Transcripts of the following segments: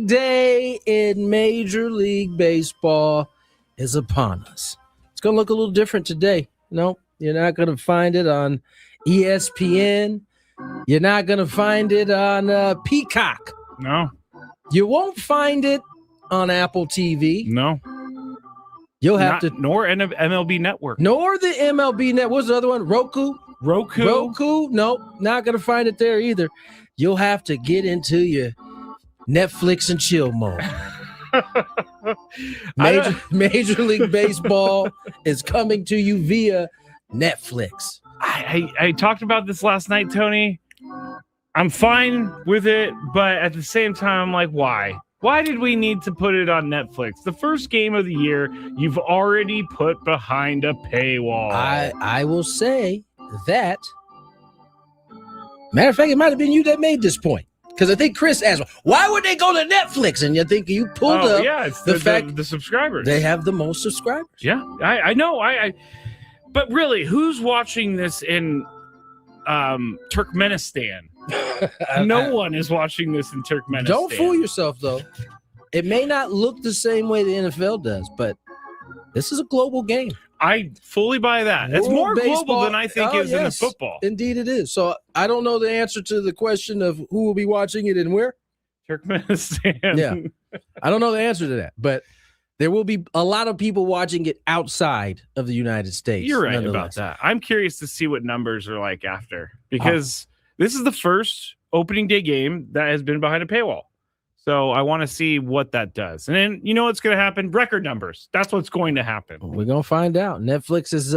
big day in Major League Baseball is upon us. It's going to look a little different today. No, you're not going to find it on ESPN. You're not going to find it on Peacock. No. You won't find it on Apple TV. No. You'll have nor MLB Network. Nor the MLB Network. What's the other one? Roku? Nope, not going to find it there either. You'll have to get into your Netflix and chill mode. Major League Baseball is coming to you via Netflix. I talked about this last night, Tony. I'm fine with it, but at the same time, I'm like, why? Why did we need to put it on Netflix? The first game of the year, you've already put behind a paywall. I will say that. Matter of fact, it might have been you that made this point. Because I think Chris asked, why would they go to Netflix? And you think you pulled up it's the fact the subscribers. They have the most subscribers. Yeah, I know. But really, who's watching this in Turkmenistan? No one is watching this in Turkmenistan. Don't fool yourself, though. It may not look the same way the NFL does, but this is a global game. I fully buy that. It's more global than I think is in the football. Indeed it is. So I don't know the answer to the question of who will be watching it and where. Turkmenistan. Yeah. I don't know the answer to that, but there will be a lot of people watching it outside of the United States. You're right about that. I'm curious to see what numbers are like after, because this is the first opening day game that has been behind a paywall. So I want to see what that does. And then you know what's going to happen? Record numbers. That's what's going to happen. We're going to find out. Netflix has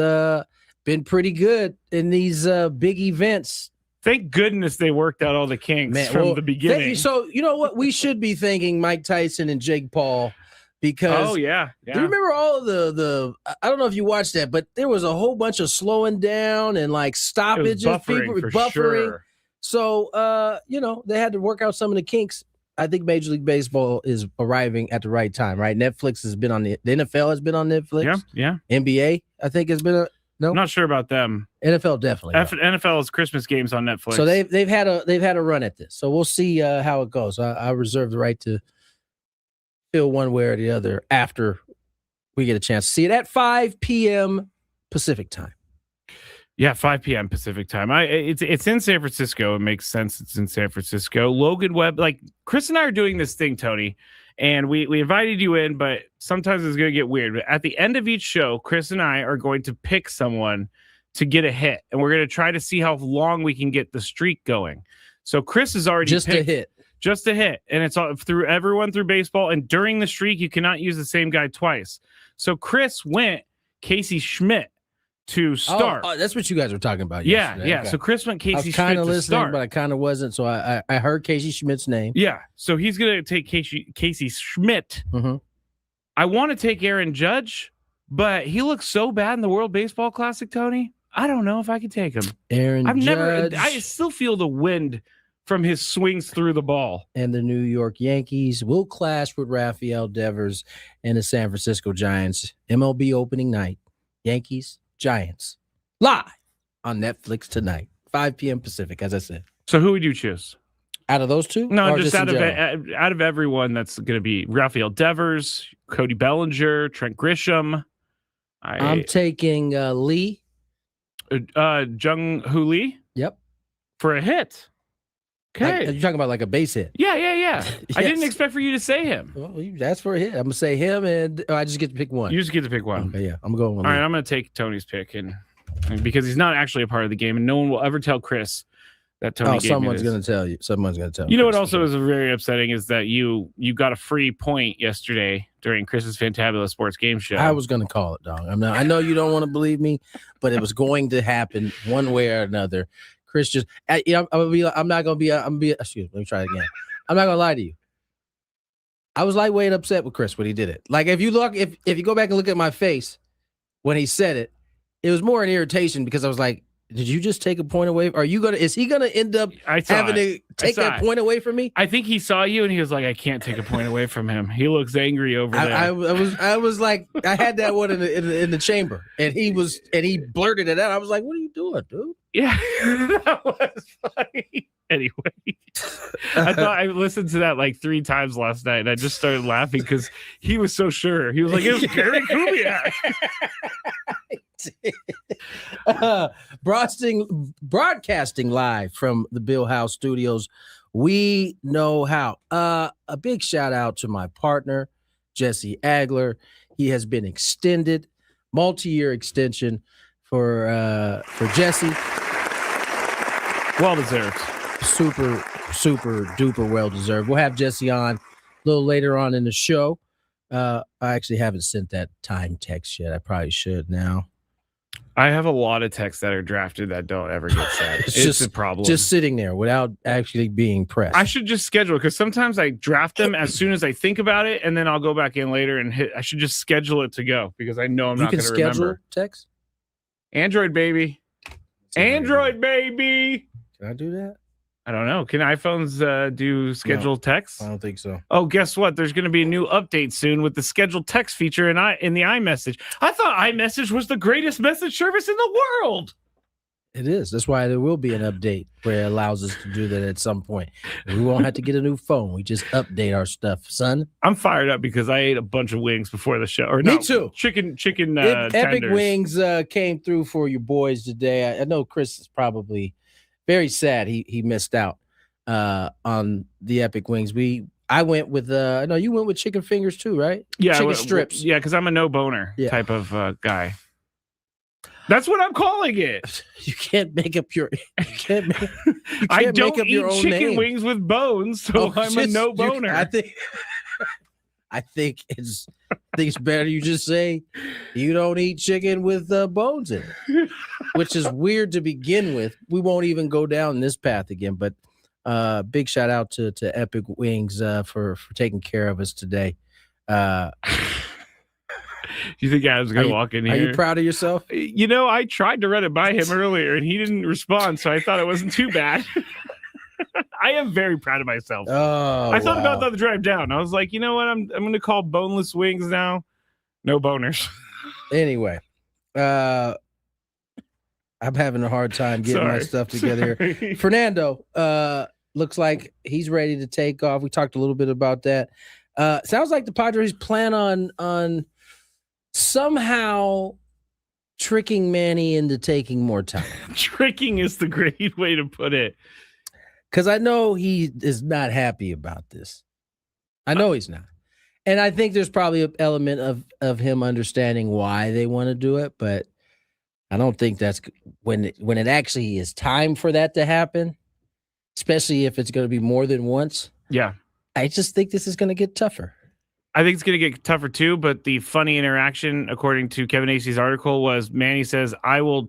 been pretty good in these big events. Thank goodness they worked out all the kinks from the beginning. So you know what? We should be thanking Mike Tyson and Jake Paul because do you remember all of the I don't know if you watched that, but there was a whole bunch of slowing down and like stoppages. People were buffering. Sure. So they had to work out some of the kinks. I think Major League Baseball is arriving at the right time, right? Netflix has been on the NFL has been on Netflix. Yeah. NBA, I think, has been no. I'm not sure about them. NFL definitely. NFL's Christmas games on Netflix. So they've had a run at this. So we'll see how it goes. I reserve the right to feel one way or the other after we get a chance to see it at 5 p.m. Pacific time. Yeah, 5 p.m. Pacific time. It's in San Francisco. It makes sense. It's in San Francisco. Logan Webb, like Chris and I are doing this thing, Tony, and we invited you in, but sometimes it's going to get weird. But at the end of each show, Chris and I are going to pick someone to get a hit, and we're going to try to see how long we can get the streak going. So Chris has already just picked a hit, and it's all through everyone through baseball. And during the streak, you cannot use the same guy twice. So Chris went Casey Schmidt to start. Oh, that's what you guys were talking about. Yeah. Okay. So Chris went Casey Schmidt to listening, start, but I kind of wasn't. So I heard Casey Schmidt's name. Yeah. So he's gonna take Casey Schmidt. Mm-hmm. I want to take Aaron Judge, but he looks so bad in the World Baseball Classic, Tony. I don't know if I could take him. Judge. I still feel the wind from his swings through the ball. And the New York Yankees will clash with Rafael Devers and the San Francisco Giants. MLB opening night. Yankees. Giants live on Netflix tonight, 5 p.m. Pacific, as I said. So who would you choose? Out of those two? No, just out of everyone that's going to be Rafael Devers, Cody Bellinger, Trent Grisham. I'm taking Lee. Jung Hoo Lee? Yep. For a hit. Okay. You're talking about like a base hit. Yeah. Yes. I didn't expect for you to say him. Well, that's for a hit. I'm going to say him, and I just get to pick one. You just get to pick one. Okay, yeah. I'm going with All right, I'm going to take Tony's pick, and because he's not actually a part of the game, and no one will ever tell Chris that Tony gave someone's going to tell you. Someone's going to tell you. You know what also is very upsetting is that you got a free point yesterday during Chris's Fantabulous Sports Game Show. I was going to call it, dog. I know you don't want to believe me, but it was going to happen one way or another. Chris just, excuse me, let me try it again. I'm not going to lie to you. I was lightweight upset with Chris when he did it. Like if you go back and look at my face when he said it, it was more an irritation because I was like, did you just take a point away? Is he going to end up having to take that point away from me? I think he saw you and he was like, I can't take a point away from him. He looks angry over there. I was like, I had that one in the chamber and he blurted it out. I was like, what are you doing, dude? Yeah, that was funny. Anyway, I thought I listened to that like 3 times last night, and I just started laughing because he was so sure. He was like, "It was Gary Kubiak." Broadcasting live from the Bill House Studios. We know how. A big shout out to my partner, Jesse Agler. He has been extended, multi-year extension for Jesse. Well deserved. Super duper well deserved. We'll have Jesse on a little later on in the show. I actually haven't sent that time text yet. I probably should now. I have a lot of texts that are drafted that don't ever get sent. It's just a problem. Just sitting there without actually being pressed. I should just schedule it because sometimes I draft them as soon as I think about it, and then I'll go back in later and hit. I should just schedule it to go because I know I'm not going to remember. You can schedule text? Android baby. Android baby. Can I do that? I don't know. Can iPhones do scheduled text? I don't think so. Oh, guess what? There's going to be a new update soon with the scheduled text feature in the iMessage. I thought iMessage was the greatest message service in the world. It is. That's why there will be an update where it allows us to do that at some point. We won't have to get a new phone. We just update our stuff, son. I'm fired up because I ate a bunch of wings before the show. Me too. Chicken. Epic Wings came through for your boys today. I know Chris is probably very sad he missed out on the Epic Wings. I went with I know you went with chicken fingers too, right? Yeah, chicken strips. Yeah, because I'm a no boner type of guy. That's what I'm calling it. You can't make up your. You can't make I don't make up eat your own chicken name. wings with bones, so I'm a no boner. I think it's better you just say you don't eat chicken with bones in it, which is weird to begin with. We won't even go down this path again. But big shout out to Epic Wings for taking care of us today. You think I was going to walk in here? Are you proud of yourself? You know, I tried to run it by him earlier, and he didn't respond, so I thought it wasn't too bad. I am very proud of myself. Oh, I thought about that on the drive down. I was like, you know what? I'm going to call boneless wings now. No boners. Anyway, I'm having a hard time getting my stuff together here. Fernando looks like he's ready to take off. We talked a little bit about that. Sounds like the Padres plan on somehow tricking Manny into taking more time. Tricking is the great way to put it. Because I know he is not happy about this. I know he's not. And I think there's probably an element of him understanding why they want to do it, but I don't think that's when it actually is time for that to happen, especially if it's going to be more than once. Yeah. I just think this is going to get tougher. I think it's going to get tougher too, but the funny interaction, according to Kevin Acey's article, was Manny says, I will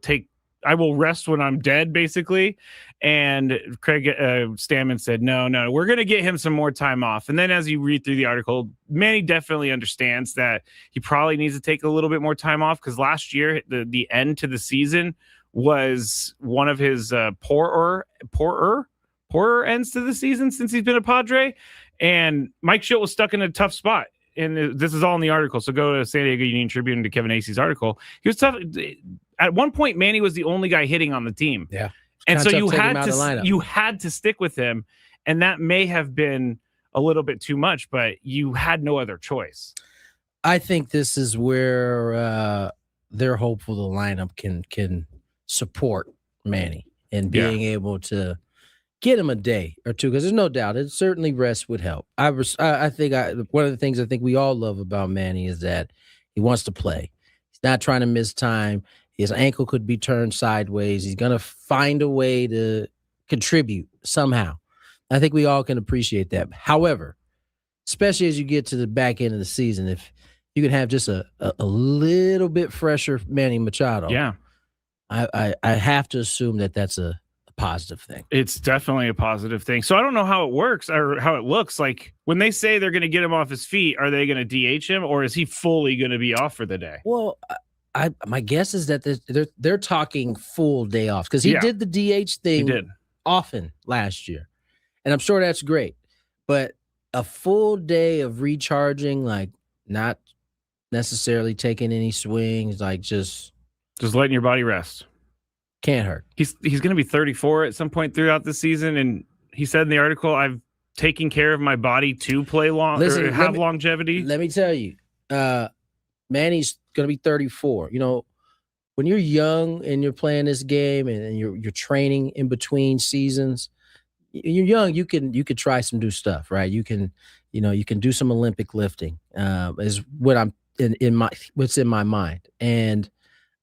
rest when I'm dead, basically. And Craig Stammen said, no, we're going to get him some more time off. And then as you read through the article, Manny definitely understands that he probably needs to take a little bit more time off because last year, the end to the season was one of his poorer ends to the season since he's been a Padre. And Mike Schilt was stuck in a tough spot. And this is all in the article. So go to San Diego Union Tribune to Kevin Acey's article. He was tough. At one point, Manny was the only guy hitting on the team. Yeah. And so you had to stick with him. And that may have been a little bit too much, but you had no other choice. I think this is where they're hopeful the lineup can support Manny and being able to get him a day or two, because there's no doubt it certainly rest would help. I think one of the things I think we all love about Manny is that he wants to play. He's not trying to miss time. His ankle could be turned sideways. He's going to find a way to contribute somehow. I think we all can appreciate that. However, especially as you get to the back end of the season, if you can have just a little bit fresher Manny Machado, I have to assume that that's a positive thing. It's definitely a positive thing. So I don't know how it works or how it looks. Like when they say they're going to get him off his feet, are they going to DH him or is he fully going to be off for the day? Well, my guess is that they're talking full day off because he did the DH thing often last year, and I'm sure that's great. But a full day of recharging, like not necessarily taking any swings, like just letting your body rest. Can't hurt. He's going to be 34 at some point throughout the season, and he said in the article, I've taken care of my body to play long or have longevity. Let me tell you, Manny's going to be 34. When you're young and you're playing this game and you're training in between seasons, you're young, you can try some new stuff, right? You can do some Olympic lifting, is what I'm what's in my mind. And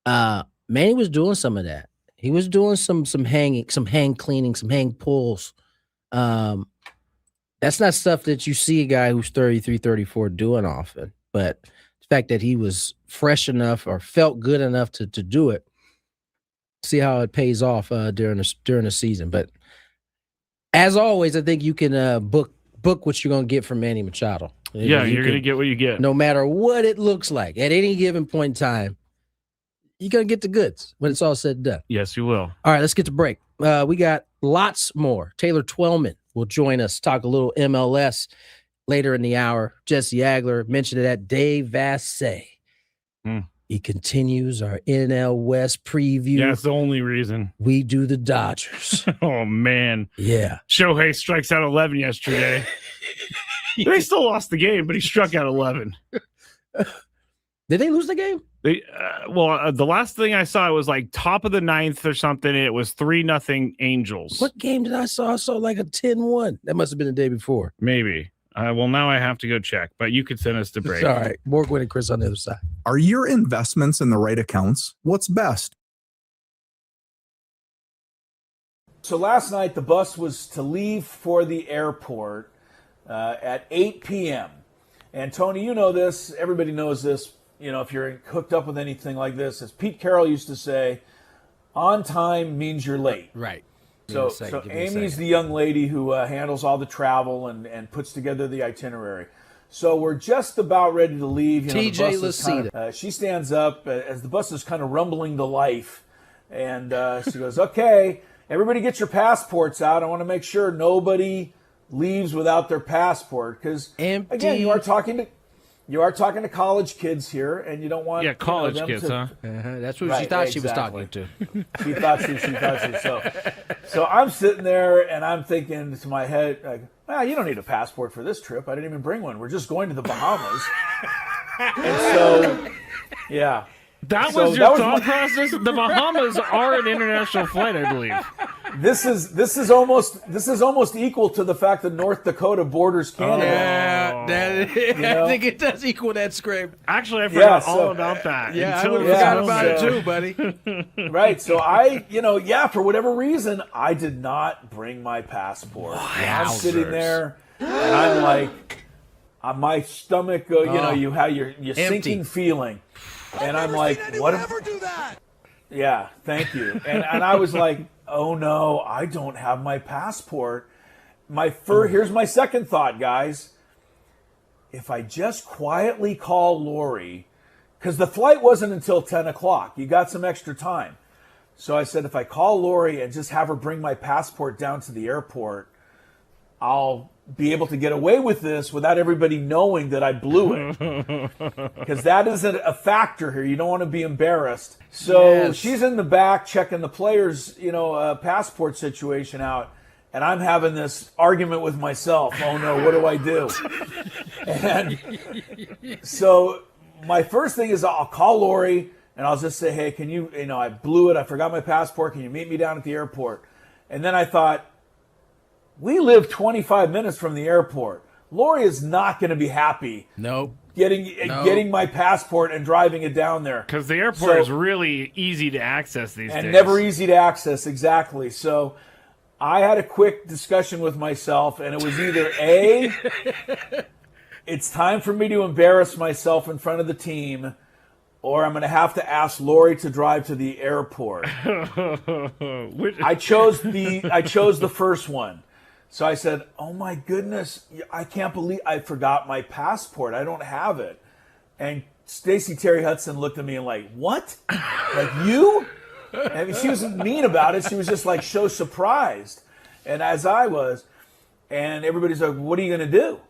Manny was doing some of that. He was doing some hanging, some hang cleaning, some hang pulls. That's not stuff that you see a guy who's 33, 34 doing often. But the fact that he was fresh enough or felt good enough to do it, see how it pays off during the season. But as always, I think you can book what you're going to get from Manny Machado. Yeah, you're going to get what you get. No matter what it looks like at any given point in time, you're going to get the goods when it's all said and done. Yes, you will. All right, let's get to break. We got lots more. Taylor Twellman will join us, talk a little MLS later in the hour. Jesse Agler mentioned it at Dave Vasse. He continues our NL West preview. Yeah, that's the only reason. We do the Dodgers. Oh, man. Yeah. Shohei strikes out 11 yesterday. They still lost the game, but he struck out 11. Did they lose the game? The last thing I saw, it was like top of the ninth or something. It was 3-0 Angels. What game did I saw? I saw like a 10-1. That must have been the day before. Maybe. Well, now I have to go check, but you could send us to break. All right. More Gwynn and Chris on the other side. Are your investments in the right accounts? What's best? So last night, the bus was to leave for the airport at 8 p.m. And Tony, you know this. Everybody knows this. If you're hooked up with anything like this, as Pete Carroll used to say, on time means you're late. Right. So Amy's the young lady who handles all the travel and puts together the itinerary. So we're just about ready to leave. TJ Lacita. She stands up as the bus is kind of rumbling to life. And she goes, okay, everybody get your passports out. I want to make sure nobody leaves without their passport. Because, again, you are talking to college kids here, and you don't want college kids, huh? That's what she thought she was talking to. She thought she. So I'm sitting there, and I'm thinking to my head, like, you don't need a passport for this trip. I didn't even bring one. We're just going to the Bahamas. And so, yeah. That was your thought process? The Bahamas are an international flight, I believe. This is almost equal to the fact that North Dakota borders Canada. I think it does equal that scrape. Actually, I forgot all about that. Yeah, I forgot about it too, buddy. Right. So for whatever reason, I did not bring my passport. Wow. I'm sitting there, and I'm like, my stomach, you have your sinking feeling. And I'm like, what? Never do that. Yeah, thank you. And I was like, oh no, I don't have my passport. Here's my second thought, guys. If I just quietly call Lori, because the flight wasn't until 10 o'clock. You got some extra time. So I said, if I call Lori and just have her bring my passport down to the airport, I'll be able to get away with this without everybody knowing that I blew it. Because that isn't a factor here. You don't want to be embarrassed. So she's in the back checking the players' passport situation out. And I'm having this argument with myself. Oh no, what do I do? And so my first thing is I'll call Lori and I'll just say, hey, can you, I blew it. I forgot my passport. Can you meet me down at the airport? And then I thought, we live 25 minutes from the airport. Lori is not going to be happy. Nope. Getting my passport and driving it down there. Because the airport is really easy to access these days. And never easy to access, exactly. So I had a quick discussion with myself, and it was either A, it's time for me to embarrass myself in front of the team, or I'm going to have to ask Lori to drive to the airport. I chose the first one. So I said, oh my goodness, I can't believe I forgot my passport. I don't have it. And Stacey Terry Hudson looked at me and like, what? Like you? I mean, she wasn't mean about it. She was just like so surprised. And as I was, and everybody's like, what are you going to do?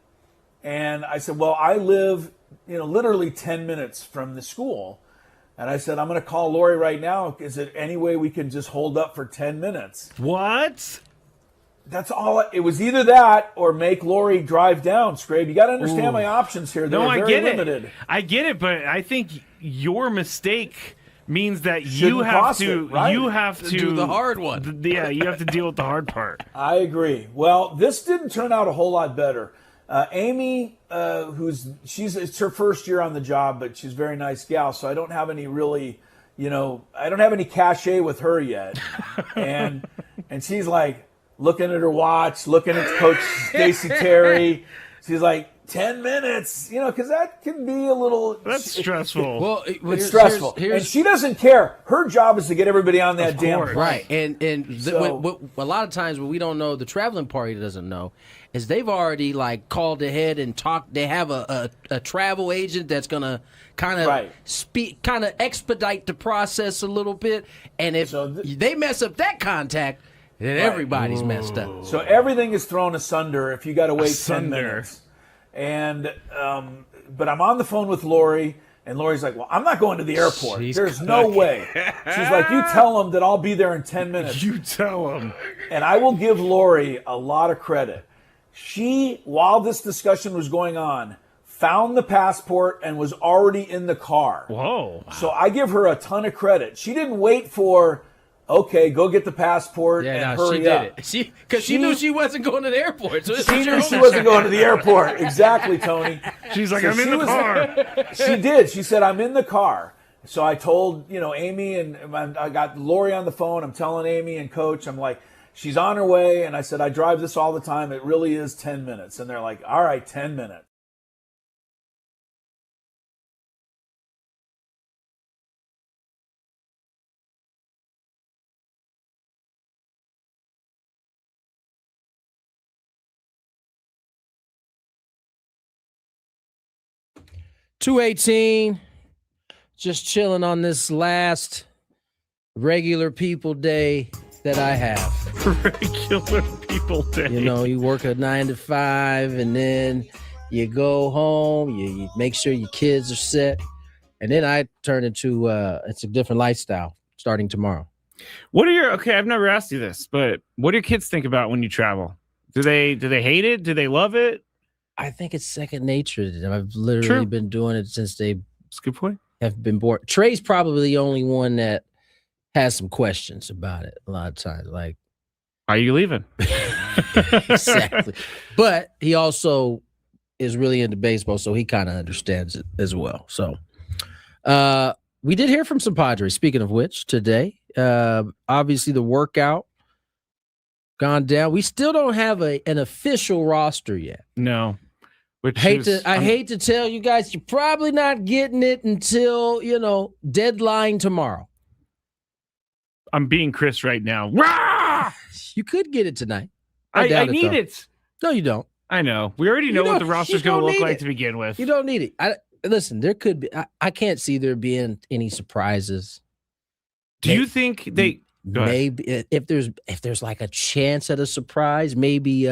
And I said, well, I live, literally 10 minutes from the school. And I said, I'm going to call Lori right now. Is there any way we can just hold up for 10 minutes? What? That's all. It was either that or make Lori drive down, Scrape. You got to understand my options here. They're very limited. I get it, but I think your mistake means that you have to do the hard one. Yeah, you have to deal with the hard part. I agree. Well, this didn't turn out a whole lot better. Amy, it's her first year on the job, but she's a very nice gal, so I don't have any really, I don't have any cachet with her yet. And she's like looking at her watch, looking at Coach Stacey Terry. She's like, 10 minutes, because that can be a little... That's stressful. Well, it's stressful. And she doesn't care. Her job is to get everybody on that damn plane. Right. And what a lot of times what we don't know, the traveling party doesn't know, is they've already called ahead and talked. They have a travel agent that's going to kind of expedite the process a little bit. And if they mess up that contact, then everybody's messed up. So everything is thrown asunder if you got to wait 10 minutes. And but I'm on the phone with Lori, and Lori's like, well, I'm not going to the airport. There's no way. She's like, you tell them that I'll be there in 10 minutes. You tell them. And I will give Lori a lot of credit. She, while this discussion was going on, found the passport and was already in the car. Whoa. So I give her a ton of credit. She didn't wait for... Okay, go get the passport and hurry up. Because she knew she wasn't going to the airport. So she knew she wasn't going to the airport. Exactly, Tony. She's like, I'm in the car. She did. She said, I'm in the car. So I told, Amy, and I got Lori on the phone. I'm telling Amy and Coach, I'm like, she's on her way. And I said, I drive this all the time. It really is 10 minutes. And they're like, all right, 10 minutes. $218, just chilling on this last regular people day that I have. Regular people day. You work a 9 to 5, and then you go home, you make sure your kids are set, and then I turn into it's a different lifestyle starting tomorrow. I've never asked you this, but what do your kids think about when you travel? Do they hate it? Do they love it? I think it's second nature to them. I've literally been doing it since they That's a good point. Have been born. Trey's probably the only one that has some questions about it a lot of times. Like, are you leaving? Exactly. But he also is really into baseball, so he kind of understands it as well. So we did hear from some Padres, speaking of which, today. Obviously, the workout gone down. We still don't have an official roster yet. No. I hate to tell you guys, you're probably not getting it until, deadline tomorrow. I'm being Chris right now. Rah! You could get it tonight. I need it. No, you don't. I know. We already know what the roster's going to look like to begin with. You don't need it. Listen, there could be. I can't see there being any surprises. Do you think they maybe if there's like a chance at a surprise, maybe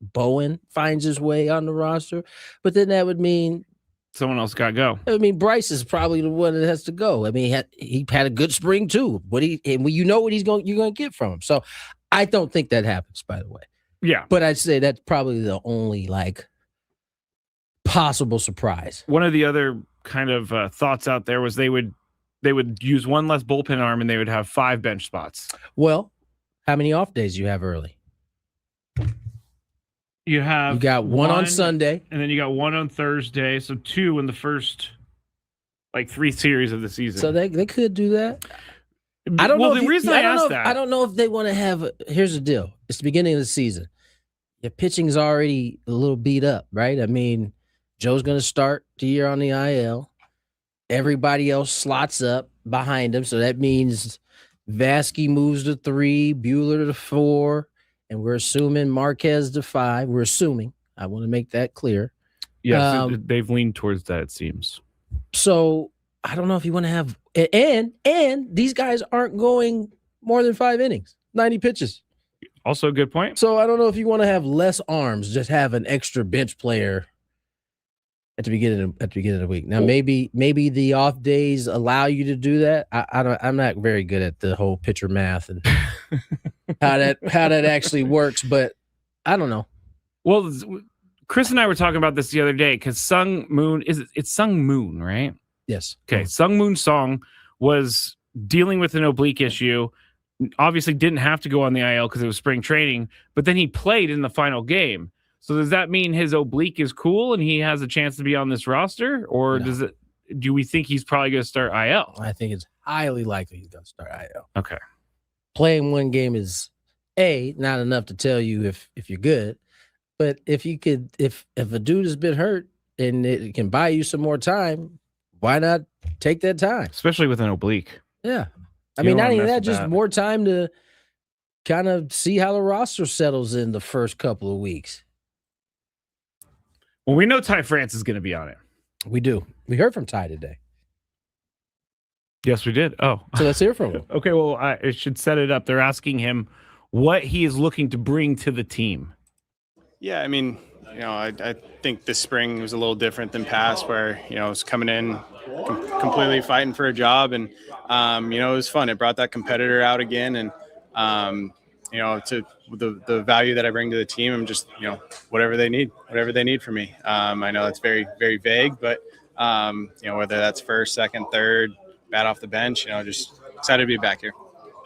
Bowen finds his way on the roster, but then that would mean someone else got to go. I mean, Bryce is probably the one that has to go. I mean, he had a good spring too. What you're going to get from him. So I don't think that happens, by the way. Yeah, but I'd say that's probably the only possible surprise. One of the other kind of thoughts out there was they would use one less bullpen arm and they would have 5 bench spots. Well, how many off days do you have early? You got one on Sunday, and then you got one on Thursday. So 2 in the first 3 series of the season. So they could do that. I don't know. The reason I asked that, I don't know if they want to have. Here's the deal: it's the beginning of the season. Your pitching's already a little beat up, right? I mean, Joe's going to start the year on the IL. Everybody else slots up behind him, so that means Vasse moves to 3, Buehler to 4. And we're assuming Marquez to 5. We're assuming. I want to make that clear. Yes, they've leaned towards that, it seems. So I don't know if you want to have and these guys aren't going more than 5 innings, 90 pitches. Also a good point. So I don't know if you want to have less arms, just have an extra bench player at the beginning of the week. Now maybe the off days allow you to do that. I'm not very good at the whole pitcher math and how that actually works, but I don't know. Well, Chris and I were talking about this the other day because Sung Moon it's Sung Moon, right? Yes. Okay. Sung Moon Song was dealing with an oblique issue. Obviously didn't have to go on the IL because it was spring training, but then he played in the final game. So does that mean his oblique is cool and he has a chance to be on this roster, or do we think he's probably going to start IL? I think it's highly likely he's going to start IL. Okay. Playing one game is not enough to tell you if you're good, but if a dude has been hurt and it can buy you some more time, why not take that time? Especially with an oblique. Yeah. I mean, not even that, just more time to kind of see how the roster settles in the first couple of weeks. Well, we know Ty France is going to be on it. We do. We heard from Ty today. Yes, we did. Oh. So let's hear from him. Okay, well, I should set it up. They're asking him what he is looking to bring to the team. Yeah, I mean, I think this spring was a little different than past where, I was coming in completely fighting for a job, and, it was fun. It brought that competitor out again, and, to the value that I bring to the team, I'm just, whatever they need from me. I know that's very, very vague, but, whether that's first, second, third, bat off the bench, just excited to be back here.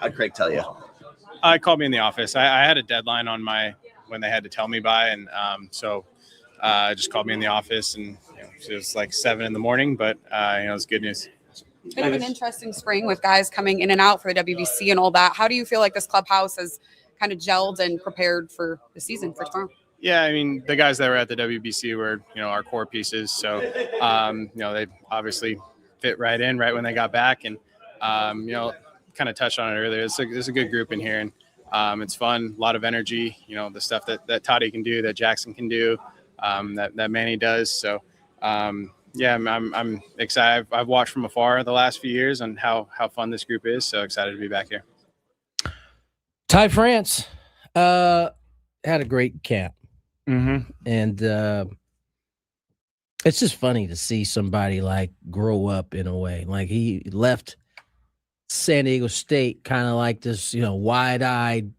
How'd Craig tell you? Called me in the office. I had a deadline on when they had to tell me by, and so just called me in the office, and it was like 7 a.m, but it was good news. Bit of an interesting spring with guys coming in and out for the WBC and all that. How do you feel like this clubhouse has kind of gelled and prepared for the season for tomorrow? Yeah, I mean, the guys that were at the WBC were, our core pieces. So, they obviously fit right in right when they got back, and kind of touched on it earlier. It's a good group in here, and it's fun, a lot of energy, the stuff that Toddy can do, that Jackson can do, that Manny does. So, yeah, I'm excited. I've watched from afar the last few years on how fun this group is. So excited to be back here. Ty France had a great camp. Mm-hmm. And it's just funny to see somebody like grow up in a way. Like he left San Diego State kind of like this, wide-eyed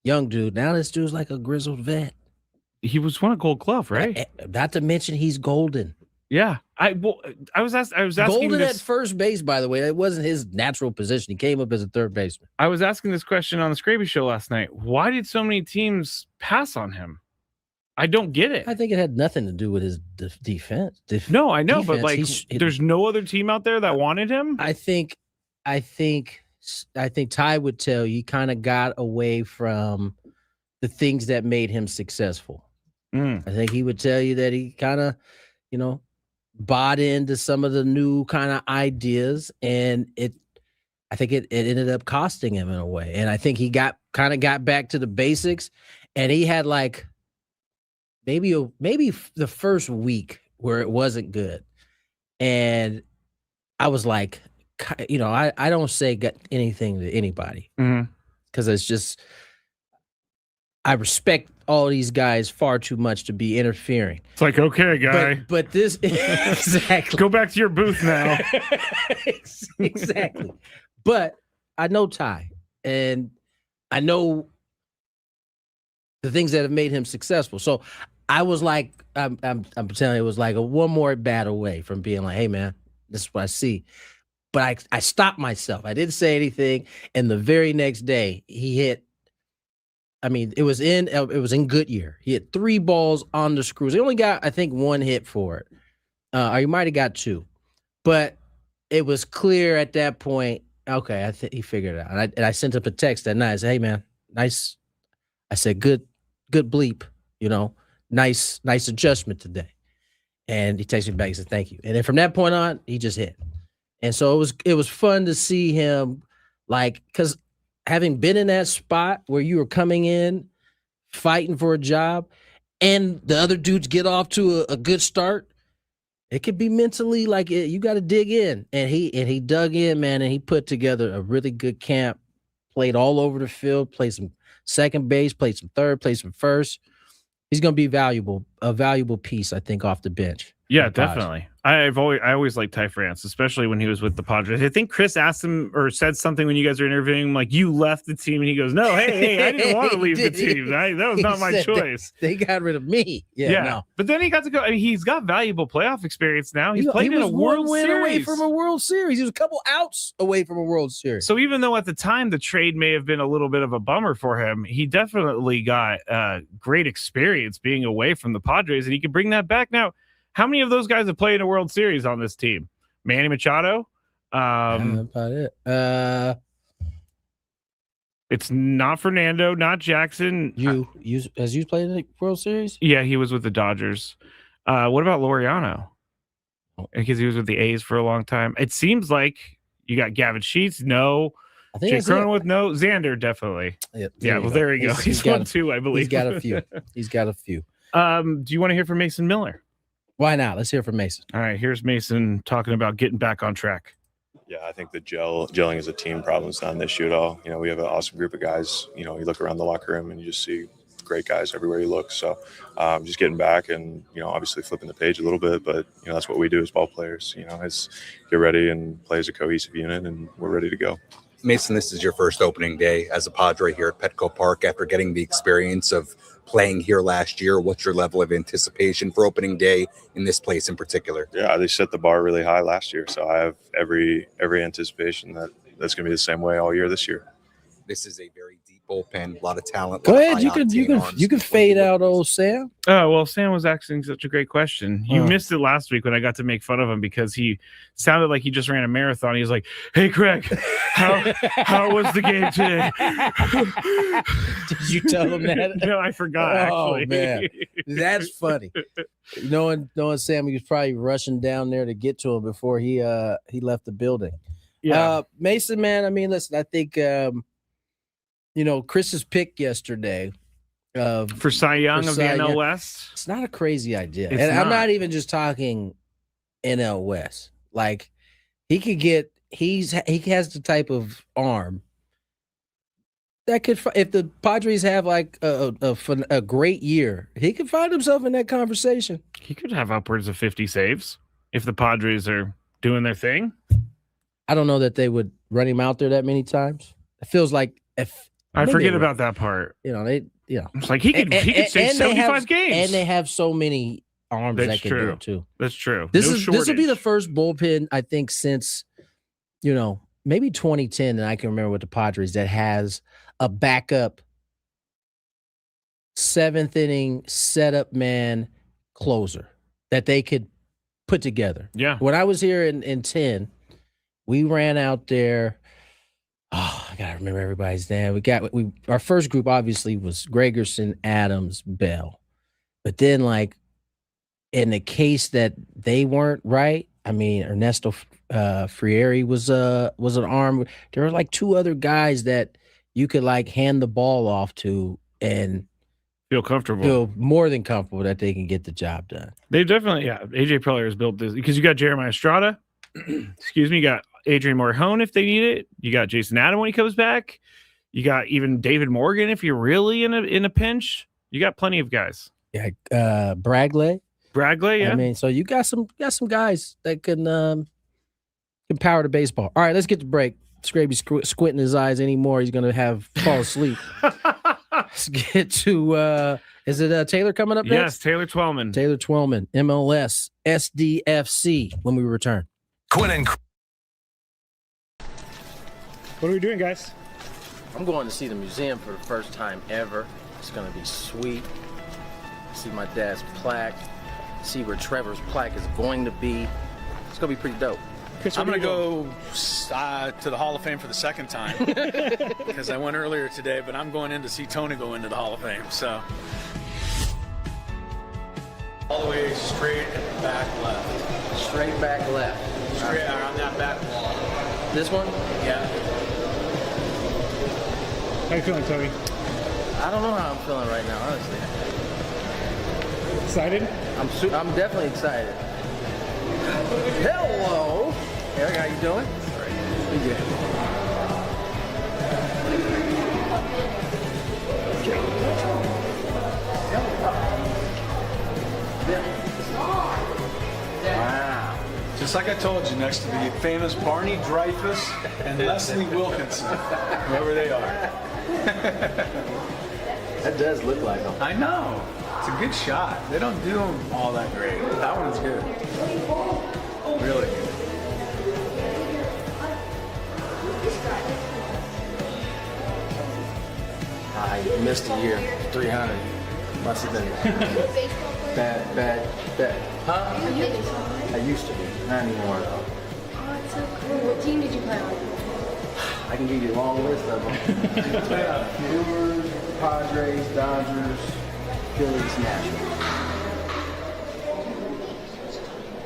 young dude. Now this dude's like a grizzled vet. He was won a Gold Glove, right? Not to mention he's golden. Yeah. I was asking golden at first base, by the way. It wasn't his natural position. He came up as a third baseman. I was asking this question on the Scraby Show last night. Why did so many teams pass on him? I don't get it. I think it had nothing to do with his defense. No, I know, but like, there's no other team out there that wanted him. I think Ty would tell you he kind of got away from the things that made him successful. I think he would tell you that he kind of, bought into some of the new kind of ideas, and I think it ended up costing him in a way. And I think he got back to the basics, and he had like maybe the first week where it wasn't good. And I was like, I don't say anything to anybody because it's just, I respect all these guys far too much to be interfering. It's like, okay, guy. But this exactly. Go back to your booth now. Exactly. But I know Ty, and I know the things that have made him successful. So I was like, I'm telling you, it was like one more at bat away from being like, hey man, this is what I see. But I stopped myself. I didn't say anything. And the very next day he hit, it was in Goodyear. He hit 3 balls on the screws. He only got, I think, 1 hit for it. Or he might have got 2. But it was clear at that point, okay, I think he figured it out. And I sent him a text that night. I said, hey, man, nice. I said, good bleep, nice adjustment today. And he texted me back. He said, thank you. And then from that point on, he just hit. And so it was fun to see him, like, because having been in that spot where you were coming in, fighting for a job, and the other dudes get off to a good start, it could be mentally like you got to dig in. And he dug in, man, and he put together a really good camp, played all over the field, played some second base, played some third, played some first. He's going to be a valuable piece, I think, off the bench. Yeah, definitely. I always liked Ty France, especially when he was with the Padres. I think Chris asked him or said something when you guys were interviewing him, like, you left the team, and he goes, no, hey, I didn't want to leave the team. That was not my choice. They got rid of me. No. But then he got to go. I mean, he's got valuable playoff experience now. He's played in a World Series. Away from a World Series. He was a couple outs away from a World Series. So even though at the time the trade may have been a little bit of a bummer for him, he definitely got great experience being away from the Padres, and he can bring that back now. How many of those guys have played in a World Series on this team? Manny Machado? About it. It's not Fernando, not Jackson. Has you played in the World Series? Yeah, he was with the Dodgers. What about Laureano? Because he was with the A's for a long time. It seems like you got Gavin Sheets, no. I think Jake Cronenworth, no. Xander, definitely. Yeah, well, there you go. He's won 2, I believe. He's got a few. Do you want to hear from Mason Miller? Why not? Let's hear from Mason. All right, here's Mason talking about getting back on track. Yeah, I think the gelling is a team problem. It's not an issue at all. We have an awesome group of guys. You look around the locker room and you just see great guys everywhere you look. So just getting back and, obviously flipping the page a little bit, but, that's what we do as ball players. Is get ready and play as a cohesive unit, and we're ready to go. Mason, this is your first opening day as a Padre here at Petco Park after getting the experience of playing here last year. What's your level of anticipation for opening day in this place in particular? Yeah, they set the bar really high last year, so I have every anticipation that's going to be the same way all year this year. This is a very deep bullpen, a lot of talent. Go ahead, you can fade out old Sam. Oh, well, Sam was asking such a great question. You missed it last week when I got to make fun of him because he sounded like he just ran a marathon. He was like, "Hey, Craig, how was the game today?" Did you tell him that? No, I forgot. Actually, man, that's funny. Knowing Sam, he was probably rushing down there to get to him before he left the building. Yeah, Mason, man. I mean, listen, I think. Chris's pick yesterday for Cy Young of the NL West. It's not a crazy idea. I'm not even just talking NL West. Like he has the type of arm that could, if the Padres have like a great year, he could find himself in that conversation. He could have upwards of 50 saves if the Padres are doing their thing. I don't know that they would run him out there that many times. It feels like I forget about that part. It's like he could save 75 games, and they have so many arms that can do it too. That's true. This will be the first bullpen I think since maybe 2010 that I can remember with the Padres that has a backup 7th inning setup man closer that they could put together. Yeah. When I was here in 10, we ran out there. Oh, I gotta remember everybody's name. Our first group obviously was Gregerson, Adams, Bell, but then like in the case that they weren't right, I mean Ernesto Frieri was an arm. There were like 2 other guys that you could like hand the ball off to and feel more than comfortable that they can get the job done. They definitely, AJ Preller has built this because you got Jeremiah Estrada. Excuse me, you got Adrian Morjon if they need it. You got Jason Adam when he comes back. You got even David Morgan if you're really in a pinch. You got plenty of guys. Yeah, Bragley, yeah. I mean, so you got some guys that can power the baseball. All right, let's get to break. Scraby's squinting his eyes anymore. He's gonna fall asleep. Let's get to is it Taylor coming up next? Yes, Taylor Twellman. MLS, SDFC when we return. Gwynn and What are we doing, guys? I'm going to see the museum for the first time ever. It's going to be sweet. See my dad's plaque. See where Trevor's plaque is going to be. It's going to be pretty dope. Chris, I'm going to go to the Hall of Fame for the second time because I went earlier today, but I'm going in to see Tony go into the Hall of Fame. So all the way straight and back left. Straight back left. Straight around that back wall. This one? Yeah. How you feeling, Tony? I don't know how I'm feeling right now, honestly. Excited? I'm definitely excited. Hello. Eric, how you doing? Pretty good. Wow. Just like I told you, next to the famous Barney Dreyfus and Leslie Wilkinson, whoever they are. That does look like them. I know. It's a good shot. They don't do them all that great. That one's good. Really good. I missed a year. 300. Must have been bad. Huh? I used to be. Not anymore though. Oh, it's so cool. What team did you play on? I can give you a long list of them. Brewers, Padres, Dodgers, Phillies, Nationals.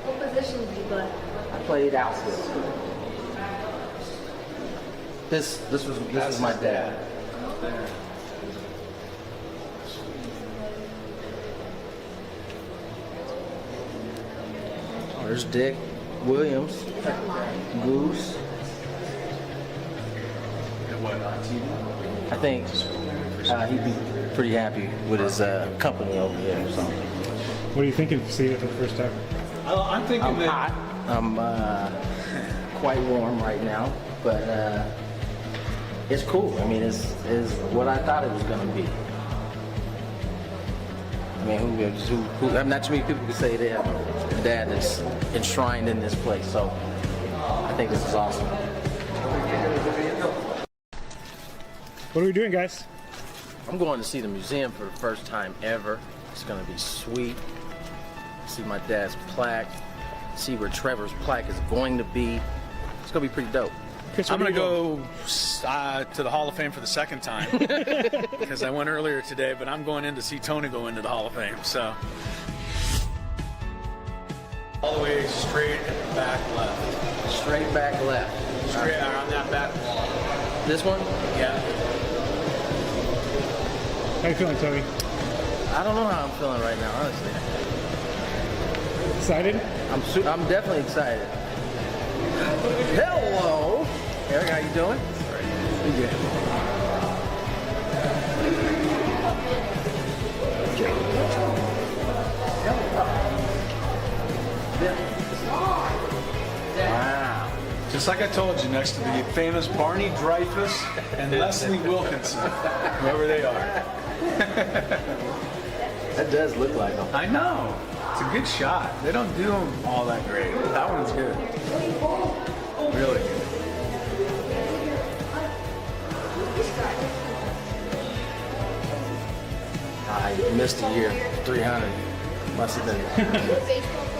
What position did you play? I played outfield. This was my dad. Oh, there's Dick Williams, Goose. I think he'd be pretty happy with his company over here or something. What are you thinking of seeing it for the first time? I'm thinking I'm hot. I'm quite warm right now, but it's cool. I mean, it's what I thought it was going to be. I mean, who not too many people can say they have a dad that's enshrined in this place, so I think this is awesome. What are we doing, guys? I'm going to see the museum for the first time ever. It's going to be sweet. See my dad's plaque. See where Trevor's plaque is going to be. It's going to be pretty dope. Chris, I'm going to go to the Hall of Fame for the second time because I went earlier today, but I'm going in to see Tony go into the Hall of Fame. So all the way straight back left. Straight back left. Straight around that back wall. This one? Yeah. How you feeling, Tony? I don't know how I'm feeling right now, honestly. Excited? I'm definitely excited. Hello, Eric. How you doing? Pretty good. Wow. Just like I told you, next to the famous Barney Dreyfus and Leslie Wilkinson, whoever they are. That does look like them. I know. It's a good shot. They don't do them all that great. That one's good. Really good. I missed a year. 300. Must have been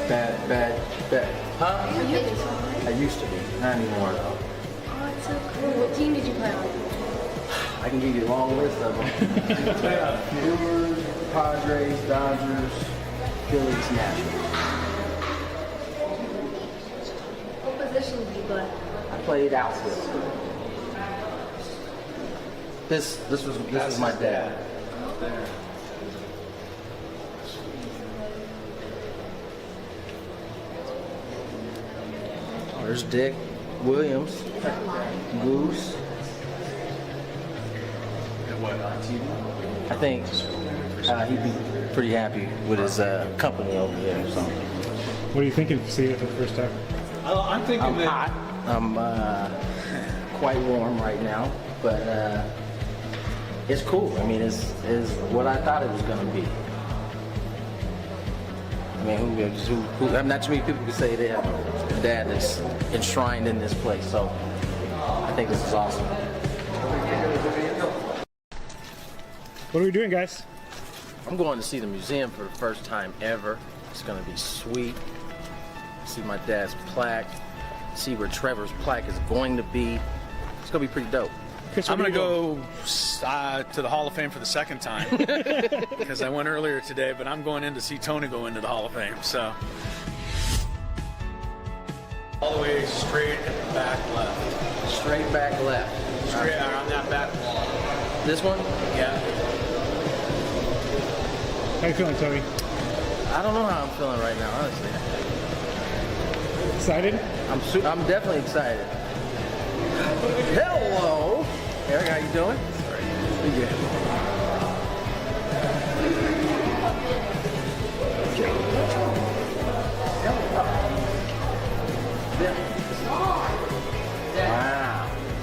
bad. Huh? I used to be. Not anymore though. Oh, it's so cool. What team did you play on? I can give you a long list of them. Brewers, Padres, Dodgers, Phillies, Nationals. What position did you play? I played outfield. This was my dad. Oh, there's Dick Williams, Goose. I think he'd be pretty happy with his company over here or something. What are you thinking of seeing it for the first time? I'm thinking I'm hot. I'm quite warm right now, but it's cool. I mean, it's what I thought it was going to be. I mean, who not too many people can say they have a dad that's enshrined in this place, so I think this is awesome. What are we doing, guys? I'm going to see the museum for the first time ever. It's going to be sweet. See my dad's plaque. See where Trevor's plaque is going to be. It's going to be pretty dope. Chris, I'm going to go to the Hall of Fame for the second time because I went earlier today, but I'm going in to see Tony go into the Hall of Fame. So all the way straight back left. Straight back left. Straight around that back wall. This one? Yeah. How you feeling, Tony? I don't know how I'm feeling right now, honestly. Excited? I'm definitely excited. Hello, Eric. How you doing? Pretty good. Wow.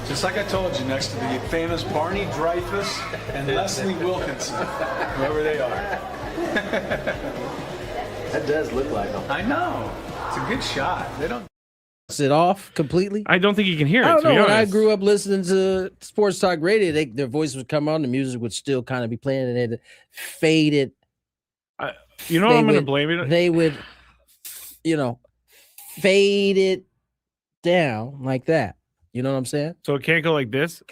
Just like I told you, next to the famous Barney Dreyfuss and Leslie Wilkinson, whoever they are. That does look like them. I know. It's a good shot. They don't. It off completely. I don't think you can hear it. I don't to be know. When I honest. grew up listening to sports talk radio, their voices would come on, the music would still kind of be playing, and it faded. You know what I'm going to blame it? They would, fade it down like that. You know what I'm saying? So it can't go like this.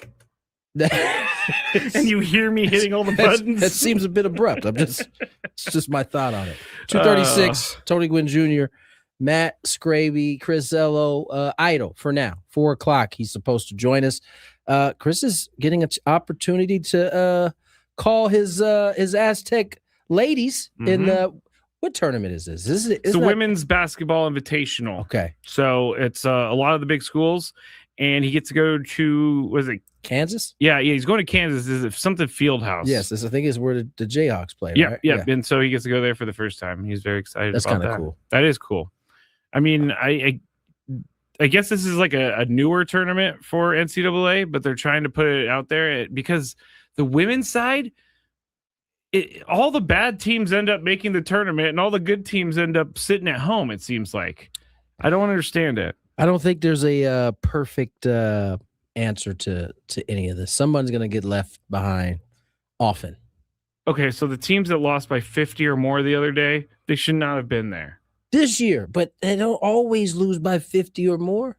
And you hear me hitting all the buttons. That seems a bit abrupt. It's just my thought on it. 236, Tony Gwynn Jr., Matt Scraby, Chris Zello, idle for now. 4 o'clock. He's supposed to join us. Chris is getting an opportunity to call his Aztec ladies in what tournament is this? It's the Women's Basketball Invitational. Okay. So it's a lot of the big schools, and he gets to go to, was it Kansas? Yeah, he's going to Kansas. Is it something Fieldhouse? Yes, I think is where the Jayhawks play. Yeah, right? yeah. And so he gets to go there for the first time. He's very excited. That's kind of cool. That is cool. I mean, I guess this is like a newer tournament for NCAA, but they're trying to put it out there because the women's side, all the bad teams end up making the tournament, and all the good teams end up sitting at home. It seems like I don't understand it. I don't think there's a perfect answer to any of this. Someone's going to get left behind often. Okay, so the teams that lost by 50 or more the other day, they should not have been there this year, but they don't always lose by 50 or more.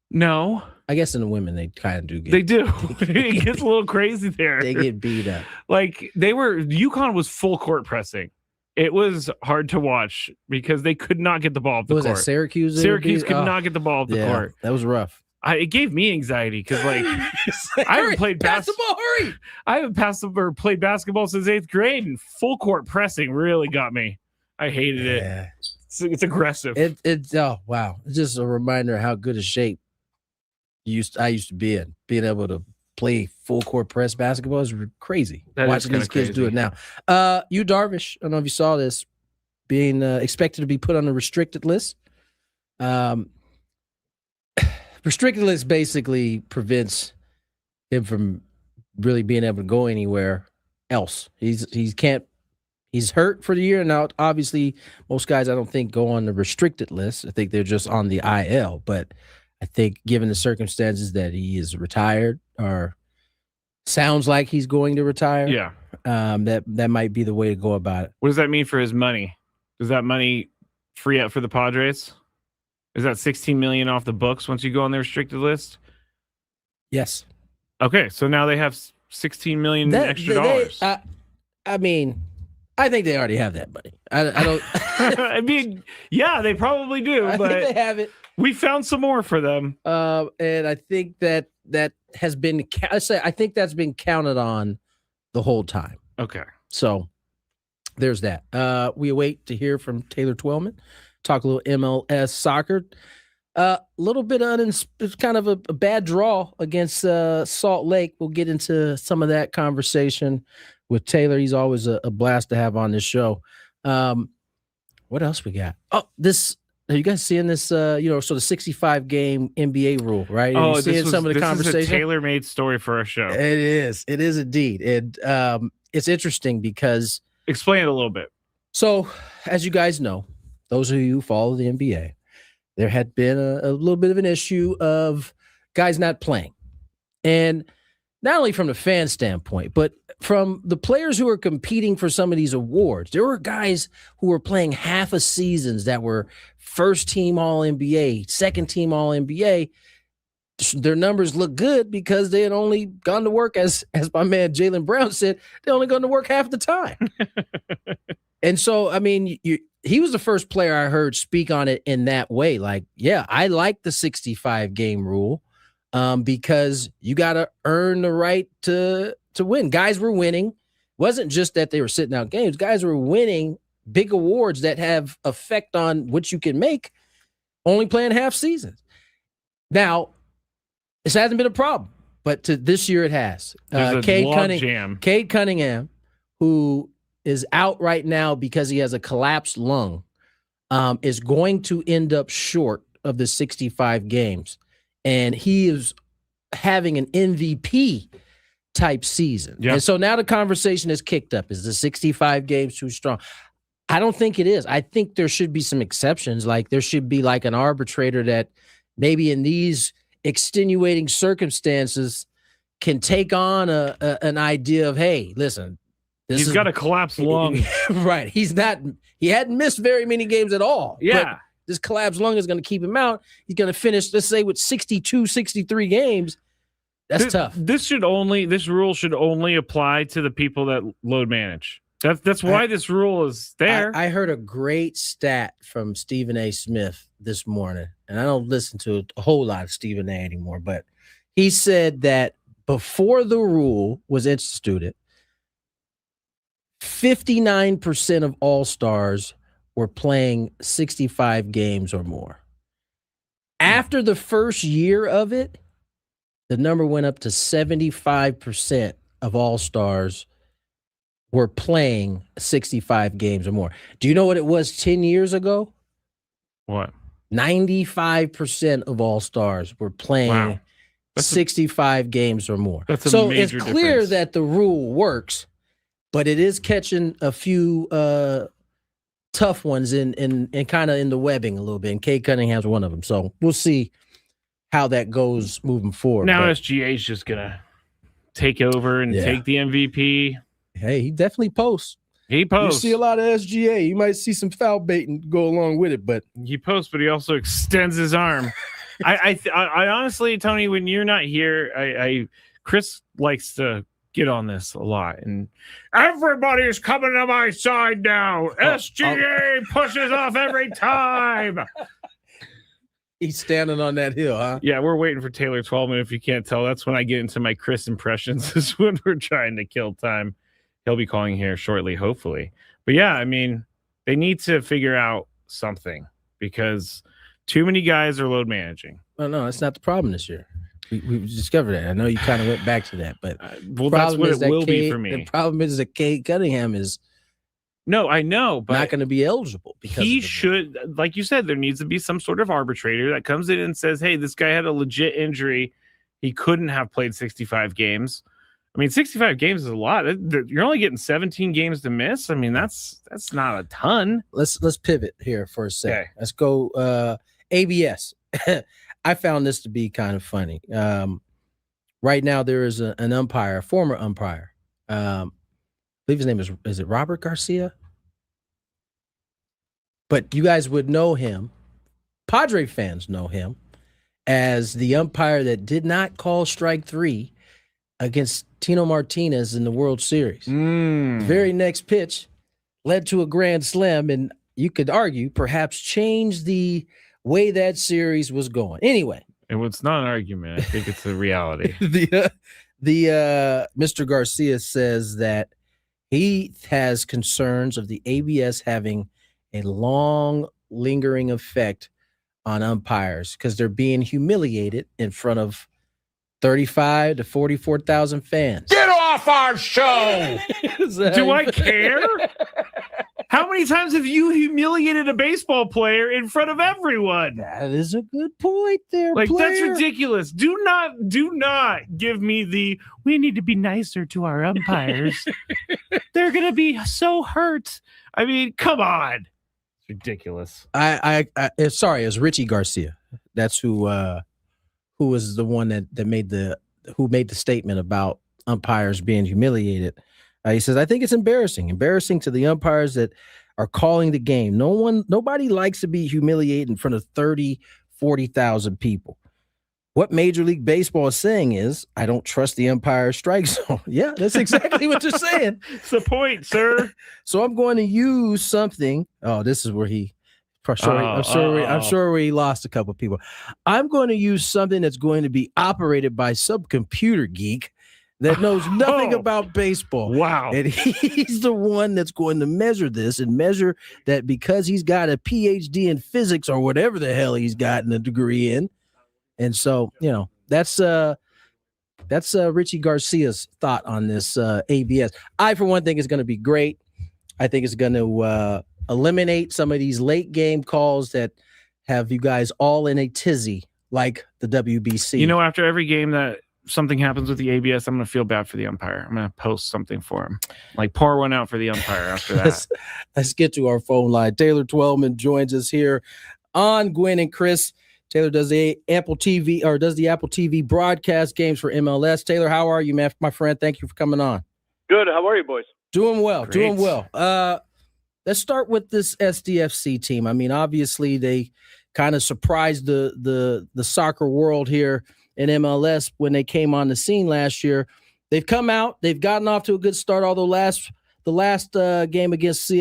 No. I guess in the women, they kind of do get. They do. It gets a little crazy there. They get beat up. Like UConn was full court pressing. It was hard to watch because they could not get the ball off the court. Was that Syracuse? Syracuse could not get the ball off the court. That was rough. It gave me anxiety because, like, I haven't played basketball. Hurry! I haven't played basketball since 8th grade, and full court pressing really got me. I hated it. It's aggressive. It's oh wow! It's just a reminder of how good a shape I used to be in. Being able to play full court press basketball is crazy. Watching these kids do it now. You Darvish, I don't know if you saw this, being expected to be put on the restricted list. Restricted list basically prevents him from really being able to go anywhere else. He's hurt for the year. Now, obviously, most guys I don't think go on the restricted list. I think they're just on the IL. But I think given the circumstances that he is retired or sounds like he's going to retire, that might be the way to go about it. What does that mean for his money? Does that money free up for the Padres? Is that $16 million off the books once you go on the restricted list? Yes. Okay, so now they have $16 million extra dollars. I mean, I think they already have that money. I don't. I mean, yeah, they probably do. I but think they have it. We found some more for them. And I think that has been. I think that's been counted on the whole time. Okay. So there's that. We await to hear from Taylor Twellman. Talk a little MLS soccer. A little bit it's kind of a bad draw against Salt Lake. We'll get into some of that conversation with Taylor. He's always a blast to have on this show. What else we got? Oh, are you guys seeing this? So the 65 game NBA rule, right? Oh, some of the conversation. Is a tailor-made story for our show. It is indeed. And it's interesting because explain it a little bit. So, as you guys know, those of you who follow the NBA, there had been a little bit of an issue of guys not playing. And not only from the fan standpoint, but from the players who are competing for some of these awards. There were guys who were playing half a seasons that were first team All-NBA, second team All-NBA. Their numbers look good because they had only gone to work, as my man Jaylen Brown said, they only gone to work half the time. And so, I mean, he was the first player I heard speak on it in that way. Like, yeah, I like the 65 game rule because you got to earn the right to win. Guys were winning. It wasn't just that they were sitting out games. Guys were winning big awards that have effect on what you can make only playing half seasons. Now, this hasn't been a problem, but to this year it has. Cade Cunningham, who is out right now because he has a collapsed lung, is going to end up short of the 65 games, and he is having an MVP type season. Yeah. And so now the conversation is kicked up. Is the 65 games too strong? I don't think it is. I think there should be some exceptions. Like there should be like an arbitrator that maybe in these extenuating circumstances can take on an idea of, hey, listen, he's got a collapsed lung. Right. He hadn't missed very many games at all. Yeah. But this collapsed lung is going to keep him out. He's going to finish, let's say, with 62, 63 games. That's tough. This rule should only apply to the people that load manage. That's why this rule is there. I heard a great stat from Stephen A. Smith this morning, and I don't listen to a whole lot of Stephen A. anymore, but he said that before the rule was instituted, 59% of all-stars were playing 65 games or more. After the first year of it, the number went up to 75% of all-stars were playing 65 games or more. Do you know what it was 10 years ago? What? 95% of all-stars were playing 65 games or more. That's a so major it's clear difference. that the rule works, but it is catching a few tough ones in kind of in the webbing a little bit. And Cade Cunningham's one of them. So we'll see how that goes moving forward. Now SGA is just gonna take over and take the MVP. Hey, he definitely posts. He posts. You see a lot of SGA. You might see some foul baiting go along with it, but he posts, but he also extends his arm. I honestly, Tony, when you're not here, Chris likes to get on this a lot, and everybody's coming to my side now. SGA pushes off every time. He's standing on that hill, huh? Yeah, we're waiting for Taylor Twellman. If you can't tell, that's when I get into my Chris impressions. Is when we're trying to kill time. He'll be calling here shortly, hopefully. But yeah, I mean, they need to figure out something because too many guys are load managing. Oh, no, that's not the problem this year. We discovered that. I know you kind of went back to that, but well, that's what it will be for me. The problem is that Cade Cunningham is no, I know, but not going to be eligible because he should, like you said, there needs to be some sort of arbitrator that comes in and says, hey, this guy had a legit injury. He couldn't have played 65 games. I mean, 65 games is a lot. You're only getting 17 games to miss. I mean, that's not a ton. Let's pivot here for a second. Okay. Let's go ABS. I found this to be kind of funny. Right now, there is an umpire, a former umpire. I believe his name is it Robert Garcia? But you guys would know him. Padre fans know him as the umpire that did not call strike 3 against Tino Martinez in the World Series. The very next pitch led to a grand slam, and you could argue perhaps changed the way that series was going. Anyway. It's not an argument. I think it's a reality. The Mr. Garcia says that he has concerns of the ABS having a long lingering effect on umpires because they're being humiliated in front of 35 to 44,000 fans. Get off our show! Do I care? How many times have you humiliated a baseball player in front of everyone? That is a good point there, like player. That's ridiculous. Do not give me we need to be nicer to our umpires. They're gonna be so hurt. I mean, come on. It's ridiculous. Sorry, it's Richie Garcia. That's who was the one that made the statement about umpires being humiliated. He says, I think it's embarrassing to the umpires that are calling the game. Nobody likes to be humiliated in front of 30, 40,000 people. What Major League Baseball is saying is, I don't trust the umpire strike zone. Yeah, that's exactly what you're saying. It's the point, sir. So I'm going to use something. Oh, this is where I'm sure he lost a couple of people. I'm going to use something that's going to be operated by some computer geek that knows nothing about baseball. Wow. And he's the one that's going to measure this and measure that because he's got a PhD in physics or whatever the hell he's gotten a degree in. And so, that's Richie Garcia's thought on this ABS. I, for one, think it's going to be great. I think it's going to eliminate some of these late game calls that have you guys all in a tizzy like the WBC? You know, after every game that something happens with the ABS, I'm going to feel bad for the umpire. I'm going to post something for him, like pour one out for the umpire after that. Let's get to our phone line. Taylor Twellman joins us here on Gwynn and Chris. Taylor does the Apple TV broadcast games for MLS. Taylor, how are you, man, my friend? Thank you for coming on. Good. How are you, boys? Doing well. Great. Doing well. Let's start with this SDFC team. I mean, obviously they kind of surprised the soccer world here in MLS when they came on the scene last year. They've come out. They've gotten off to a good start, although the last game against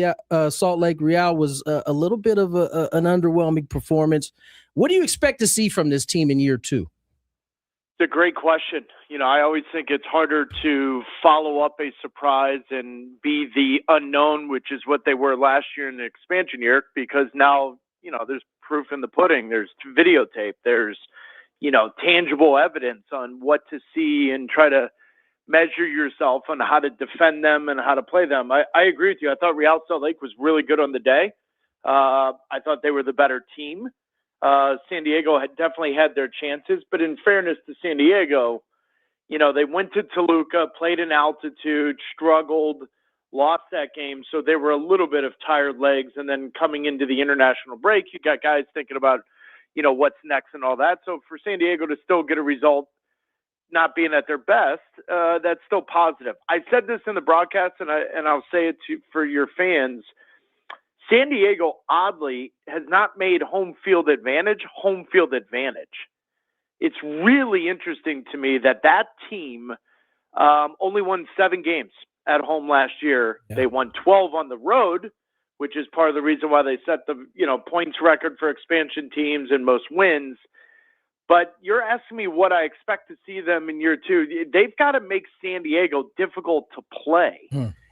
Salt Lake Real was a little bit of an underwhelming performance. What do you expect to see from this team in year two? It's a great question. You know, I always think it's harder to follow up a surprise and be the unknown, which is what they were last year in the expansion year, because now, you know, there's proof in the pudding. There's videotape. There's, you know, tangible evidence on what to see and try to measure yourself on how to defend them and how to play them. I agree with you. I thought Real Salt Lake was really good on the day. I thought they were the better team. San Diego had definitely had their chances, but in fairness to San Diego, you know, they went to Toluca, played in altitude, struggled, lost that game. So they were a little bit of tired legs. And then coming into the international break, you got guys thinking about, you know, what's next and all that. So for San Diego to still get a result, not being at their best, that's still positive. I said this in the broadcast, and I'll say it for your fans. San Diego, oddly, has not made home field advantage. It's really interesting to me that team only won 7 games at home last year. Yeah. They won 12 on the road, which is part of the reason why they set the, you know, points record for expansion teams and most wins. But you're asking me what I expect to see them in year two. They've got to make San Diego difficult to play.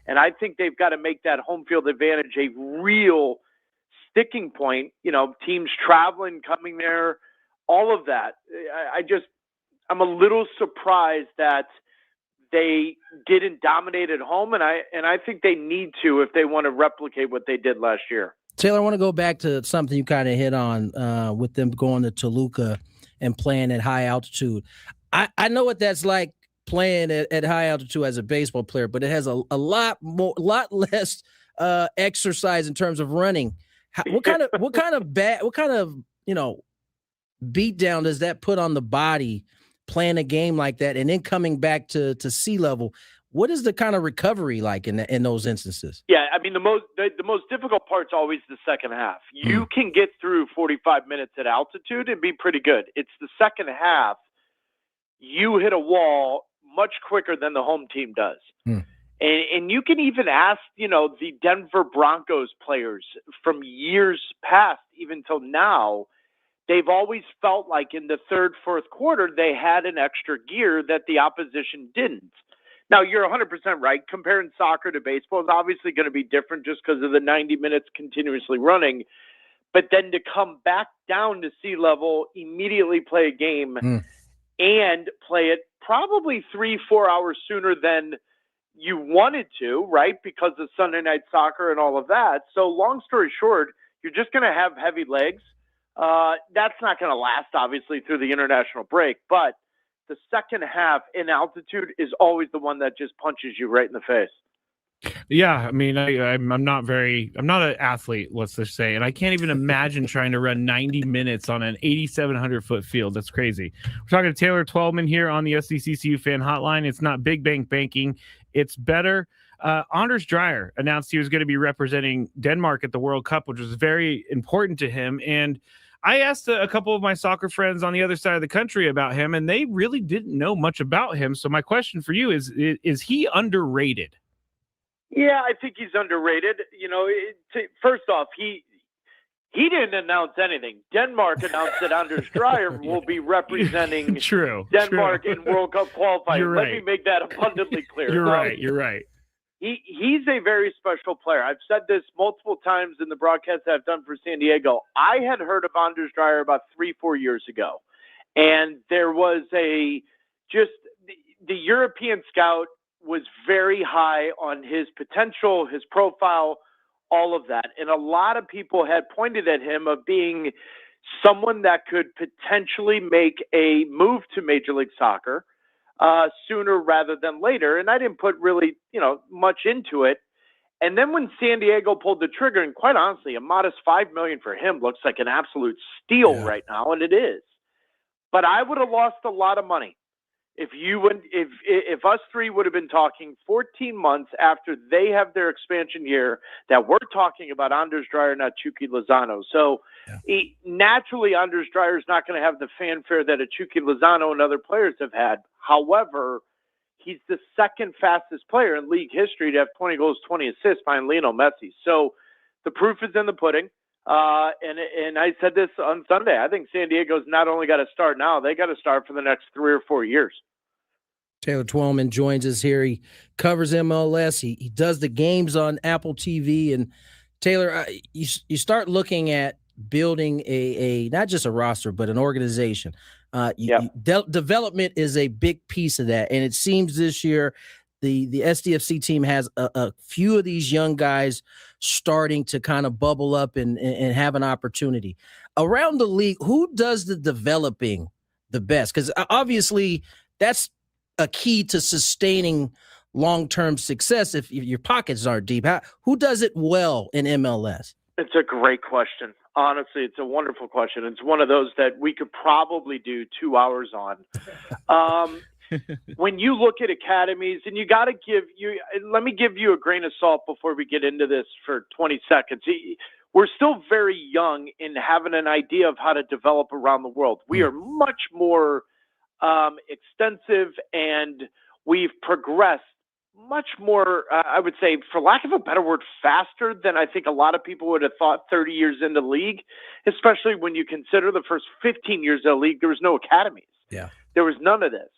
And I think they've got to make that home field advantage a real sticking point. You know, teams traveling, coming there, all of that. I'm a little surprised that they didn't dominate at home, and I think they need to if they want to replicate what they did last year. Taylor, I want to go back to something you kind of hit on with them going to Toluca and playing at high altitude. I know what that's like, playing at high altitude as a baseball player, but it has a lot less exercise in terms of running. What kind of you know, beat down does that put on the body playing a game like that and then coming back to sea level? What is the kind of recovery like in those instances? Yeah, I mean, the most difficult part's always the second half. You can get through 45 minutes at altitude and be pretty good. It's the second half you hit a wall much quicker than the home team does. And you can even ask, you know, the Denver Broncos players from years past, even till now, they've always felt like in the third, fourth quarter, they had an extra gear that the opposition didn't. Now, you're 100% right. Comparing soccer to baseball is obviously going to be different just because of the 90 minutes continuously running. But then to come back down to sea level, immediately play a game and play it probably 3-4 hours sooner than you wanted to, right? Because of Sunday night soccer and all of that. So long story short, you're just going to have heavy legs. That's not going to last, obviously, through the international break. But the second half in altitude is always the one that just punches you right in the face. Yeah, I mean, I'm not an athlete, let's just say, and I can't even imagine trying to run 90 minutes on an 8,700 foot field. That's crazy. We're talking to Taylor Twellman here on the SDCCU fan hotline. It's not big bank banking, it's better. Anders Dreyer announced he was going to be representing Denmark at the World Cup, which was very important to him. And I asked a couple of my soccer friends on the other side of the country about him, and they really didn't know much about him. So my question for you is he underrated? Yeah, I think he's underrated. You know, first off, he didn't announce anything. Denmark announced that Anders Dreyer will be representing Denmark in World Cup qualifying. Let me make that abundantly clear. You're right. He's a very special player. I've said this multiple times in the broadcasts I've done for San Diego. I had heard of Anders Dreyer about 3-4 years ago. And there was the European scout was very high on his potential, his profile, all of that. And a lot of people had pointed at him of being someone that could potentially make a move to Major League Soccer sooner rather than later. And I didn't put really, much into it. And then when San Diego pulled the trigger, and quite honestly, a modest $5 million for him looks like an absolute steal right now, and it is. But I would have lost a lot of money if us three would have been talking 14 months after they have their expansion year that we're talking about Anders Dreyer, not Chucky Lozano. So naturally, Anders Dreyer is not going to have the fanfare that a Chucky Lozano and other players have had. However, he's the second fastest player in league history to have 20 goals, 20 assists behind Lionel Messi. So the proof is in the pudding. And I said this on Sunday. I think San Diego's not only got to start now, they got to start for the next 3 or 4 years. Taylor Twellman joins us here. He covers MLS. He does the games on Apple TV. And Taylor, you start looking at building a not just a roster, but an organization. Development is a big piece of that. And it seems this year the SDFC team has a few of these young guys starting to kind of bubble up and have an opportunity. Around the league, who does the developing the best? Because obviously that's a key to sustaining long-term success if your pockets aren't deep. Who does it well in MLS? It's a great question. Honestly, it's a wonderful question. It's one of those that we could probably do 2 hours on. When you look at academies, and let me give you a grain of salt before we get into this for 20 seconds. We're still very young in having an idea of how to develop around the world. We are much more extensive, and we've progressed much more, I would say, for lack of a better word, faster than I think a lot of people would have thought 30 years into the league, especially when you consider the first 15 years of the league, there was no academies. Yeah. There was none of this.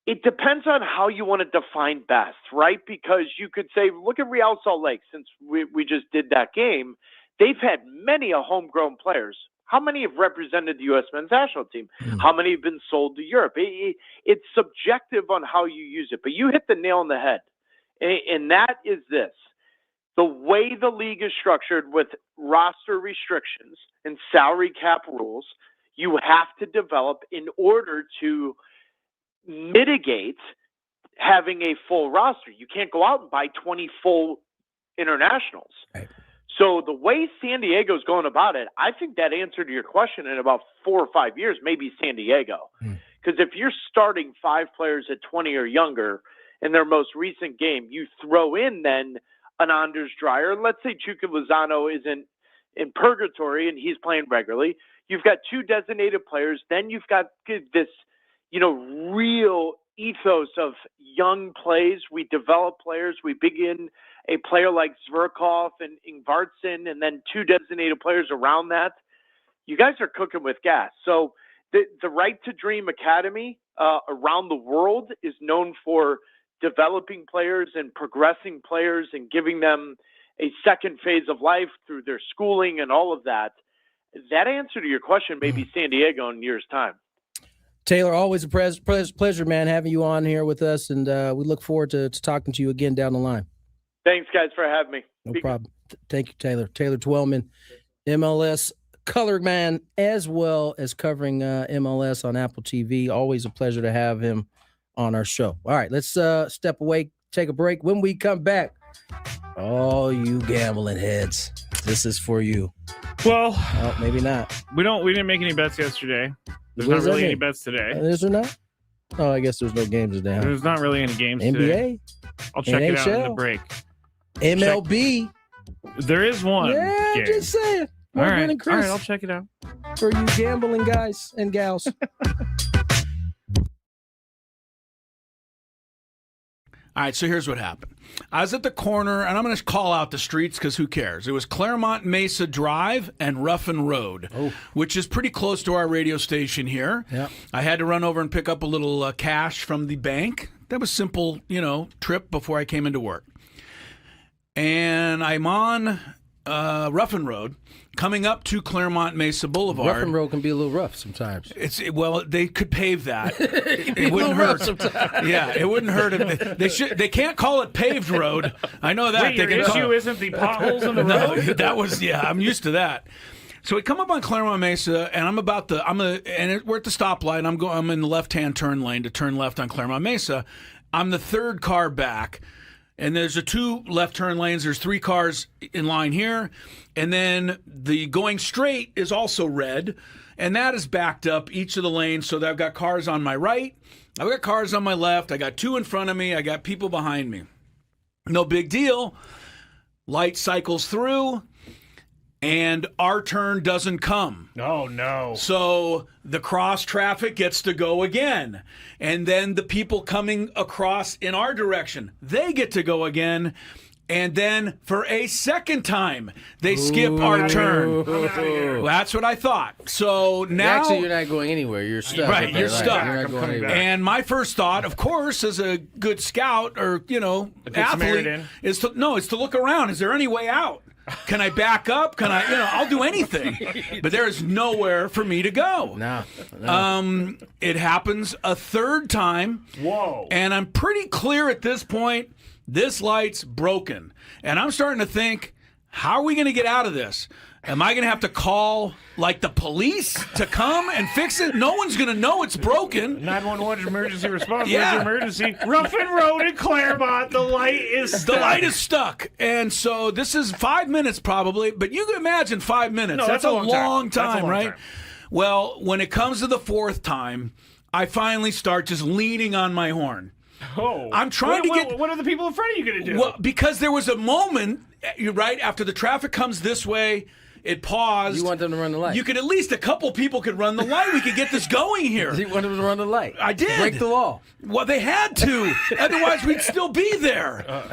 It depends on how you want to define best, right? Because you could say, look at Real Salt Lake, since we just did that game. They've had many homegrown players. How many have represented the U.S. men's national team? How many have been sold to Europe? It's subjective on how you use it, but you hit the nail on the head. And that is this. The way the league is structured with roster restrictions and salary cap rules, you have to develop in order to mitigate having a full roster. You can't go out and buy 20 full internationals. Right. So the way San Diego's going about it, I think that answered your question in about 4 or 5 years, maybe San Diego. Because if you're starting 5 players at 20 or younger in their most recent game, you throw in then an Anders Dreyer. Let's say Chucky Lozano is in purgatory and he's playing regularly. You've got 2 designated players. Then you've got this, real ethos of young plays. We develop players. We begin a player like Zverkov and Ingvartsen, and then 2 designated players around that. You guys are cooking with gas. So the Right to Dream Academy around the world is known for developing players and progressing players and giving them a second phase of life through their schooling and all of that. That answer to your question may be San Diego in years' time. Taylor, always a pleasure, man, having you on here with us, and we look forward to talking to you again down the line. Thanks, guys, for having me. No problem. Thank you, Taylor. Taylor Twellman, MLS color man, as well as covering MLS on Apple TV. Always a pleasure to have him on our show. All right, let's step away, take a break. When we come back, all you gambling heads, this is for you. Well, maybe not. We didn't make any bets yesterday. There's not really any bets today. Is there not? Oh, I guess there's no games today. Huh? There's not really any games NBA? Today. I'll check it out in the break. MLB. There is one. Yeah, game. Just saying. All right, I'll check it out. For you gambling guys and gals. All right, so here's what happened. I was at the corner, and I'm going to call out the streets because who cares? It was Claremont Mesa Drive and Ruffin Road, which is pretty close to our radio station here. Yep. I had to run over and pick up a little cash from the bank. That was simple, trip before I came into work. And I'm on Ruffin Road, coming up to Claremont Mesa Boulevard. Ruffin Road can be a little rough sometimes. Well, they could pave that. It wouldn't hurt. Yeah, it wouldn't hurt if they can't call it paved road. I know that. Wait, your issue isn't the potholes in the road? No, I'm used to that. So we come up on Claremont Mesa, and we're at the stoplight. I'm in the left-hand turn lane to turn left on Claremont Mesa. I'm the third car back, and there's 2 left turn lanes. There's 3 cars in line here, and then the going straight is also red, and that is backed up each of the lanes. So that I've got cars on my right, I've got cars on my left, I got 2 in front of me, I got people behind me. No big deal. Light cycles through. And our turn doesn't come. Oh, no. So the cross traffic gets to go again. And then the people coming across in our direction, they get to go again. And then for a second time, they skip our turn. Well, that's what I thought. So now... Actually, you're not going anywhere. You're stuck. Right, you're stuck. You're not going anywhere. And my first thought, of course, as a good scout or, athlete, is to look around. Is there any way out? Can I back up? Can I, I'll do anything. But there is nowhere for me to go. No. It happens a third time. Whoa. And I'm pretty clear at this point, this light's broken. And I'm starting to think, how are we going to get out of this? Am I going to have to call, the police to come and fix it? No one's going to know it's broken. 911 emergency response. Yeah. Emergency. Ruffin Road in Claremont. The light is stuck. The light is stuck. And so this is 5 minutes probably, but you can imagine 5 minutes. No, that's a long time, right? Time. Well, when it comes to the 4th time, I finally start just leaning on my horn. Oh. I'm trying to get... What are the people in front of you going to do? Well, because there was a moment, right, after the traffic comes this way, it paused. You want them to run the light. You could at least a couple people could run the light. We could get this going here. You want them to run the light. I did. Break the law. Well, they had to. Otherwise, we'd still be there.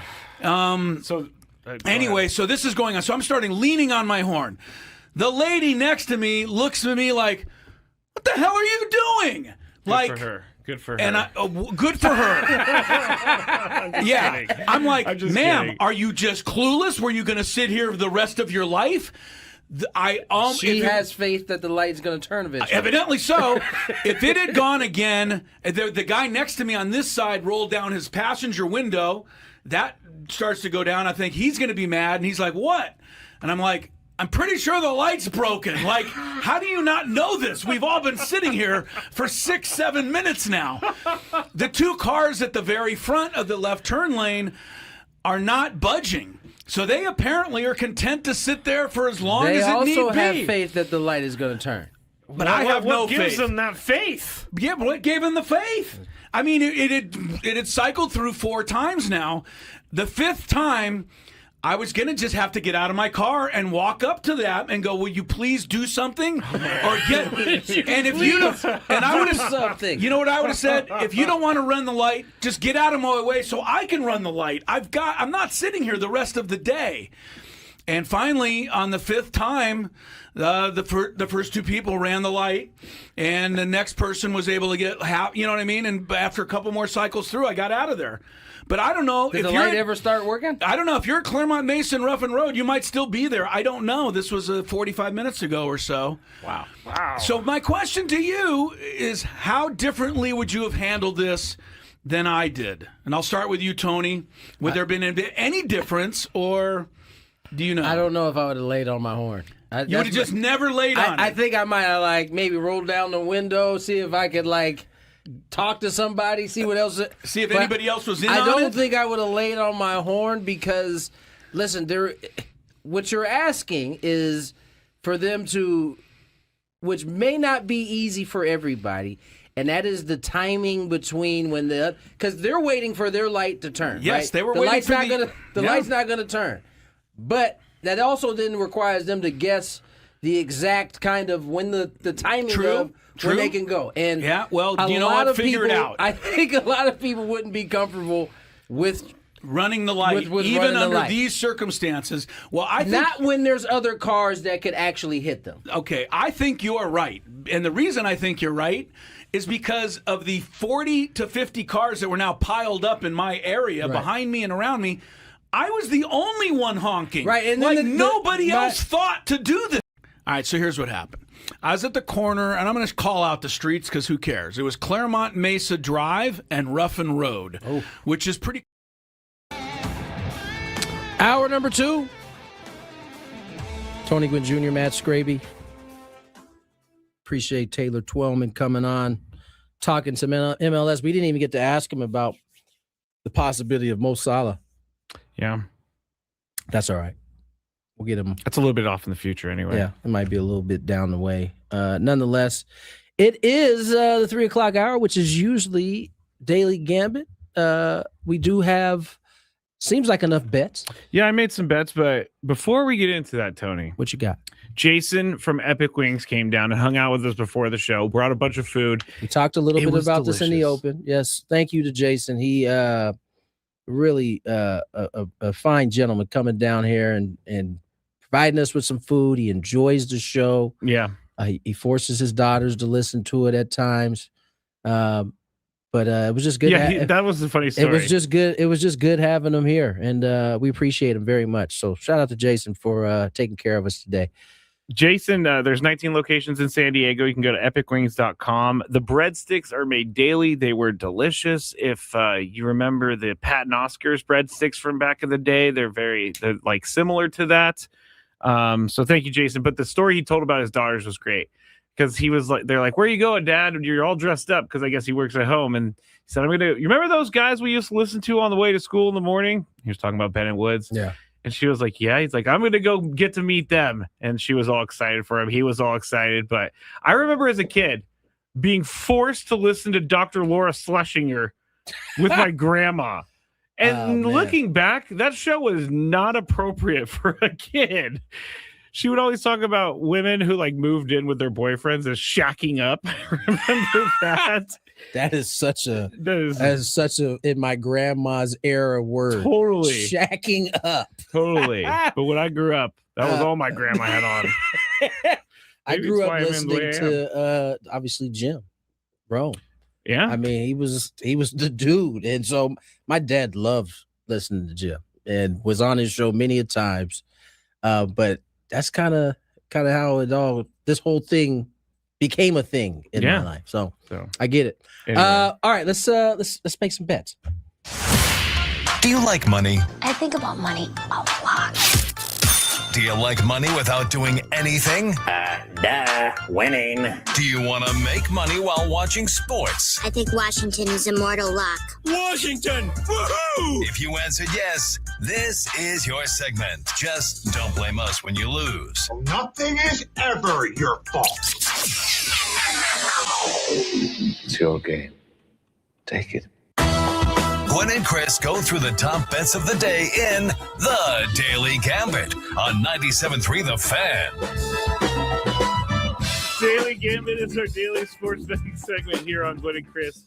Anyway, so this is going on. So I'm starting leaning on my horn. The lady next to me looks at me like, "What the hell are you doing?" Good for her. Good for her. And good for her. Kidding. I'm like, just ma'am, kidding. are you just clueless? Were you going to sit here the rest of your life? She has faith that the light's going to turn eventually. Evidently so. If it had gone again, the guy next to me on this side rolled down his passenger window. That starts to go down. I think he's going to be mad. And he's like, what? And I'm like, I'm pretty sure the light's broken. Like, how do you not know this? We've all been sitting here for 6-7 minutes now. The 2 cars at the very front of the left turn lane are not budging. So they apparently are content to sit there for as long as it need be. They also have faith that the light is going to turn. But I have no faith. What gives them that faith? Yeah, but what gave them the faith? I mean, it had cycled through 4 times now. The 5th time, I was going to just have to get out of my car and walk up to that and go, will you please do something? Or get, and if you don't, and I would have, something. You know what I would have said? If you don't want to run the light, just get out of my way so I can run the light. I'm not sitting here the rest of the day. And finally, on the 5th time, the first 2 people ran the light, and the next person was able to get you know what I mean? And after a couple more cycles through, I got out of there. But I don't know if the light ever start working. I don't know if you're at Claremont Mesa and Ruffin Road, you might still be there. I don't know. This was 45 minutes ago or so. Wow. So my question to you is, how differently would you have handled this than I did? And I'll start with you, Tony. Would there have been any difference, or do you know? I don't know if I would have laid on my horn. You would have just never laid on it. I think I might have maybe rolled down the window, see if I could talk to somebody, see what else. See if anybody else was in on it? I don't think I would have laid on my horn because, listen, what you're asking is for them to, which may not be easy for everybody, and that is the timing between when because they're waiting for their light to turn. Yes, right? they were waiting for the light's not going to turn. But that also then requires them to guess the exact kind of when the timing of when they can go. And figure it out. I think a lot of people wouldn't be comfortable with running the light, with even under these circumstances. Well, I think not when there's other cars that could actually hit them. Okay, I think you're right, and the reason I think you're right is because of the 40 to 50 cars that were now piled up in my area behind me and around me. I was the only one honking. Right, and then nobody else thought to do this. All right, so here's what happened. I was at the corner, and I'm going to call out the streets because who cares? It was Claremont Mesa Drive and Ruffin Road, which is pretty. Hour number 2. Tony Gwynn Jr., Matt Scraby. Appreciate Taylor Twellman coming on, talking some MLS. We didn't even get to ask him about the possibility of Mo Salah. Yeah. That's all right. We'll get him. That's a little bit off in the future anyway. Yeah, it might be a little bit down the way. Nonetheless, it is the 3 o'clock hour, which is usually Daily Gambit. We do have, seems like enough bets. Yeah, I made some bets, but before we get into that, Tony. What you got? Jason from Epic Wings came down and hung out with us before the show, brought a bunch of food. We talked a little bit about this in the delicious. open. Yes, thank you to Jason. He really a fine gentleman coming down here and providing us with some food. He enjoys the show. Yeah. He forces his daughters to listen to it at times. But it was just good. Yeah, that was the funny story. It was just good. It was just good having him here, and we appreciate him very much. So shout out to Jason for taking care of us today. Jason, there's 19 locations in San Diego. You can go to epicwings.com. The breadsticks are made daily. They were delicious. If you remember the Pat and Oscar's breadsticks from back in the day, they're like similar to that. So thank you, Jason. But the story he told about his daughters was great because he was like, they're like, "Where are you going, Dad?" And you're all dressed up because I guess he works at home. And he said, you remember those guys we used to listen to on the way to school in the morning? He was talking about Ben and Woods. Yeah. And she was like, yeah. He's like, I'm going to go get to meet them. And she was all excited for him. He was all excited. But I remember as a kid being forced to listen to Dr. Laura Schlesinger with my grandma. And looking back, that show was not appropriate for a kid. She would always talk about women who like moved in with their boyfriends as shacking up. Remember that? That is such a in my grandma's era word. Totally. Shacking up. Totally. But when I grew up, that was all my grandma had on. I grew up listening to obviously Jim Rome. Yeah. I mean, he was the dude. And so my dad loved listening to Jim and was on his show many a times. But that's kind of how this whole thing became a thing in my life. So I get it. Anyway. All right, let's make some bets. Do you like money? I think about money a lot. Do you like money without doing anything? Winning. Do you want to make money while watching sports? I think Washington is immortal luck. Washington! Woohoo! If you answered yes, this is your segment. Just don't blame us when you lose. Nothing is ever your fault. It's your game. Take it. Gwynn and Chris go through the top bets of the day in The Daily Gambit on 97.3 The Fan. Daily Gambit is our daily sports betting segment here on Gwynn and Chris.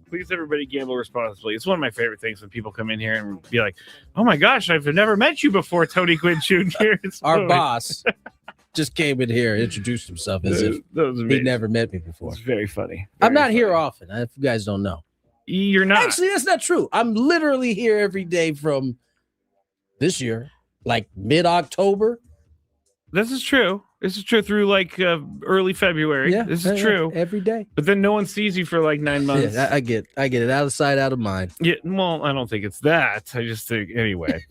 Please, everybody, gamble responsibly. It's one of my favorite things when people come in here and be like, "Oh my gosh, I've never met you before, Tony Gwynn Jr." Our boss just came in here, introduced himself as if he never met me before. It's very funny. I'm not here often, if you guys don't know. You're not. Actually, that's not true. I'm literally here every day from this year, like mid-October. This is true. This is true through like early February. Yeah, this is true. Every day. But then no one sees you for like 9 months. Yeah, I get it. Out of sight, out of mind. Yeah, well, I don't think it's that. I just think anyway.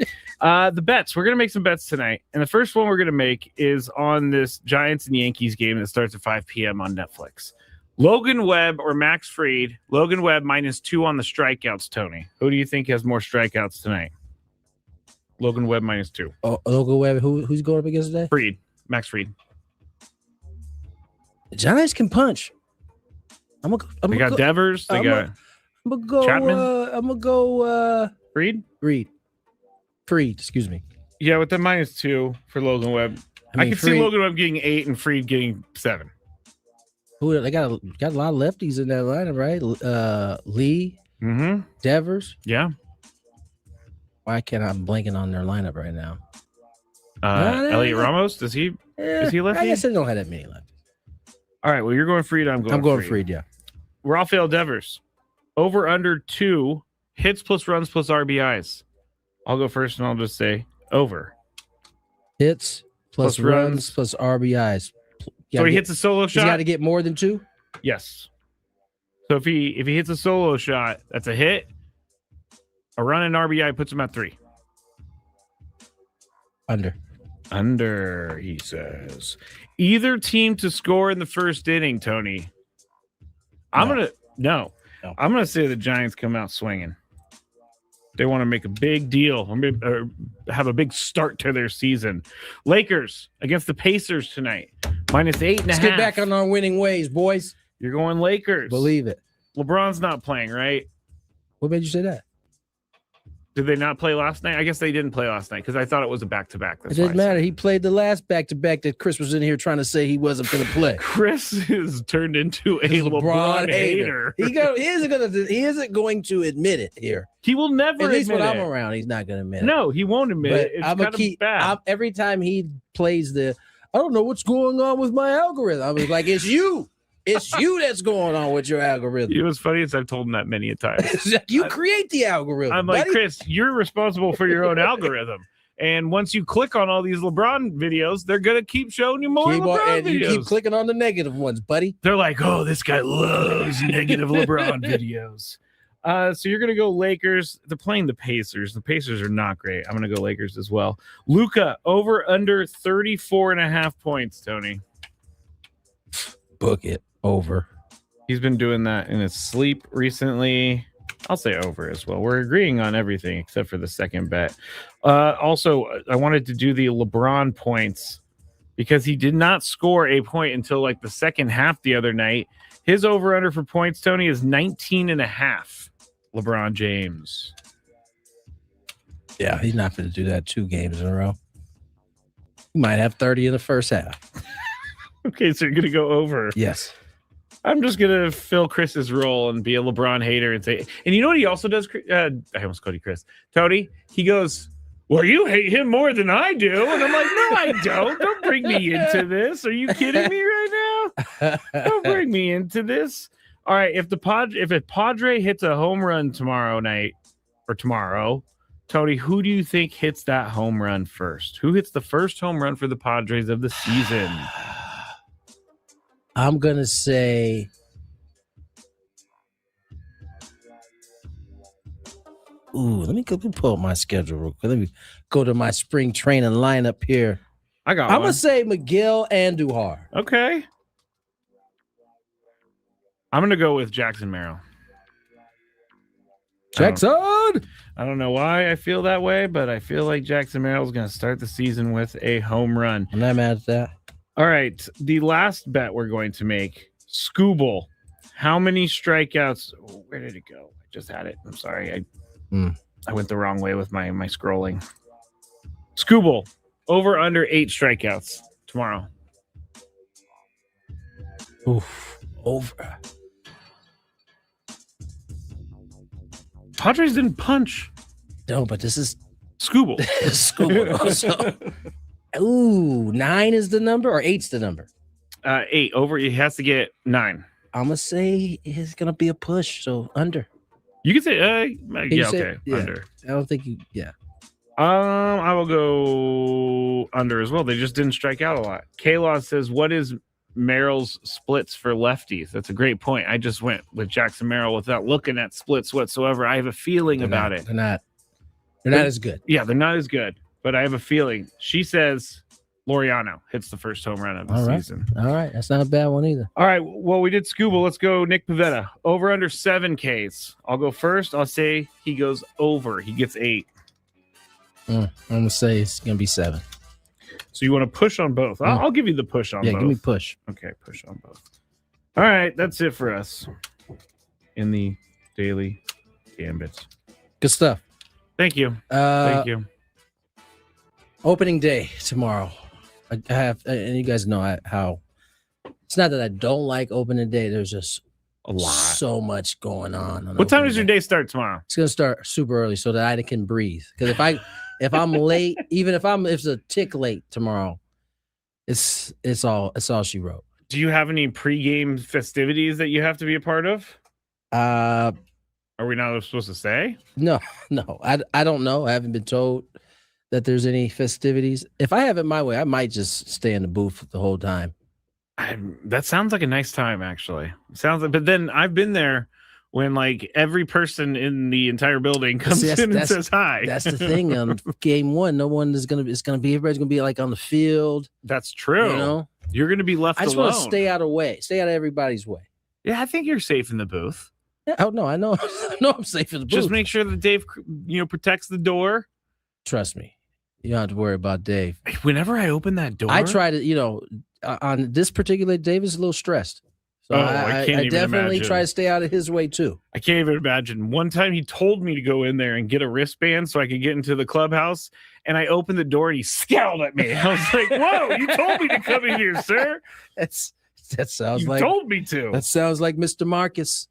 The bets. We're gonna make some bets tonight, and the first one we're gonna make is on this Giants and Yankees game that starts at 5 p.m. on Netflix. Logan Webb or Max Fried. Logan Webb -2 on the strikeouts. Tony, who do you think has more strikeouts tonight? Logan Webb -2. Oh, Logan Webb. Who's going up against today? Fried. Max Fried. The Giants can punch. They got Devers. They got. I'm gonna go. Chapman? I'm gonna go. Fried. Excuse me. Yeah, with the -2 for Logan Webb, I can see Logan Webb getting 8 and Fried getting 7. Who they got? A lot of lefties in that lineup, right? Lee, Devers. Yeah. Why can't I'm blanking on their lineup right now? Elliot Ramos, is he lefty? I guess they don't have that many lefties. All right, well, you're going Fried. I'm going Fried, yeah. Rafael Devers, over under 2 hits plus runs plus RBIs. I'll go first, and I'll just say over. Hits plus runs plus RBIs. So he hits a solo shot. He's got to get more than 2. Yes. So if he hits a solo shot, that's a hit. A run and RBI puts him at 3. Under. Under, he says. Either team to score in the first inning, Tony. I'm going to say the Giants come out swinging. They want to make a big deal or have a big start to their season. Lakers against the Pacers tonight. -8.5. Let's get back on our winning ways, boys. You're going Lakers. Believe it. LeBron's not playing, right? What made you say that? Did they not play last night? I guess they didn't play last night because I thought it was a back-to-back. It didn't matter. He played the last back-to-back that Chris was in here trying to say he wasn't going to play. Chris is turned into a LeBron hater. He isn't going to admit it here. He will never At least admit when it. I'm around, he's not going to admit it. No, he won't admit But it. It's kind of bad. Every time he plays I don't know what's going on with my algorithm. I was like, it's you. It's you that's going on with your algorithm. It was funny as I've told him that many a time. You create the algorithm. I'm like, buddy. Chris, you're responsible for your own algorithm. And once you click on all these LeBron videos, they're going to keep showing you more LeBron videos. You keep clicking on the negative ones, buddy. They're like, oh, this guy loves negative LeBron videos. So you're going to go Lakers. They're playing the Pacers. The Pacers are not great. I'm going to go Lakers as well. Luka, over under 34.5 points, Tony. Book it. Over. He's been doing that in his sleep recently. I'll say over as well. We're agreeing on everything except for the second bet. Also, I wanted to do the LeBron points because he did not score a point until like the second half the other night. His over-under for points, Tony, is 19.5. LeBron James. Yeah, he's not going to do that 2 games in a row. He might have 30 in the first half. Okay, so you're going to go over. Yes. I'm just going to fill Chris's role and be a LeBron hater and say, and you know what he also does? I almost called you Chris. Tony, he goes, well, you hate him more than I do. And I'm like, no, I don't. Don't bring me into this. Are you kidding me right now? Don't bring me into this. All right, if a Padre hits a home run tomorrow, Tony, who do you think hits that home run first? Who hits the first home run for the Padres of the season? I'm going to say let me pull up my schedule real quick. Let me go to my spring training lineup here. I'm going to say Miguel Andujar. Okay. I'm going to go with Jackson Merrill. Jackson! I don't know why I feel that way, but I feel like Jackson Merrill is going to start the season with a home run. I'm not mad at that. All right, the last bet we're going to make, Scooble. How many strikeouts? Where did it go? I just had it. I'm sorry. I went the wrong way with my scrolling. Scooble, over under 8 strikeouts tomorrow. Oof, over. Padres didn't punch. No, but this is Scooble. Scooble also. Ooh, 9 is the number or 8's the number? 8 over. He has to get 9. I'm gonna say it's gonna be a push, so under. You can say, okay, yeah. under. I don't think you. Yeah. I will go under as well. They just didn't strike out a lot. K-Law says, "What is Merrill's splits for lefties?" That's a great point. I just went with Jackson Merrill without looking at splits whatsoever. I have a feeling about it. They're not as good. Yeah, they're not as good. But I have a feeling. She says Laureano hits the first home run of the season. All right. That's not a bad one either. All right. Well, we did Scooble. Let's go Nick Pivetta. Over under 7 Ks. I'll go first. I'll say he goes over. He gets 8. I'm going to say it's going to be 7. So you want to push on both? I'll give you the push on both. Yeah, give me push. Okay, push on both. All right. That's it for us in the Daily Gambit. Good stuff. Thank you. Thank you. Opening day tomorrow. I have, and you guys know how it's not that I don't like opening day. There's just a lot, so much going on. What time does your day start tomorrow? It's gonna start super early so that I can breathe. Because if I'm late, even if it's a tick late tomorrow, it's all she wrote. Do you have any pregame festivities that you have to be a part of? Are we not supposed to say? No. I don't know. I haven't been told that there's any festivities. If I have it my way, I might just stay in the booth the whole time. That sounds like a nice time, actually. But then I've been there when like every person in the entire building comes in and says hi. That's the thing. Game one, no one is everybody's gonna be like on the field. That's true. You know, you're gonna be left I just alone. want to stay out of everybody's way. Yeah, I think you're safe in the booth. Yeah, oh no, I know I'm safe in the booth. Just make sure that Dave, protects the door. Trust me, you don't have to worry about Dave. Whenever I open that door, I try to, on this particular, Dave is a little stressed. So I definitely try to stay out of his way too. I can't even imagine. One time he told me to go in there and get a wristband so I could get into the clubhouse, and I opened the door and he scowled at me. I was like, "Whoa, you told me to come in here, sir." That sounds you like told me to. That sounds like Mr. Marcus.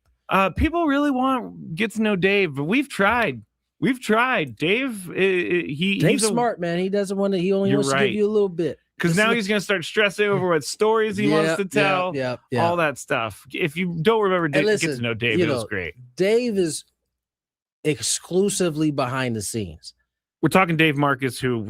People really want get to know Dave, but we've tried. Dave, he's smart, man. He doesn't want to. He only wants to give you a little bit. Because now he's going to start stressing over what stories he wants to tell, all that stuff. If you don't remember Dave, get to know Dave. It was great. Dave is exclusively behind the scenes. We're talking Dave Marcus, who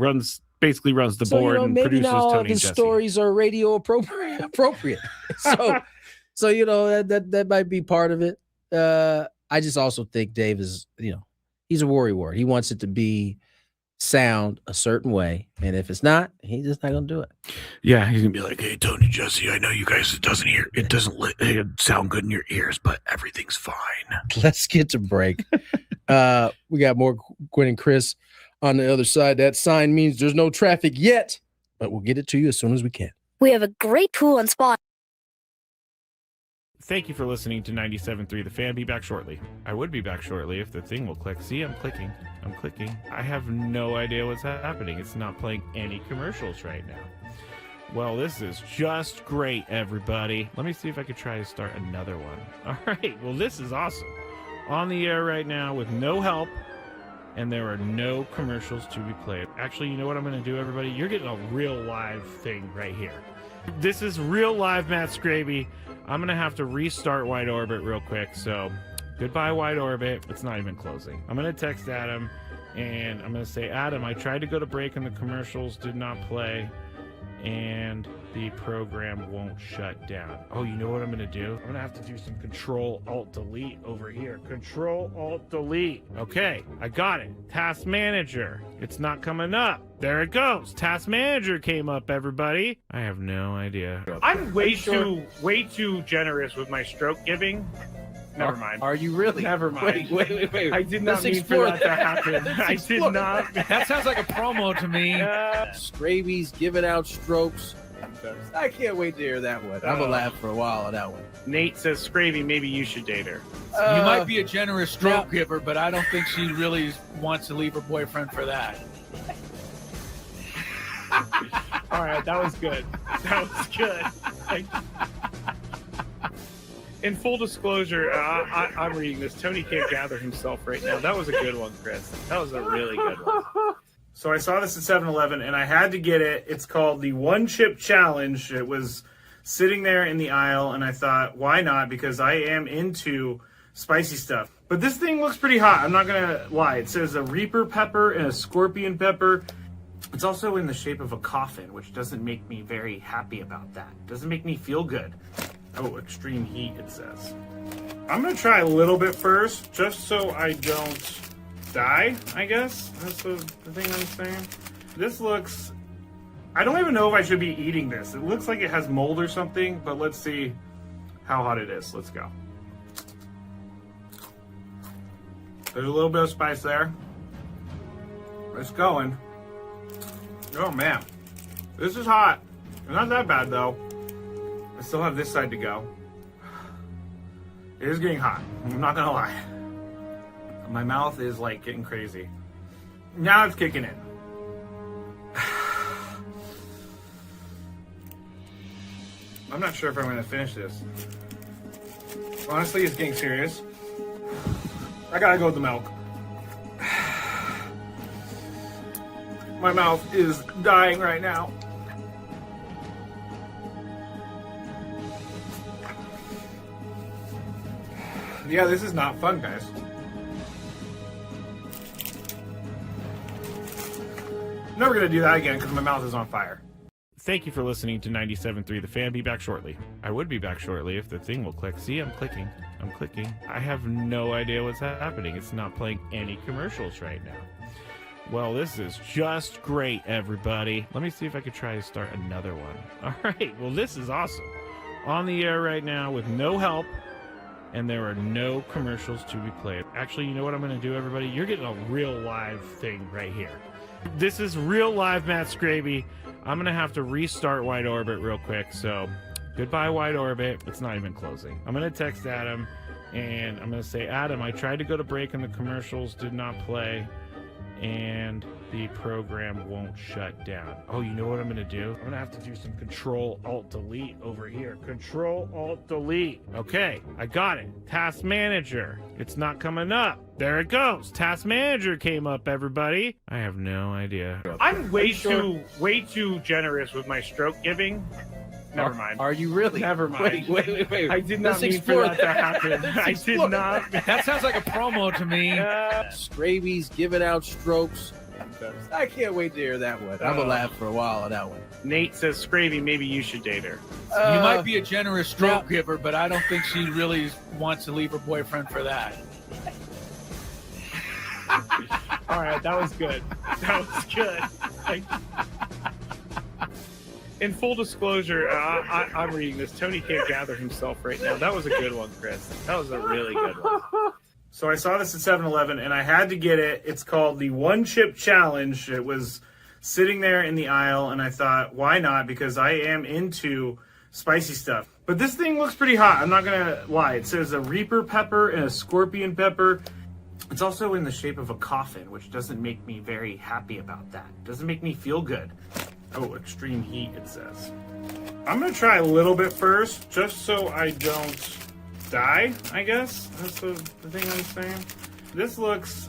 basically runs the board and maybe produces not all Tony of his and Jesse. stories are radio appropriate. So that might be part of it. I just also think Dave is, he's a worrywart. He wants it to be sound a certain way, and if it's not, he's just not gonna do it. Yeah, he's gonna be like, "Hey, Tony, Jesse, I know you guys it doesn't sound good in your ears, but everything's fine." Let's get to break. We got more Gwynn and Chris on the other side. That sign means there's no traffic yet, but we'll get it to you as soon as we can. We have a great pool and spa. Thank you for listening to 97.3 The Fan. Be back shortly. I would be back shortly if the thing will click. See, I'm clicking. I have no idea what's happening. It's not playing any commercials right now. Well, this is just great, everybody. Let me see if I could try to start another one. All right. Well, this is awesome. On the air right now with no help, and there are no commercials to be played. Actually, you know what I'm going to do, everybody? You're getting a real live thing right here. This is real live Matt Scraby. I'm going to have to restart Wide Orbit real quick. So goodbye, Wide Orbit. It's not even closing. I'm going to text Adam, and I'm going to say, Adam, I tried to go to break and the commercials did not play, and the program won't shut down. Oh, you know what I'm going to do? I'm going to have to do some Control-Alt-Delete over here. Control-Alt-Delete. Okay, I got it. Task Manager. It's not coming up. There it goes. Task Manager came up, everybody. I have no idea. I'm way too generous with my stroke giving. Never mind. Are you really? Never mind. Wait. I did not mean for that to happen. I did not. That sounds like a promo to me. Scraby's giving out strokes. I can't wait to hear that one. I'm gonna laugh for a while on that one. Nate says, Scravy, maybe you should date her. You might be a generous stroke giver, but I don't think she really wants to leave her boyfriend for that. All right, that was good. In full disclosure, I'm reading this. Tony can't gather himself right now. That was a good one, Chris. That was a really good one. So I saw this at 7-Eleven, and I had to get it. It's called the One Chip Challenge. It was sitting there in the aisle, and I thought, why not? Because I am into spicy stuff. But this thing looks pretty hot. I'm not going to lie. It says a Reaper pepper and a Scorpion pepper. It's also in the shape of a coffin, which doesn't make me very happy about that. It doesn't make me feel good. Oh, extreme heat, it says. I'm going to try a little bit first, just so I don't die, I guess. That's the thing I'm saying. This looks... I don't even know if I should be eating this. It looks like it has mold or something, but let's see how hot it is. Let's go. There's a little bit of spice there. It's going. Oh, man. This is hot. It's not that bad, though. I still have this side to go. It is getting hot. I'm not gonna lie. My mouth is like getting crazy. Now it's kicking in. I'm not sure if I'm gonna finish this. Honestly, it's getting serious. I gotta go with the milk. My mouth is dying right now. Yeah, this is not fun, guys. Never gonna do that again because my mouth is on fire. Thank you for listening to 97.3 The Fan. Be back shortly. I would be back shortly if the thing will click. See, I'm clicking. I have no idea what's happening. It's not playing any commercials right now. Well, this is just great, everybody. Let me see if I could try to start another one. All right. Well, this is awesome. On the air right now with no help, and there are no commercials to be played. Actually, you know what I'm going to do, everybody? You're getting a real live thing right here. This is real live Matt Scraby. I'm going to have to restart Wide Orbit real quick. So goodbye, Wide Orbit. It's not even closing. I'm going to text Adam, and I'm going to say, Adam, I tried to go to break, and the commercials did not play. And the program won't shut down. Oh, you know what I'm going to do? I'm going to have to do some Control-Alt-Delete over here. Control-Alt-Delete. Okay, I got it. Task Manager. It's not coming up. There it goes. Task Manager came up, everybody. I have no idea. I'm way too generous with my stroke giving. Never mind. Are you really? Never mind. Wait. I did not mean for that to happen. I did not. That sounds like a promo to me. Scraby's giving out strokes. I can't wait to hear that one. I'm going to laugh for a while on that one. Nate says, Scravy, maybe you should date her. You might be a generous stroke giver, but I don't think she really wants to leave her boyfriend for that. All right, that was good. In full disclosure, I'm reading this. Tony can't gather himself right now. That was a good one, Chris. That was a really good one. So I saw this at 7-Eleven, and I had to get it. It's called the One Chip Challenge. It was sitting there in the aisle, and I thought, why not? Because I am into spicy stuff. But this thing looks pretty hot. I'm not going to lie. It says a Reaper pepper and a Scorpion pepper. It's also in the shape of a coffin, which doesn't make me very happy about that. It doesn't make me feel good. Oh, extreme heat, it says. I'm going to try a little bit first, just so I don't die, I guess. That's the thing I'm saying. This looks...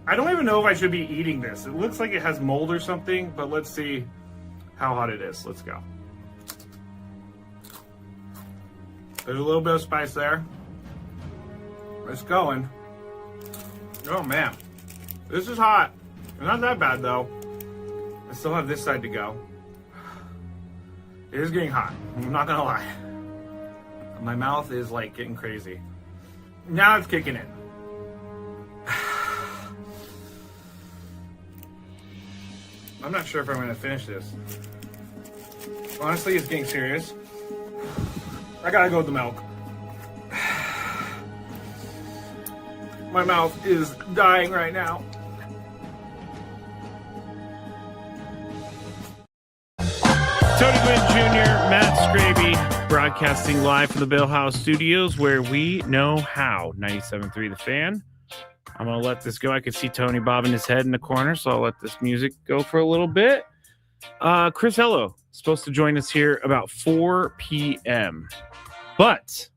I don't even know if I should be eating this. It looks like it has mold or something, but let's see how hot it is. Let's go. There's a little bit of spice there. It's going. Oh, man. This is hot. It's not that bad, though. I still have this side to go. It is getting hot. I'm not gonna lie. My mouth is like getting crazy. Now it's kicking in. I'm not sure if I'm gonna finish this. Honestly, it's getting serious. I gotta go with the milk. My mouth is dying right now. Tony Gwynn Jr., Matt Scraby, broadcasting live from the Bill House Studios, where we know how. 97.3 The Fan. I'm going to let this go. I can see Tony bobbing his head in the corner, so I'll let this music go for a little bit. Chris Hello is supposed to join us here about 4 p.m. But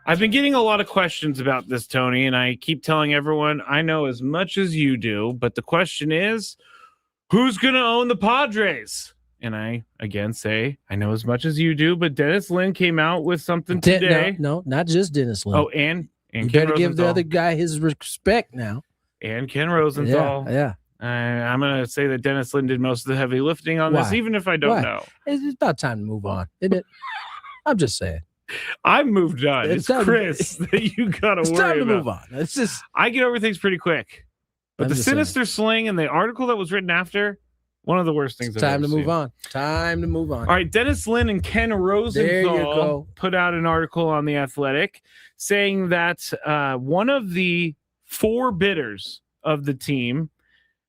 I've been getting a lot of questions about this, Tony, and I keep telling everyone I know as much as you do, but the question is, who's going to own the Padres? And I, again, say, I know as much as you do, but Dennis Lin came out with something today. No, not just Dennis Lin. Oh, and you Ken better Rosenthal. give the other guy his respect now. And Ken Rosenthal. Yeah. I'm going to say that Dennis Lin did most of the heavy lifting on this, even if I don't know. It's about time to move on, isn't it? I'm just saying. I've moved on. It's Chris that you got to worry about. It's time to move on. It's just... I get over things pretty quick. But the sinister sling and the article that was written after... One of the worst things. Time to move on. Time to move on. All right, Dennis Lin and Ken Rosenthal put out an article on The Athletic saying that one of the 4 bidders of the team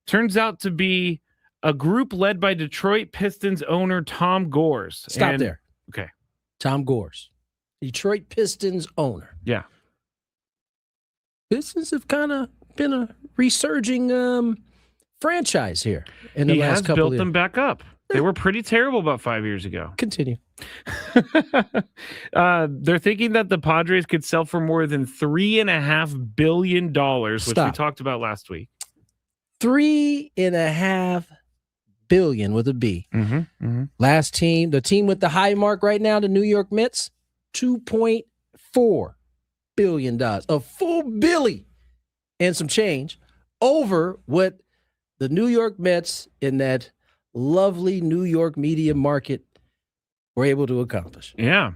turns out to be a group led by Detroit Pistons owner Tom Gores. Stop there. Okay. Tom Gores, Detroit Pistons owner. Yeah. Pistons have kind of been a resurging franchise here in the last couple of years. He has built them back up. They were pretty terrible about 5 years ago. Continue. They're thinking that the Padres could sell for more than $3.5 billion, which we talked about last week. $3.5 billion with a B. Last team, the team with the high mark right now, the New York Mets, $2.4 billion. A full billy and some change over what the New York Mets in that lovely New York media market were able to accomplish. Yeah.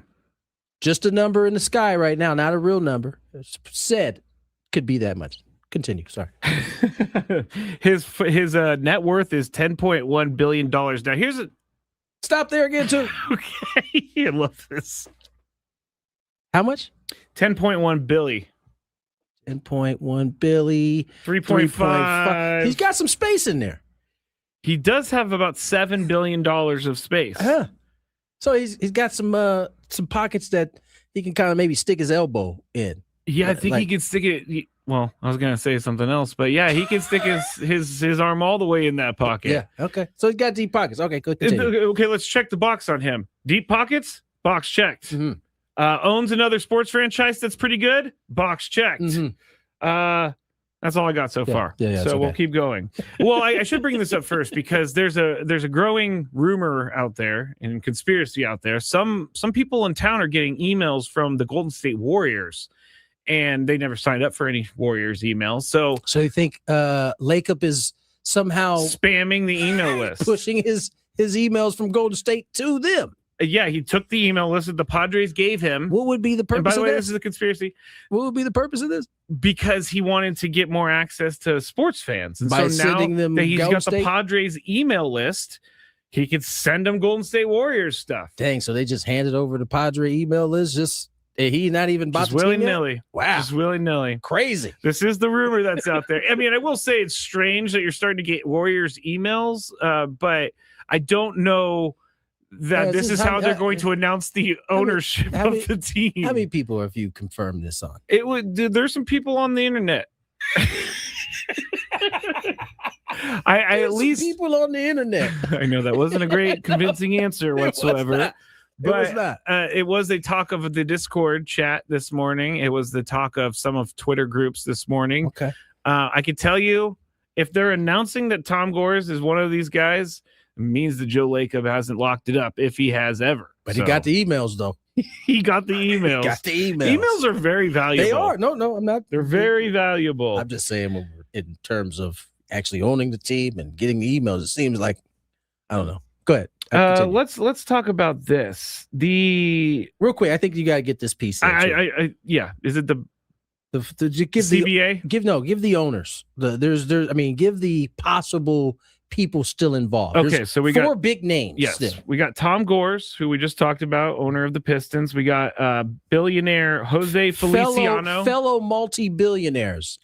Just a number in the sky right now, not a real number. It's said could be that much. Continue. Sorry. his net worth is $10.1 billion. Now, here's a... Stop there again, too. Okay. I love this. How much? 10.1 billion. 10.1 billion. 3.5. He's got some space in there. He does have about $7 billion of space. So he's got some pockets that he can kind of maybe stick his elbow in. Yeah, I think he can stick it. Well, I was gonna say something else, but yeah, he can stick his arm all the way in that pocket. Yeah. Okay. So he's got deep pockets. Okay. Good. Continue. Okay. Let's check the box on him. Deep pockets. Box checked. Mm-hmm. Owns another sports franchise that's pretty good. Box checked. Mm-hmm. That's all I got so far. Yeah, so okay. We'll keep going. Well, I should bring this up first because there's a growing rumor out there and conspiracy out there. Some people in town are getting emails from the Golden State Warriors, and they never signed up for any Warriors emails. So you think Lakeup is somehow spamming the email list, pushing his emails from Golden State to them? Yeah, he took the email list that the Padres gave him. What would be the purpose and by the of way, this? This is a conspiracy. What would be the purpose of this? Because he wanted to get more access to sports fans. And by so now sending them that he's Golden got State? the Padres email list, he could send them Golden State Warriors stuff. Dang, so they just handed over the Padre email list. Just he not even bought Just the team yet? willy-nilly. Wow. Just willy-nilly. Crazy. This is the rumor that's out there. I mean, I will say it's strange that you're starting to get Warriors emails, but I don't know that this is how they're going to announce the ownership of the team. How many people have you confirmed this on? It would. There's some people on the internet. I at least people on the internet. I know that wasn't a great convincing answer whatsoever. But it was a talk of the Discord chat this morning. It was the talk of some of Twitter groups this morning. Okay. I can tell you, if they're announcing that Tom Gores is one of these guys, it means that Joe Lacob hasn't locked it up, if he has ever. But he got the emails, though. He got the emails. Got the emails. Emails are very valuable. They are. No, I'm not. They're very valuable. I'm just saying in terms of actually owning the team and getting the emails, it seems like, I don't know. Go ahead. Let's talk about this. Real quick, I think you got to get this piece. Yeah. Is it the give CBA? Give the owners. Give the possible people still involved. Okay, There's so we four got big names. Yes, still. we got Tom Gores, who we just talked about, owner of the Pistons. We got billionaire Jose Feliciano, fellow multi-billionaires.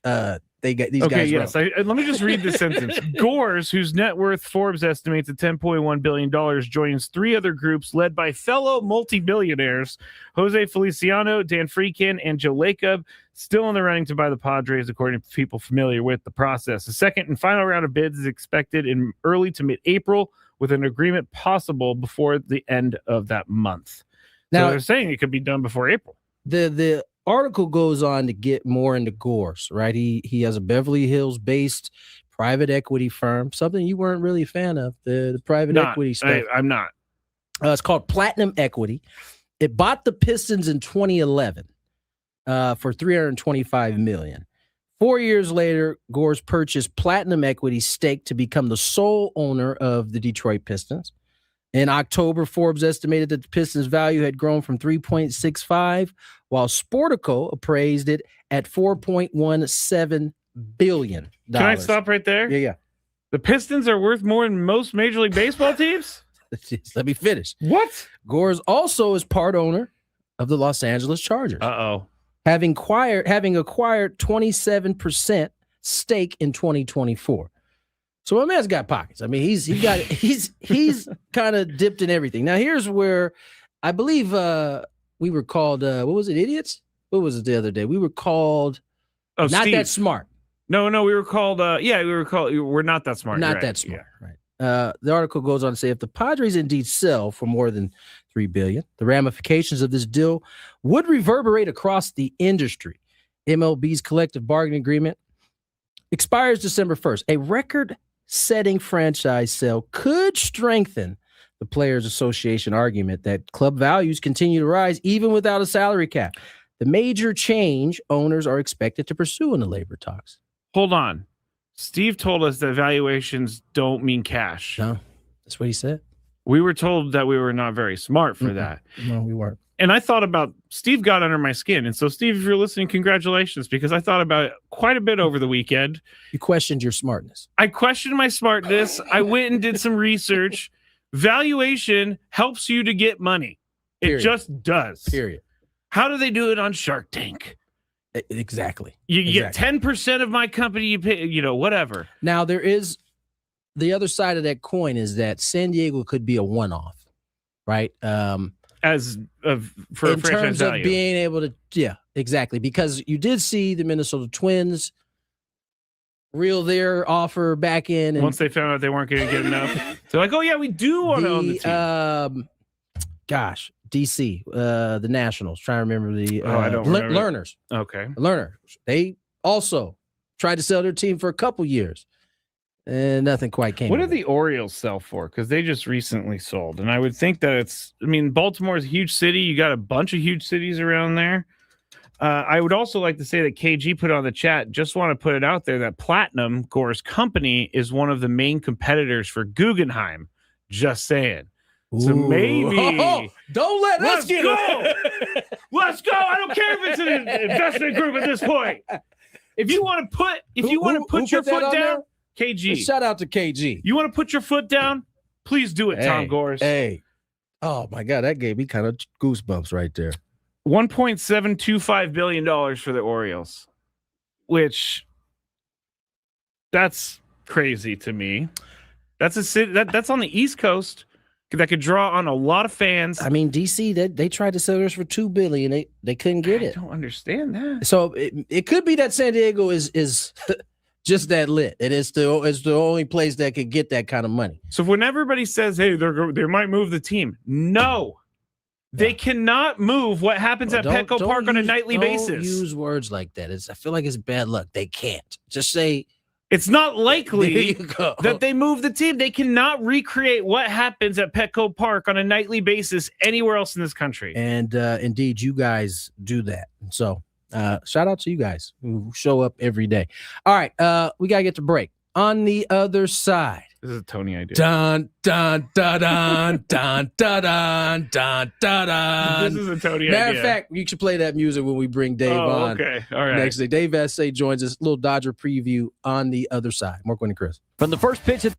They got these guys. Yes. Let me just read this sentence. Gores, whose net worth Forbes estimates at $10.1 billion, joins three other groups led by fellow multi-billionaires Jose Feliciano, Dan Freakin, and Joe Lacob, still in the running to buy the Padres, according to people familiar with the process. The second and final round of bids is expected in early to mid-April, with an agreement possible before the end of that month. Now, they're saying it could be done before April. The article goes on to get more into Gores, right? He has a Beverly Hills based private equity firm, something you weren't really a fan of, the private equity stuff. I'm not. It's called Platinum Equity. It bought the Pistons in 2011 for $325 million. 4 years later, Gores purchased Platinum Equity's stake to become the sole owner of the Detroit Pistons. In October, Forbes estimated that the Pistons' value had grown from $3.65, while Sportico appraised it at $4.17 billion. Can I stop right there? Yeah. The Pistons are worth more than most Major League Baseball teams? Let me finish. What? Gores also is part owner of the Los Angeles Chargers. Uh-oh. Having acquired 27% stake in 2024. So my man's got pockets. I mean, he's kind of dipped in everything. Now here's where I believe we were called what was it, idiots? What was it the other day? We were called not Steve. that smart. No, we were called we're not that smart. Not that smart, right. The article goes on to say if the Padres indeed sell for more than $3 billion, the ramifications of this deal would reverberate across the industry. MLB's collective bargaining agreement expires December 1st. A record-setting franchise sale could strengthen the Players Association argument that club values continue to rise even without a salary cap. The major change owners are expected to pursue in the labor talks. Hold on. Steve told us that valuations don't mean cash. No. That's what he said. We were told that we were not very smart for that. No, we weren't. And I thought about Steve got under my skin. And so, Steve, if you're listening, congratulations, because I thought about it quite a bit over the weekend. You questioned your smartness. I questioned my smartness. I went and did some research. Valuation helps you to get money. Period. It just does. Period. How do they do it on Shark Tank? Exactly. You get 10% of my company, you pay, whatever. Now, there is the other side of that coin is that San Diego could be a one-off, right? For in terms of being able to, yeah, exactly. Because you did see the Minnesota Twins reel their offer back in. And once they found out they weren't going to get enough, they're like, oh, yeah, we do want to own the team. DC, the Nationals, trying to remember the I don't remember. Learners. Okay. Learners. They also tried to sell their team for a couple years. And nothing quite came. What did the Orioles sell for? Because they just recently sold. And I would think that Baltimore is a huge city. You got a bunch of huge cities around there. I would also like to say that KG put on the chat, just want to put it out there that Platinum, Gore's company, is one of the main competitors for Guggenheim. Just saying. So maybe don't let us get it. Let's go. I don't care if it's an investment group at this point. If you want to put your foot down, KG. Shout out to KG. You want to put your foot down? Please do it, Tom Gores. Hey. Oh my God, that gave me kind of goosebumps right there. $1.725 billion for the Orioles, which that's crazy to me. That's a city that's on the East Coast that could draw on a lot of fans. I mean, DC, they tried to sell theirs for $2 billion. They couldn't get it. I don't understand that. So it could be that San Diego is just that lit. It's the only place that could get that kind of money. So when everybody says, hey, they might move the team, no. They cannot move what happens at Petco Park on a nightly basis. Don't use words like that. I feel like it's bad luck. They can't. Just say it's not likely that they move the team. They cannot recreate what happens at Petco Park on a nightly basis anywhere else in this country. And indeed, you guys do that. So shout out to you guys who show up every day. All right, we got to get to break. On the other side. This is a Tony idea. Dun, dun, dun, dun, dun, dun, dun, dun, dun. This is a Tony Matter idea. of fact, you should play that music when we bring Dave on. Okay. All right. Next day. Dave Vasse joins us. Little Dodger preview on the other side. More Gwynn and Chris. From the first pitch at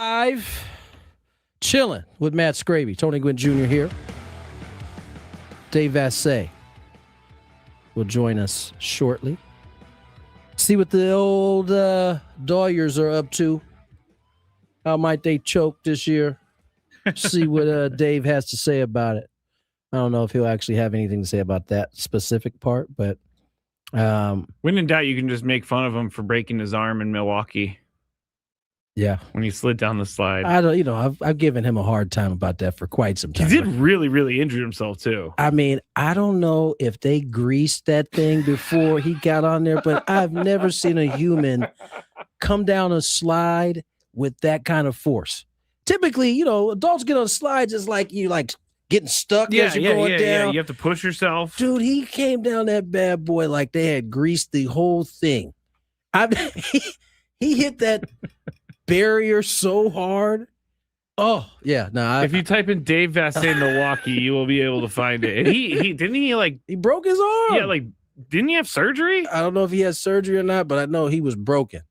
Live, chilling with Matt Scraby, Tony Gwynn Jr. here. Dave Vasse will join us shortly. See what the old Doyers are up to. How might they choke this year? See what Dave has to say about it. I don't know if he'll actually have anything to say about that specific part, but when in doubt, you can just make fun of him for breaking his arm in Milwaukee. Yeah, when he slid down the slide. I don't, I've given him a hard time about that for quite some time. He did really, really injure himself too. I mean, I don't know if they greased that thing before he got on there, but I've never seen a human come down a slide with that kind of force. Typically, adults get on slides is like you getting stuck as you're going down. Yeah, you have to push yourself. Dude, he came down that bad boy like they had greased the whole thing. He hit that barrier so hard. Oh, yeah. No, if you type in Dave Vasse Milwaukee, you will be able to find it. And he broke his arm. Yeah, didn't he have surgery? I don't know if he had surgery or not, but I know he was broken.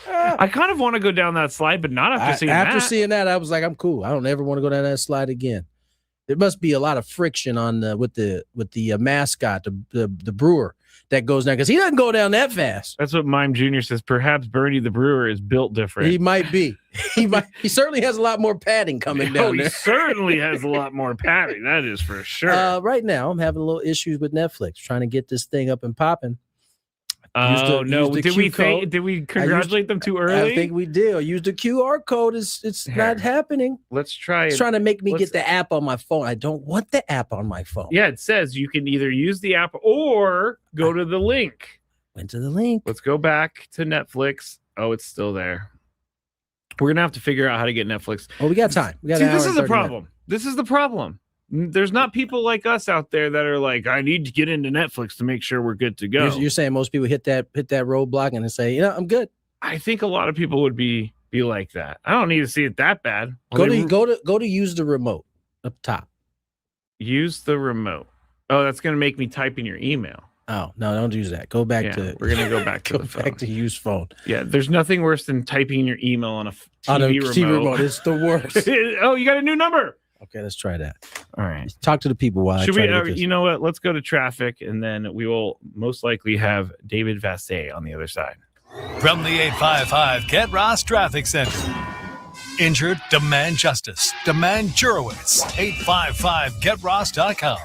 I kind of want to go down that slide, but not after seeing that. After seeing that, I was like, I'm cool. I don't ever want to go down that slide again. There must be a lot of friction on with the mascot, the brewer that goes down, because he doesn't go down that fast. That's what Mime Jr. says. Perhaps Bernie the brewer is built different. He might be. He certainly has a lot more padding coming down there. He certainly has a lot more padding. That is for sure. Right now, I'm having a little issues with Netflix, trying to get this thing up and popping. Oh no! Did we congratulate them too early? I think we did. I used the QR code. It's not happening. Let's try it. It's trying to make me get the app on my phone. I don't want the app on my phone. Yeah, it says you can either use the app or go to the link. Went to the link. Let's go back to Netflix. Oh, it's still there. We're gonna have to figure out how to get Netflix. Oh, we got time. We got. See, this is the problem. This is the problem. There's not people like us out there that are like, I need to get into Netflix to make sure we're good to go. You're saying most people hit that roadblock and they say, I'm good. I think a lot of people would be like that. I don't need to see it that bad. Go to use the remote up top. Use the remote. Oh, that's gonna make me type in your email. Oh no, don't use that. Go back to. We're gonna go back to the phone. Back to use phone. Yeah, there's nothing worse than typing in your email on a TV remote. It's the worst. Oh, you got a new number. Okay, let's try that. All right. Talk to the people while Should we? You know what? Let's go to traffic, and then we will most likely have David Vasse on the other side. From the 855 Get Ross Traffic Center. Injured? Demand justice. Demand Jurowitz. 855GetRoss.com.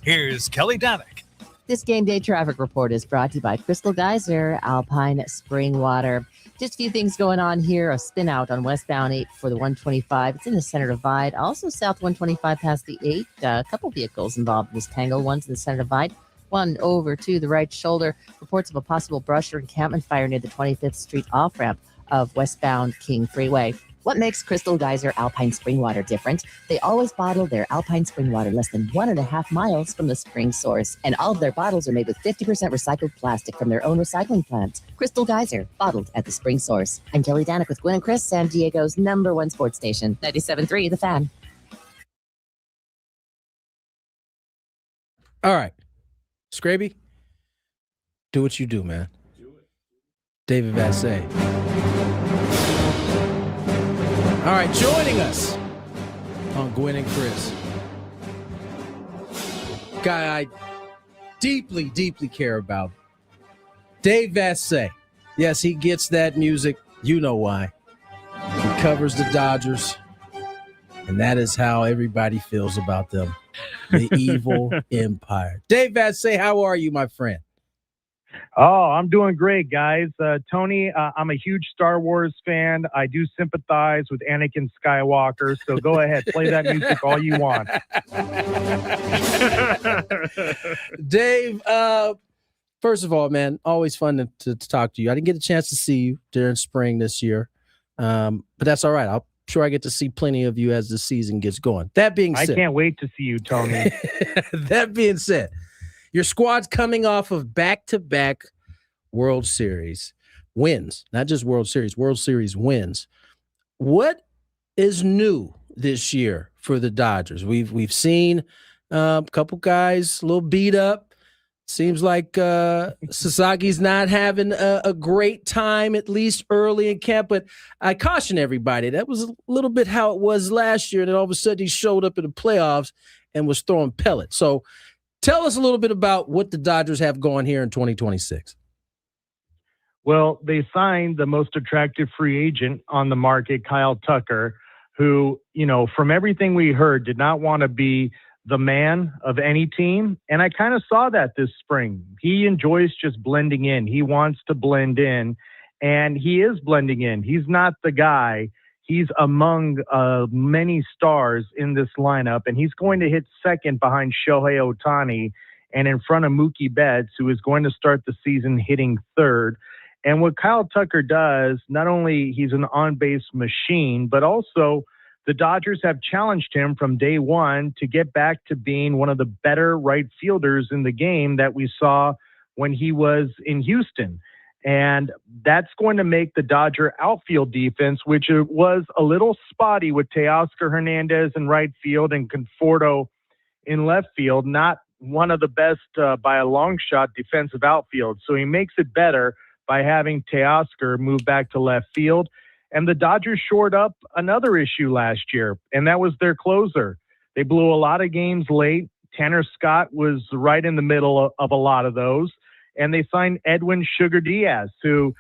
Here's Kelly Danick. This game day traffic report is brought to you by Crystal Geyser, Alpine Spring Water. Just a few things going on here. A spin out on westbound 8 for the 125. It's in the center divide. Also south 125 past the 8. A couple vehicles involved in this tangle. One's in the center divide. One over to the right shoulder. Reports of a possible brush or encampment fire near the 25th Street off-ramp of westbound King Freeway. What makes Crystal Geyser Alpine Spring Water different? They always bottle their Alpine Spring Water less than 1.5 miles from the spring source. And all of their bottles are made with 50% recycled plastic from their own recycling plants. Crystal Geyser, bottled at the spring source. I'm Kelly Danick with Gwynn and Chris, San Diego's #1 sports station, 97.3 The Fan. All right. Scraby, do what you do, man. David Vasse. All right, joining us on Gwynn and Chris. Guy I deeply, deeply care about. Dave Vasse. Yes, he gets that music. You know why. He covers the Dodgers. And that is how everybody feels about them. The evil empire. Dave Vasse, how are you, my friend? Oh, I'm doing great, guys. Tony, I'm a huge Star Wars fan. I do sympathize with Anakin Skywalker, so go ahead, play that music all you want. Dave, first of all, man, always fun to talk to you. I didn't get a chance to see you during spring this year, but that's all right. I'm sure I get to see plenty of you as the season gets going. That being said, I can't wait to see you, Tony. That being said, your squad's coming off of back-to-back World Series wins, not just World Series wins. What is new this year for the Dodgers? We've seen a couple guys a little beat up, Seems like Sasage's not having a great time, at least early in camp. But I caution everybody, that was a little bit how it was last year. And then all of a sudden he showed up in the playoffs and was throwing pellets. So tell us a little bit about what the Dodgers have going here in 2026. Well, they signed the most attractive free agent on the market, Kyle Tucker, who, from everything we heard, did not want to be the man of any team. And I kind of saw that this spring. He enjoys just blending in. He wants to blend in, and he is blending in. He's not the guy. He's among many stars in this lineup, and he's going to hit second behind Shohei Ohtani and in front of Mookie Betts, who is going to start the season hitting third. And what Kyle Tucker does, not only he's an on-base machine, but also the Dodgers have challenged him from day one to get back to being one of the better right fielders in the game that we saw when he was in Houston. And that's going to make the Dodger outfield defense, which was a little spotty with Teoscar Hernandez in right field and Conforto in left field, not one of the best by a long shot defensive outfield. So he makes it better by having Teoscar move back to left field. And the Dodgers shored up another issue last year, and that was their closer. They blew a lot of games late. Tanner Scott was right in the middle of a lot of those. And they signed Edwin Sugar Diaz, who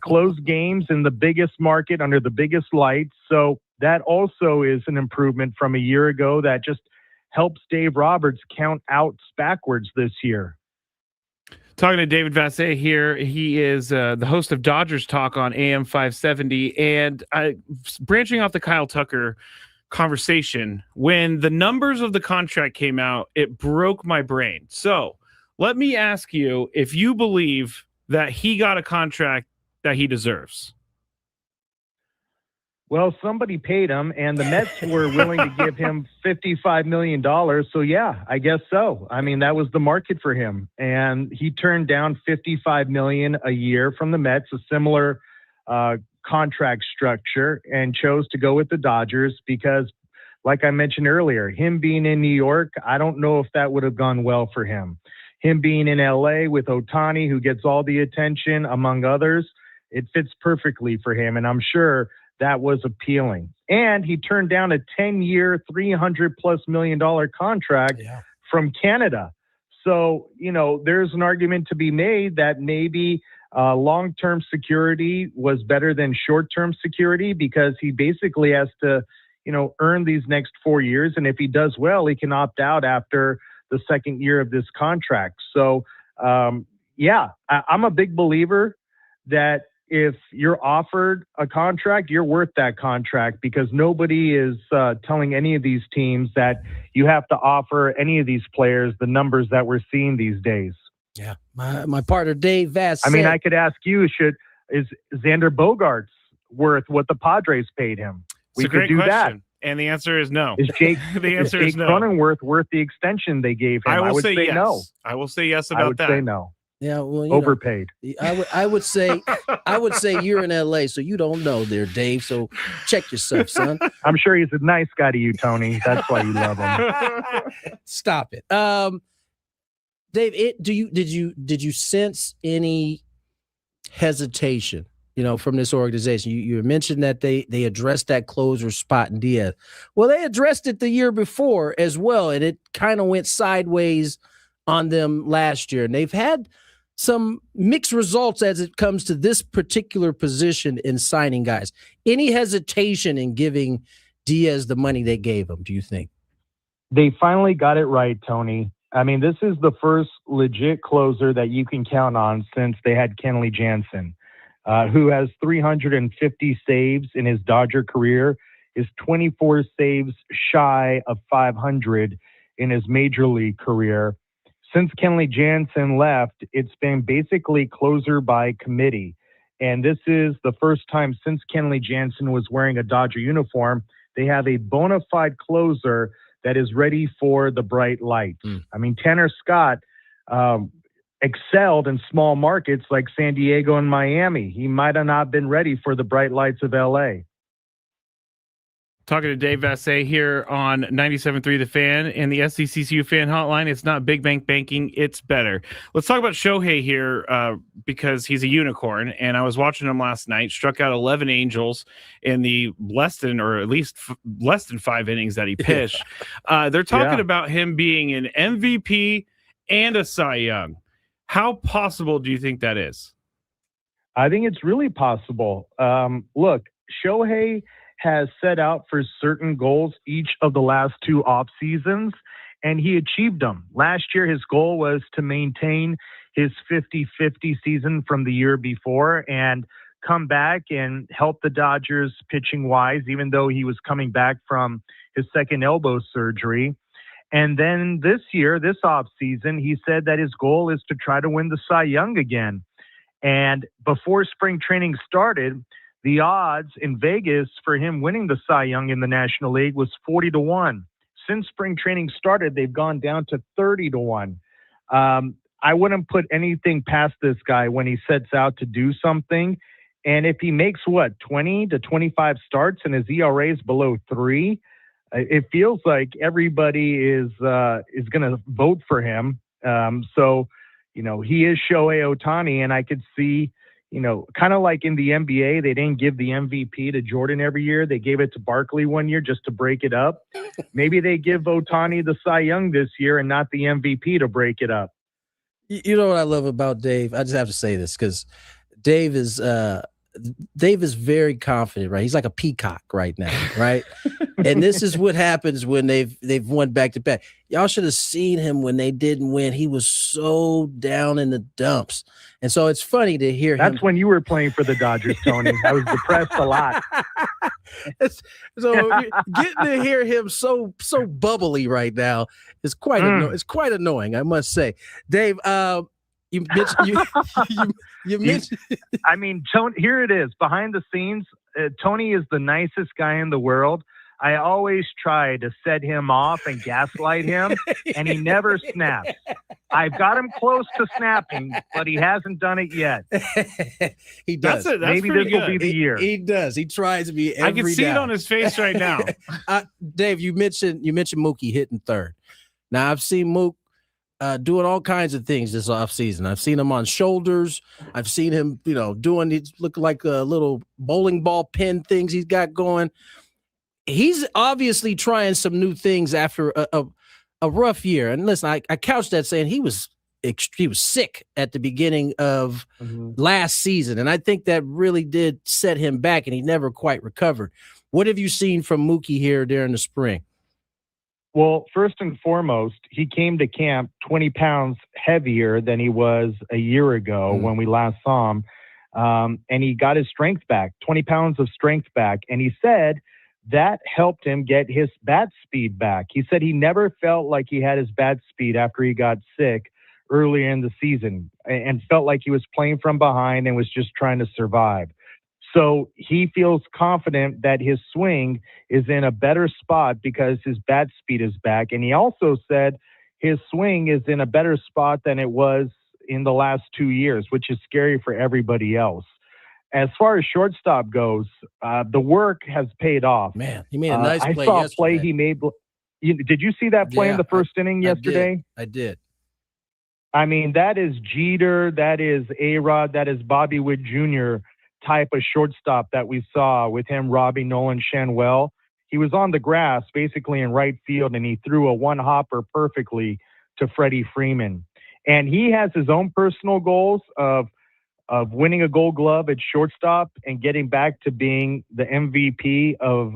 closed games in the biggest market under the biggest lights. So that also is an improvement from a year ago that just helps Dave Roberts count outs backwards this year. Talking to David Vasse here. He is the host of Dodgers Talk on AM 570. And branching off the Kyle Tucker conversation, when the numbers of the contract came out, it broke my brain. So let me ask you if you believe that he got a contract that he deserves. Well, somebody paid him, and the Mets were willing to give him $55 million. So, yeah, I guess so. I mean, that was the market for him. And he turned down $55 million a year from the Mets, a similar contract structure, and chose to go with the Dodgers because, like I mentioned earlier, him being in New York, I don't know if that would have gone well for him. Him being in L.A. with Ohtani, who gets all the attention, among others, it fits perfectly for him. And I'm sure that was appealing. And he turned down a 10-year, $300+ million contract from Canada. So, there's an argument to be made that maybe long-term security was better than short-term security because he basically has to, earn these next 4 years. And if he does well, he can opt out after the second year of this contract. So, I'm a big believer that if you're offered a contract, you're worth that contract because nobody is telling any of these teams that you have to offer any of these players the numbers that we're seeing these days. Yeah. My partner, Dave Vasse. I mean, I could ask you, is Xander Bogaerts worth what the Padres paid him? We could do that. And the answer is no. Is Jake, the answer is is no. Cronenworth worth the extension they gave him? I would say yes. no. I will say yes about I would that. say no. Yeah, well, overpaid. I would say you're in LA, so you don't know there, Dave. So check yourself, son. I'm sure he's a nice guy to you, Tony. That's why you love him. Stop it. Dave, did you sense any hesitation, from this organization? You mentioned that they addressed that closer spot in Diaz. Well, they addressed it the year before as well, and it kind of went sideways on them last year. And they've had some mixed results as it comes to this particular position in signing guys. Any hesitation in giving Diaz the money they gave him, do you think? They finally got it right, Tony. I mean, this is the first legit closer that you can count on since they had Kenley Jansen, who has 350 saves in his Dodger career, is 24 saves shy of 500 in his major league career. Since Kenley Jansen left, it's been basically closer by committee. And this is the first time since Kenley Jansen was wearing a Dodger uniform, they have a bona fide closer that is ready for the bright lights. I mean, Tanner Scott excelled in small markets like San Diego and Miami. He might have not been ready for the bright lights of LA. Talking to Dave Vasse here on 97.3 The Fan and the SDCCU fan hotline. It's not big bank banking, it's better. Let's talk about Shohei here because he's a unicorn, and I was watching him last night. Struck out 11 Angels in the less than 5 innings that he pitched. They're talking about him being an MVP and a Cy Young. How possible do you think that is? I think it's really possible. Look, Shohei has set out for certain goals each of the last 2 off seasons, and he achieved them. Last year, his goal was to maintain his 50-50 season from the year before and come back and help the Dodgers pitching wise, even though he was coming back from his second elbow surgery. And then this year, this off season, he said that his goal is to try to win the Cy Young again. And before spring training started, the odds in Vegas for him winning the Cy Young in the National League was 40-1. Since spring training started, they've gone down to 30-1. I wouldn't put anything past this guy when he sets out to do something. And if he makes 20 to 25 starts and his ERA is below 3, it feels like everybody is going to vote for him. So, he is Shohei Ohtani, and I could see, kind of like in the NBA, they didn't give the MVP to Jordan every year. They gave it to Barkley one year just to break it up. Maybe they give Ohtani the Cy Young this year and not the MVP to break it up. You know what I love about Dave? I just have to say this because Dave is very confident, right? He's like a peacock right now, right? And this is what happens when they've won back to back. Y'all should have seen him when they didn't win. He was so down in the dumps. And so it's funny to hear him. That's when you were playing for the Dodgers, Tony. I was depressed a lot. So getting to hear him so bubbly right now is quite it's quite annoying, I must say. Dave, you mentioned. I mean, Tony, here it is. Behind the scenes, Tony is the nicest guy in the world. I always try to set him off and gaslight him, and he never snaps. I've got him close to snapping, but he hasn't done it yet. He does. Maybe this will be the year. He does. He tries to be every I can see it on his face right now. Dave, you mentioned Mookie hitting third. Now, I've seen Mook doing all kinds of things this offseason. I've seen him on shoulders. I've seen him, doing these look like little bowling ball pin things he's got going. He's obviously trying some new things after a rough year. And listen, I couched that saying he was sick at the beginning of last season. And I think that really did set him back, and he never quite recovered. What have you seen from Mookie here during the spring? Well, first and foremost, he came to camp 20 pounds heavier than he was a year ago when we last saw him. And he got his strength back, 20 pounds of strength back. And he said that helped him get his bat speed back. He said he never felt like he had his bat speed after he got sick earlier in the season and felt like he was playing from behind and was just trying to survive. So he feels confident that his swing is in a better spot because his bat speed is back. And he also said his swing is in a better spot than it was in the last 2 years, which is scary for everybody else. As far as shortstop goes, the work has paid off. Man, he made a nice play. I saw yesterday. a play he made. Did you see that play in the first inning yesterday? I did. I mean, that is Jeter, that is A-Rod, that is Bobby Witt Jr. type of shortstop that we saw with him robbing Nolan Shanwell. He was on the grass, basically in right field, and he threw a one-hopper perfectly to Freddie Freeman. And he has his own personal goals of winning a Gold Glove at shortstop and getting back to being the MVP of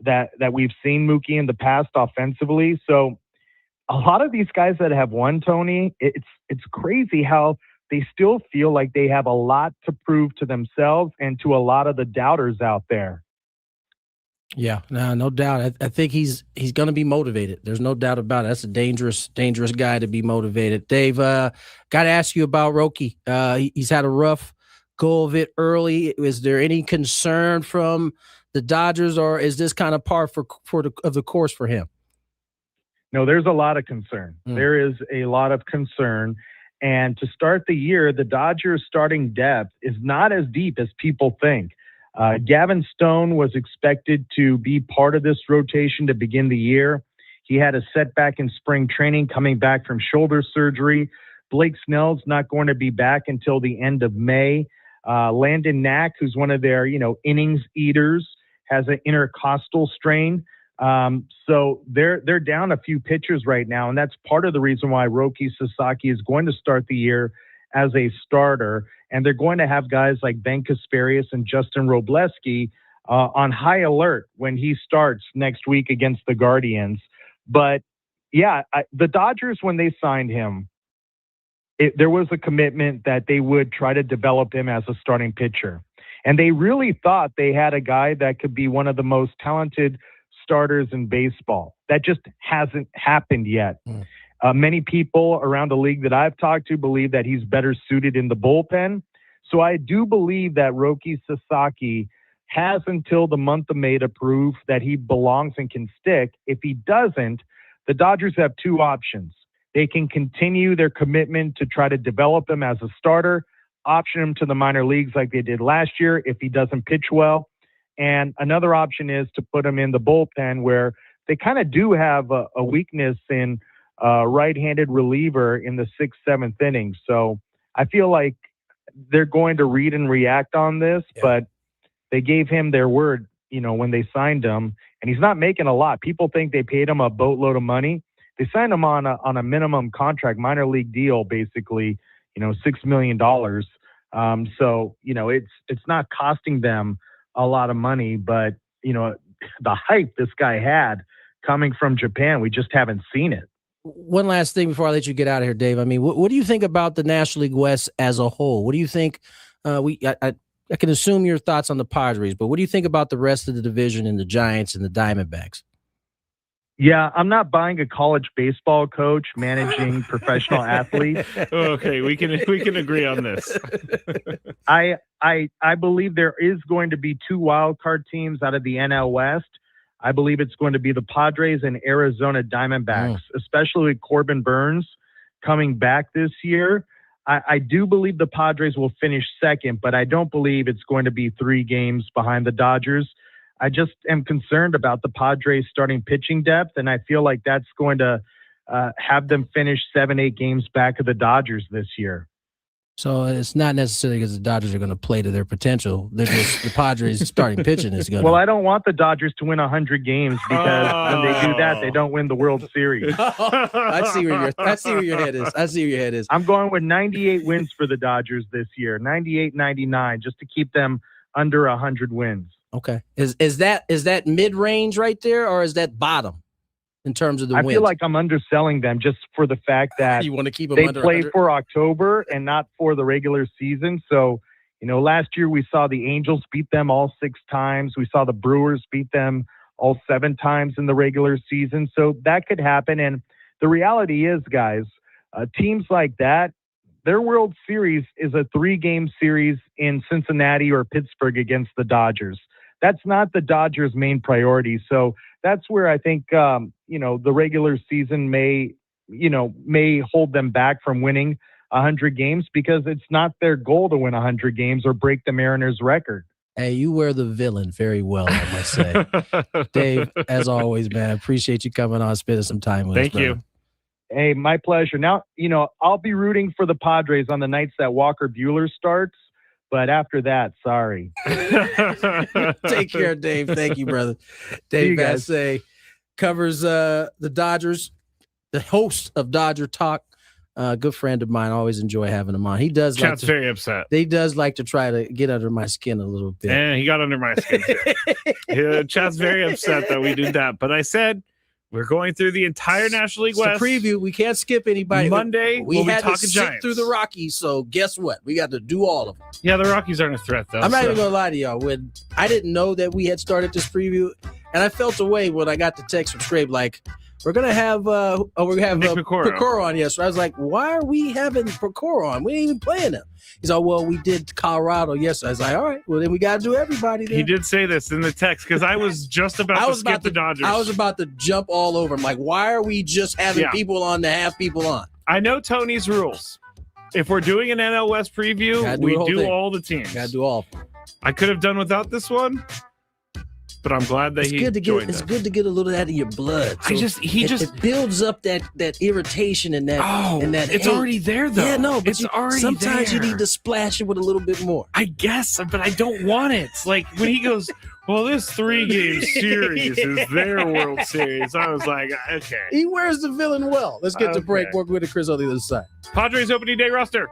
that we've seen Mookie in the past offensively. So a lot of these guys that have won, Tony, it's crazy how they still feel like they have a lot to prove to themselves and to a lot of the doubters out there. Yeah, no doubt. I think he's going to be motivated. There's no doubt about it. That's a dangerous guy to be motivated. Dave, got to ask you about Roki. He's had a rough go of it early. Is there any concern from the Dodgers, or is this kind of par for the course for him? No, there's a lot of concern. There is a lot of concern. And to start the year, the Dodgers starting depth is not as deep as people think. Gavin Stone was expected to be part of this rotation to begin the year. He had a setback in spring training coming back from shoulder surgery. Blake Snell's not going to be back until the end of May. Landon Knack, who's one of their, innings eaters, has an intercostal strain. So they're down a few pitchers right now, and that's part of the reason why Roki Sasaki is going to start the year as a starter. And they're going to have guys like Ben Kasparius and Justin Robleski on high alert when he starts next week against the Guardians. But yeah, the Dodgers, when they signed him, there was a commitment that they would try to develop him as a starting pitcher. And they really thought they had a guy that could be one of the most talented starters in baseball. That just hasn't happened yet. Many people around the league that I've talked to believe that he's better suited in the bullpen. So I do believe that Roki Sasaki has until the month of May to prove that he belongs and can stick. If he doesn't, the Dodgers have two options. They can continue their commitment to try to develop him as a starter, option him to the minor leagues like they did last year if he doesn't pitch well. And another option is to put him in the bullpen, where they kind of do have a weakness in right-handed reliever in the 6th, 7th innings. So I feel like they're going to read and react on this, but they gave him their word, when they signed him, and he's not making a lot. People think they paid him a boatload of money. They signed him on a minimum contract, minor league deal, basically, $6 million. So, it's not costing them a lot of money, but, the hype this guy had coming from Japan, we just haven't seen it. One last thing before I let you get out of here, Dave. I mean, what do you think about the National League West as a whole? What do you think? I can assume your thoughts on the Padres, but what do you think about the rest of the division and the Giants and the Diamondbacks? Yeah, I'm not buying a college baseball coach managing professional athletes. Okay, we can agree on this. I believe there is going to be two wild card teams out of the NL West. I believe it's going to be the Padres and Arizona Diamondbacks, especially with Corbin Burns coming back this year. I do believe the Padres will finish second, but I don't believe it's going to be 3 games behind the Dodgers. I just am concerned about the Padres starting pitching depth, and I feel like that's going to have them finish 7-8 games back of the Dodgers this year. So it's not necessarily because the Dodgers are going to play to their potential. They're just the Padres starting pitching is going to. Well, I don't want the Dodgers to win 100 games because when they do that, they don't win the World Series. I see where your head is. I'm going with 98 wins for the Dodgers this year, 98, 99, just to keep them under 100 wins. Okay. Is that mid-range right there, or is that bottom in terms of the wins? I feel like I'm underselling them just for the fact that you want to keep them they under play 100? for October and not for the regular season. So, last year we saw the Angels beat them all 6 times. We saw the Brewers beat them all 7 times in the regular season. So that could happen. And the reality is, guys, teams like that, their World Series is a 3-game series in Cincinnati or Pittsburgh against the Dodgers. That's not the Dodgers' main priority. So that's where I think, the regular season may hold them back from winning 100 games because it's not their goal to win 100 games or break the Mariners' record. Hey, you wear the villain very well, I must say. Dave, as always, man, I appreciate you coming on, spending some time with us. Thank you. Hey, my pleasure. Now, I'll be rooting for the Padres on the nights that Walker Buehler starts. But after that, sorry. Take care, Dave. Thank you, brother. Dave Vasse covers the Dodgers, the host of Dodger Talk. Good friend of mine. I always enjoy having him on. He does. Chat's very upset. He does like to try to get under my skin a little bit. And he got under my skin too. Chat's very upset that we did that. But I said we're going through the entire National League West. It's a preview. We can't skip anybody. Monday, we we'll had be to talking sit Giants through the Rockies. So guess what? We got to do all of them. Yeah, the Rockies aren't a threat, though. I'm not even gonna lie to y'all. When I didn't know that we had started this preview, and I felt away when I got the text from Scrape like, we're gonna have Pecora on. Yes, so I was like, why are we having Pecora on? We ain't even playing them. He's like, well, we did Colorado. Yes, I was like, all right, well then we got to do everybody. Then. He did say this in the text because I was just about to skip the Dodgers. I was about to jump all over. I'm like, why are we just having people on to have people on? I know Tony's rules. If we're doing an NL West preview, we do all the teams. Got to do all. I could have done without this one, but I'm glad that It's good to get. It's good to get a little of that in your blood. So it builds up that irritation and that. and that it's hate. already there though. Yeah, no, but it's already sometimes there. you need to splash it with a little bit more. I guess, but I don't want it. Like when he goes, well, this 3-game series is their World Series. I was like, okay. He wears the villain well. Let's get to break. More Gwynn and Chris on the other side. Padres opening day roster.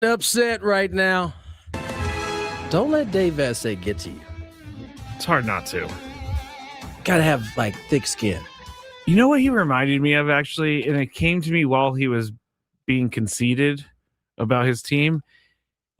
upset right now. Don't let Dave Vasse get to you. It's hard not to. Gotta have like thick skin. You know what he reminded me of, actually, and it came to me while he was being conceited about his team.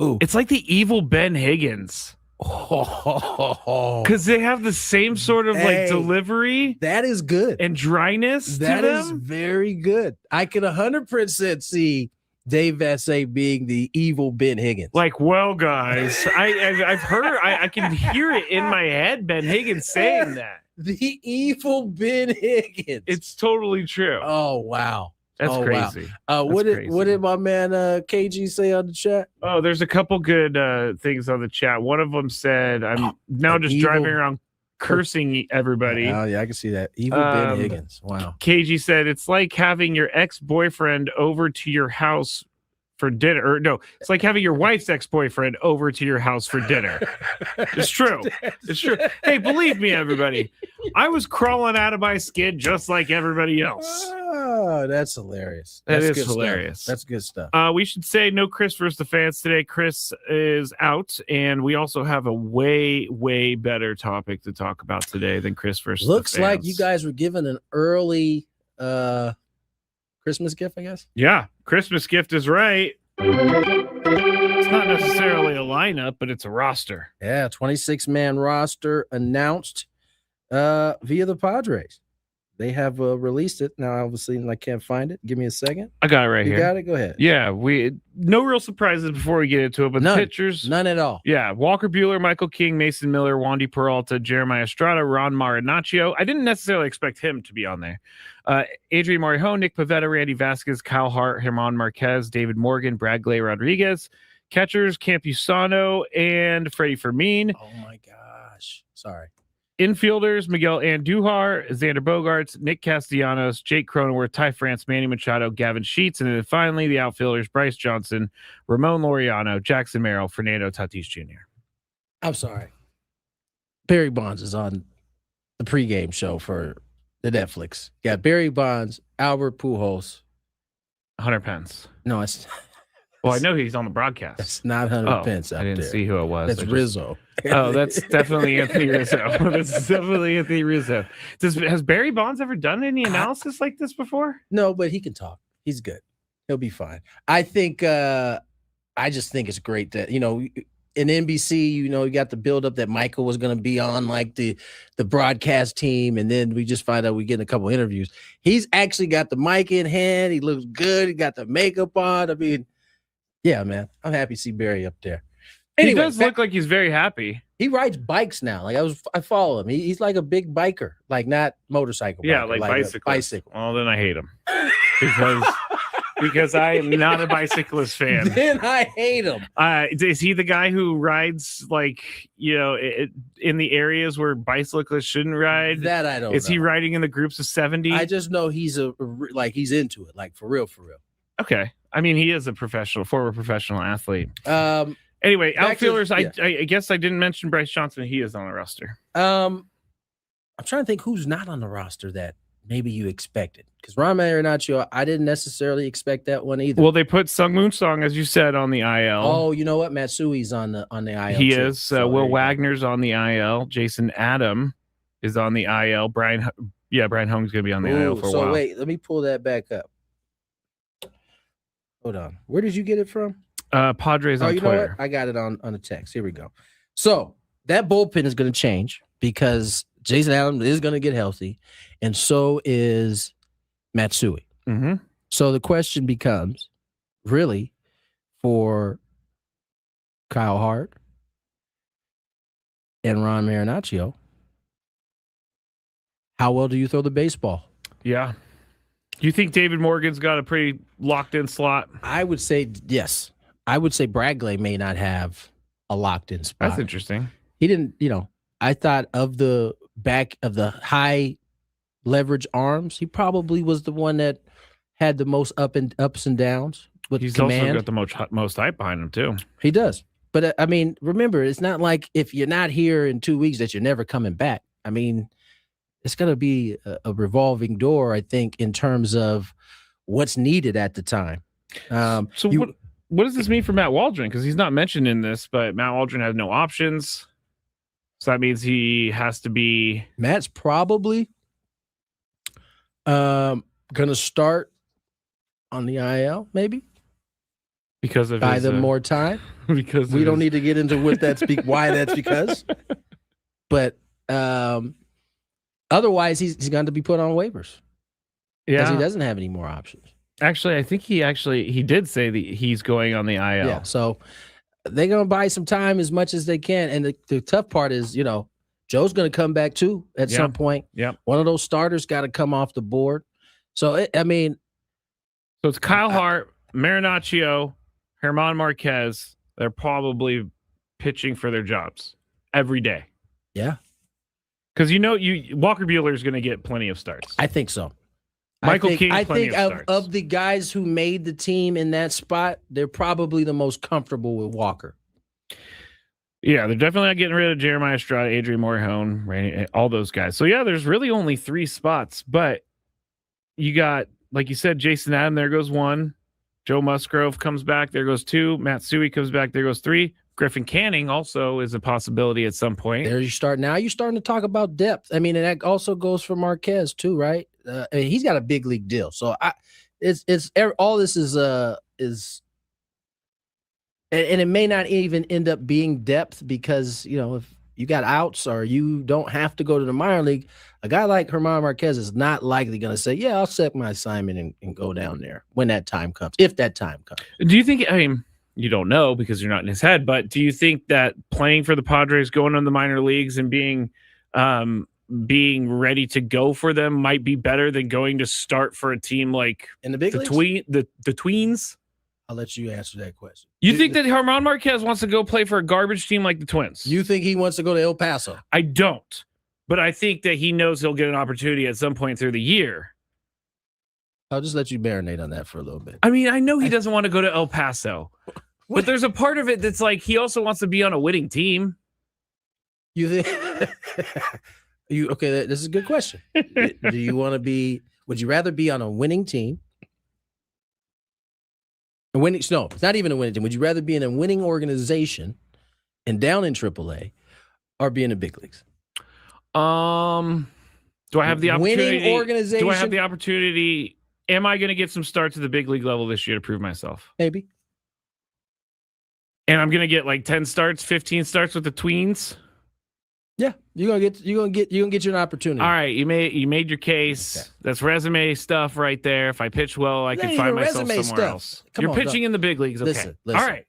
Ooh. It's like the evil Ben Higgins. Because they have the same sort of like delivery. That is good. And dryness. That to is them. very good. I can 100% see Dave Vasse being the evil Ben Higgins. Like, well, guys, I've heard, I can hear it in my head, Ben Higgins saying that. The evil Ben Higgins. It's totally true. Oh, wow. That's crazy. Wow. What did my man KG say on the chat? Oh, there's a couple good things on the chat. One of them said, I'm now just driving around cursing everybody. Oh, yeah, I can see that. Evil Ben Higgins. Wow. KG said, it's like having your ex-boyfriend over to your house for dinner. Or no, it's like having your wife's ex-boyfriend over to your house for dinner. It's true. It's true. Hey, believe me, everybody. I was crawling out of my skin just like everybody else. Oh, that's hilarious. That That's is good hilarious. Stuff. That's good stuff. We should say no Chris versus the fans today. Chris is out, and we also have a way, way better topic to talk about today than Chris versus Looks the fans. like you guys were given an early Christmas gift, I guess. Yeah, Christmas gift is right. It's not necessarily a lineup, but it's a roster. Yeah, 26-man roster announced via the Padres. They have released it. Now, obviously, I can't find it. Give me a second. I got it right here. You got it? Go ahead. Yeah, no real surprises before we get into it, but None. pitchers. None at all. Yeah, Walker Buehler, Michael King, Mason Miller, Wandy Peralta, Jeremiah Estrada, Ron Marinaccio. I didn't necessarily expect him to be on there. Adrian Marijon, Nick Pivetta, Randy Vasquez, Kyle Hart, German Marquez, David Morgan, Brad Gley Rodriguez. Catchers, Campusano and Freddie Fermin. Oh, my gosh. Sorry. Infielders, Miguel Andujar, Xander Bogaerts, Nick Castellanos, Jake Cronenworth, Ty France, Manny Machado, Gavin Sheets, and then finally the outfielders, Bryce Johnson, Ramon Laureano, Jackson Merrill, Fernando Tatis Jr. I'm sorry. Barry Bonds is on the pregame show for the Netflix. Yeah, Barry Bonds, Albert Pujols. Hunter Pence. No, it's... Well, I know he's on the broadcast. It's not Hunter Pence out I didn't there. see who it was. That's Rizzo. Oh, that's definitely Anthony Rizzo. That's definitely Anthony Rizzo. Has Barry Bonds ever done any analysis like this before? No, but he can talk. He's good. He'll be fine. I think I just think it's great that, in NBC, you got the buildup that Michael was going to be on like the broadcast team, and then we just find out we get a couple interviews. He's actually got the mic in hand. He looks good. He got the makeup on. I mean, yeah, man, I'm happy to see Barry up there. Anyway, he does look like he's very happy. He rides bikes now. Like I follow him. He's like a big biker, like not motorcycle. Yeah, biker, like bicycle. Bicycle. Well, then I hate him because I am not a bicyclist fan. Then I hate him. Is he the guy who rides like in the areas where bicyclists shouldn't ride? That I don't. Is he riding in the groups of 70? I just know he's he's into it, like for real. Okay. I mean, he is a former professional athlete. Anyway, outfielders. I guess I didn't mention Bryce Johnson. He is on the roster. I'm trying to think who's not on the roster that maybe you expected. Because Ron Marinaccio, I didn't necessarily expect that one either. Well, they put Sung Moon Song, as you said, on the IL. Oh, you know what? Matsui's on the IL. He too. is. So Will Wagner's on the IL. Jason Adam is on the IL. Brian Home's going to be on the IL for a while. So wait, let me pull that back up. Hold on. Where did you get it from? Padres on you Twitter. know what? I got it on the text. Here we go. So that bullpen is going to change because Jason Adams is going to get healthy, and so is Matsui. Mm-hmm. So the question becomes, really, for Kyle Hart and Ron Marinaccio, how well do you throw the baseball? Yeah. You think David Morgan's got a pretty locked-in slot? I would say yes. I would say Bradley may not have a locked-in spot. That's interesting. He didn't, I thought of the back of the high leverage arms, he probably was the one that had the most ups and downs with He's command. also got the most hype behind him, too. He does. But, I mean, remember, it's not like if you're not here in 2 weeks that you're never coming back. I mean, it's going to be a revolving door, I think, in terms of what's needed at the time. what does this mean for Matt Waldron? Because he's not mentioned in this, but Matt Waldron has no options. So that means he has to be. Matt's probably going to start on the IL, maybe. Because of buy them more time. Because we don't need to get into what that's why that's because. But otherwise, he's going to be put on waivers. Because he doesn't have any more options. Actually, I think he did say that he's going on the IL. Yeah, so they're going to buy some time as much as they can. And the tough part is, Joe's going to come back too at some point. Yep. One of those starters got to come off the board. So, So it's Kyle Hart, Marinaccio, German Marquez. They're probably pitching for their jobs every day. Yeah. Because Walker Buehler is going to get plenty of starts. I think so. Michael King, I plenty think of starts. of the guys who made the team in that spot, they're probably the most comfortable with Walker. Yeah, they're definitely not getting rid of Jeremiah Estrada, Adrian Morejon, Randy, all those guys. So, yeah, there's really only 3 spots. But you got, like you said, Jason Adam, there goes 1. Joe Musgrove comes back, there goes 2. Matt Suey comes back, there goes 3. Griffin Canning also is a possibility at some point. There you start. Now you're starting to talk about depth. I mean, and that also goes for Marquez too, right? He's got a big league deal. So all this is and it may not even end up being depth because, if you got outs or you don't have to go to the minor league, a guy like German Marquez is not likely going to say, yeah, I'll accept my assignment and go down there when that time comes, if that time comes. Do you think, you don't know because you're not in his head, but do you think that playing for the Padres, going on the minor leagues and being ready to go for them might be better than going to start for a team like in the big leagues? The Tweens? I'll let you answer that question. You think that German Marquez wants to go play for a garbage team like the Twins? You think he wants to go to El Paso? I don't, but I think that he knows he'll get an opportunity at some point through the year. I'll just let you marinate on that for a little bit. I mean, I know he doesn't want to go to El Paso, but there's a part of it that's like he also wants to be on a winning team. You think? Okay? This is a good question. Do you want to be? Would you rather be on a winning team? No, it's not even a winning team. Would you rather be in a winning organization and down in AAA, or be in the big leagues? Do I have the opportunity? Winning organization. Do I have the opportunity? Am I going to get some starts at the big league level this year to prove myself? Maybe. And I'm going to get like 10 starts, 15 starts with the Tweens. Yeah, you're gonna get you an opportunity. All right, you made your case. Okay. That's resume stuff right there. If I pitch well, I can find myself somewhere else. You're pitching in the big leagues. Okay. Listen, all right.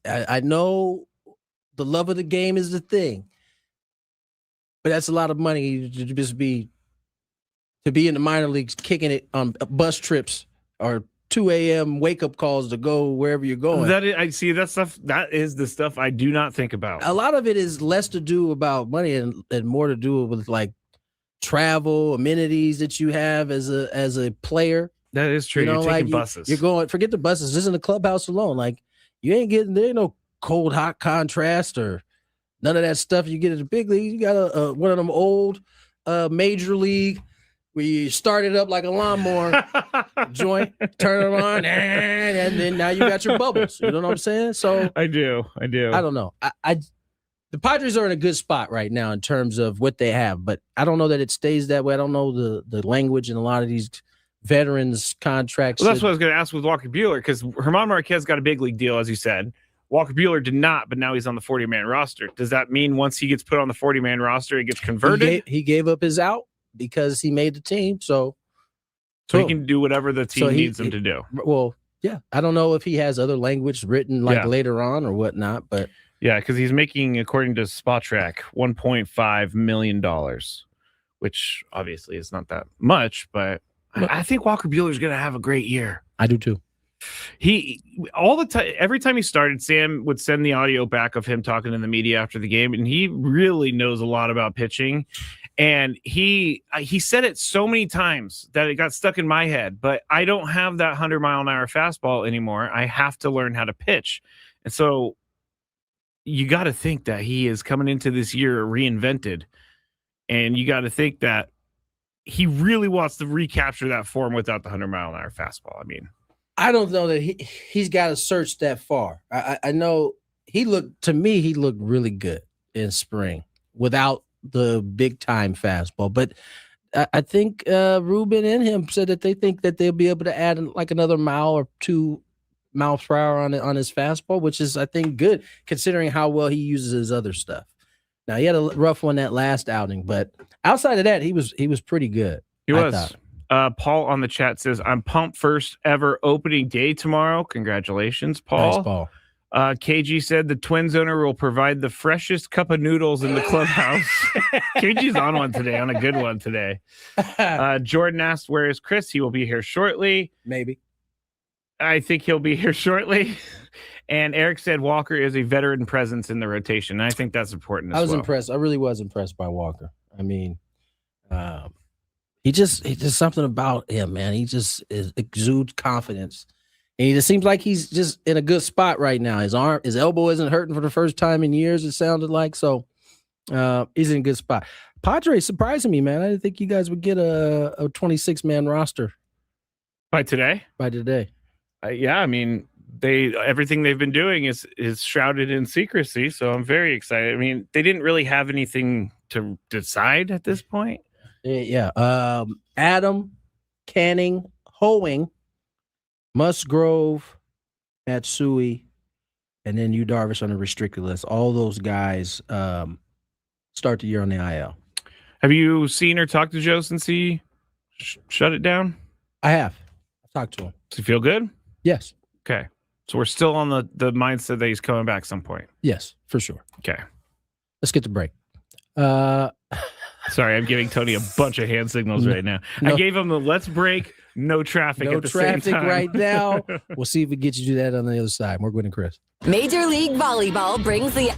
I know the love of the game is the thing, but that's a lot of money to just be in the minor leagues, kicking it on bus trips or 2 a.m. wake up calls to go wherever you're going. I see that stuff. That is the stuff I do not think about. A lot of it is less to do about money and more to do with like travel, amenities that you have as a player. That is true. You're taking buses. You're going, forget the buses, just in the clubhouse alone. Like you ain't getting, there ain't no cold, hot contrast or none of that stuff you get at the big league. You got one of them old major league where you start it up like a lawnmower joint, turn it on, and then now you got your bubbles. You know what I'm saying? So I do. I don't know. The Padres are in a good spot right now in terms of what they have, but I don't know that it stays that way. I don't know the language in a lot of these veterans contracts. Well, that's what I was going to ask with Walker Buehler, because German Marquez got a big league deal, as you said. Walker Buehler did not, but now he's on the 40-man roster. Does that mean once he gets put on the 40-man roster, he gets converted? He gave up his out because he made the team, so he can do whatever the team needs him to do. Well, yeah, I don't know if he has other language written later on or whatnot, but yeah, because he's making, according to Spotrac, $1.5 million, which obviously is not that much, but I think Walker Buehler is going to have a great year. I do too. Every time he started, Sam would send the audio back of him talking to the media after the game, and he really knows a lot about pitching. And he said it so many times that it got stuck in my head, but I don't have that 100-mile-an-hour fastball anymore. I have to learn how to pitch. And so you got to think that he is coming into this year reinvented. And you got to think that he really wants to recapture that form without the 100-mile-an-hour fastball. I mean, I don't know that he's got to search that far. I know he looked really good in spring without the big time fastball. But I think Ruben and him said that they think that they'll be able to add like another mile or 2 miles per hour on his fastball, which is, I think, good considering how well he uses his other stuff. Now, he had a rough one that last outing, but outside of that, he was pretty good. He was. Paul on the chat says, I'm pumped, first ever opening day tomorrow. Congratulations, Paul. Nice, Paul. KG said the Twins owner will provide the freshest cup of noodles in the clubhouse. KG's on one today, on a good one today. Jordan asked, where is Chris? He will be here shortly. Maybe. I think he'll be here shortly. And Eric said Walker is a veteran presence in the rotation. And I think that's important as well. Impressed. I really was impressed by Walker. I mean, he just something about him, man. He just exudes confidence. And he just seems like he's just in a good spot right now. His elbow isn't hurting for the first time in years, it sounded like. So he's in a good spot. Padres surprising me, man. I didn't think you guys would get a 26-man roster. By today? Yeah, I mean, everything they've been doing is shrouded in secrecy, so I'm very excited. I mean, they didn't really have anything to decide at this point. Yeah. Adam, Canning, Hoeing, Musgrove, Matsui, and then Yu Darvish on the restricted list. All those guys start the year on the IL. Have you seen or talked to Joe since he shut it down? I have. I've talked to him. Does he feel good? Yes. Okay. So we're still on the mindset that he's coming back some point. Yes, for sure. Okay. Let's get the break. Sorry, I'm giving Tony a bunch of hand signals right now. I gave him the let's break, no traffic at the same time. Right now. We'll see if we get you to do that on the other side. We're Gwynn and Chris. Major League Volleyball brings the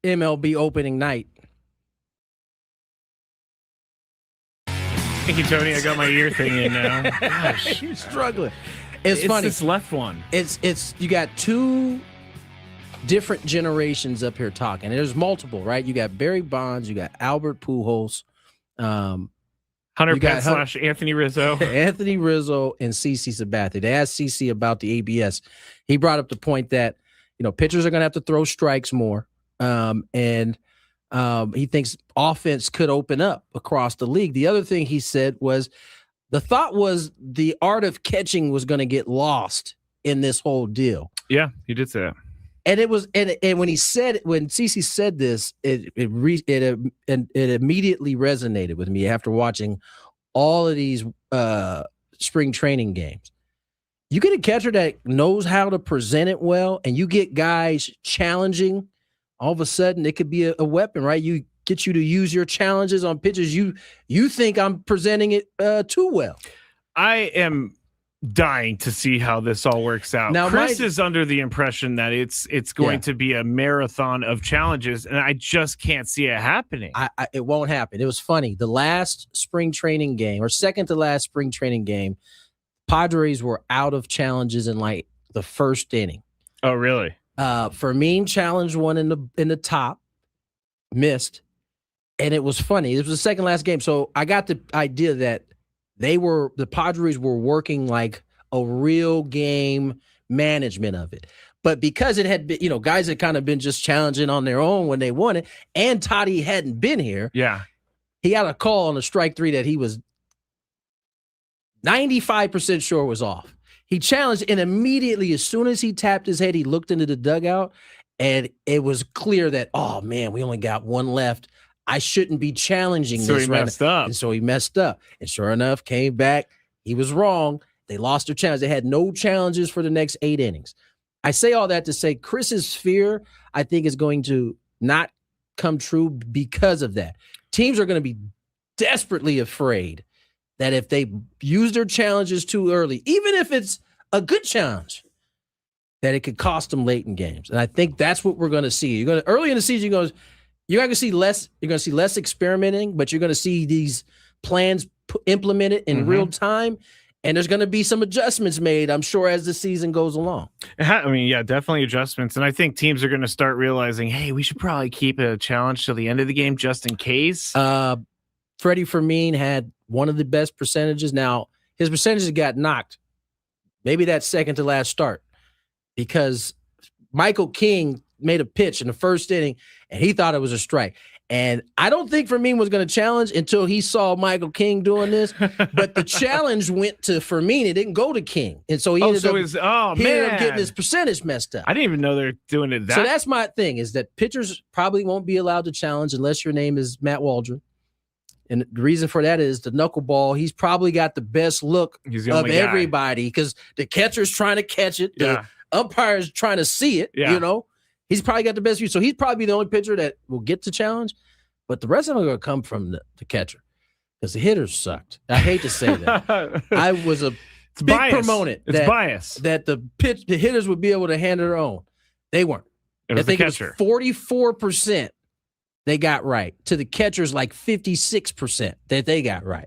MLB opening night. Thank you, Tony. I got my ear thing in now. Gosh, You're struggling. It's funny. This left one. It's you got two different generations up here talking. There's multiple, right? You got Barry Bonds, you got Albert Pujols, Hunter Pence / Anthony Rizzo. Anthony Rizzo and CC Sabathia. They asked CC about the ABS. He brought up the point that, pitchers are going to have to throw strikes more. And he thinks offense could open up across the league. The other thing he said was the thought was the art of catching was going to get lost in this whole deal. Yeah, he did say that. And it was, and when CC said this, it immediately resonated with me after watching all of these spring training games. You get a catcher that knows how to present it well, and you get guys challenging. All of a sudden, it could be a weapon, right? You get you to use your challenges on pitches. You think I'm presenting it too well. I am dying to see how this all works out. Now, Chris is under the impression that it's going to be a marathon of challenges, and I just can't see it happening. It won't happen. It was funny. The last spring training game, or second to last spring training game, Padres were out of challenges in like the first inning. Oh, really? Fermin challenged one in the top, missed, and it was funny. It was the second last game, so I got the idea that the Padres were working like a real game management of it. But because it had been, guys had kind of been just challenging on their own when they won it, and Toddy hadn't been here. Yeah. He got a call on a strike 3 that he was 95% sure was off. He challenged, and immediately, as soon as he tapped his head, he looked into the dugout, and it was clear that, oh man, we only got one left. I shouldn't be challenging so this. He messed up. And so he messed up. And sure enough, came back. He was wrong. They lost their challenge. They had no challenges for the next 8 innings. I say all that to say Chris's fear, I think, is going to not come true because of that. Teams are going to be desperately afraid that if they use their challenges too early, even if it's a good challenge, that it could cost them late in games. And I think that's what we're going to see. You're going to early in the season, you're going to see less. You're going to see less experimenting, but you're going to see these plans implemented in real time, and there's going to be some adjustments made, I'm sure, as the season goes along. I mean, yeah, definitely adjustments, and I think teams are going to start realizing, hey, we should probably keep a challenge till the end of the game just in case. Freddie Fermin had one of the best percentages. Now his percentages got knocked. Maybe that second to last start, because Michael King made a pitch in the first inning, and he thought it was a strike. And I don't think Fermin was going to challenge until he saw Michael King doing this. But the challenge went to Fermin. It didn't go to King. And so he ended up getting his percentage messed up. I didn't even know they're doing it that. So that's my thing, is that pitchers probably won't be allowed to challenge unless your name is Matt Waldron. And the reason for that is the knuckleball, he's probably got the best look of everybody, because the catcher's trying to catch it. The umpire's trying to see it, He's probably got the best view. So he's probably the only pitcher that will get the challenge. But the rest of them are going to come from the catcher, because the hitters sucked. I hate to say that. I was a big proponent that the hitters would be able to handle their own. They weren't. I think it was 44% they got right, to the catchers like 56% that they got right.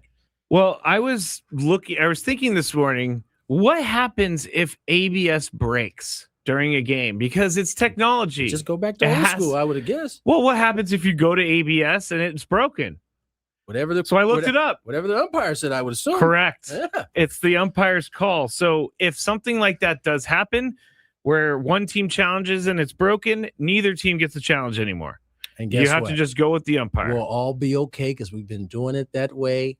Well, I was thinking this morning, what happens if ABS breaks during a game? Because it's technology. Just go back to old school, I would have guessed. Well, what happens if you go to ABS and it's broken? So I looked it up. Whatever the umpire said, I would assume. Correct. Yeah. It's the umpire's call. So if something like that does happen, where one team challenges and it's broken, neither team gets a challenge anymore. And guess you have to just go with the umpire. We'll all be okay, because we've been doing it that way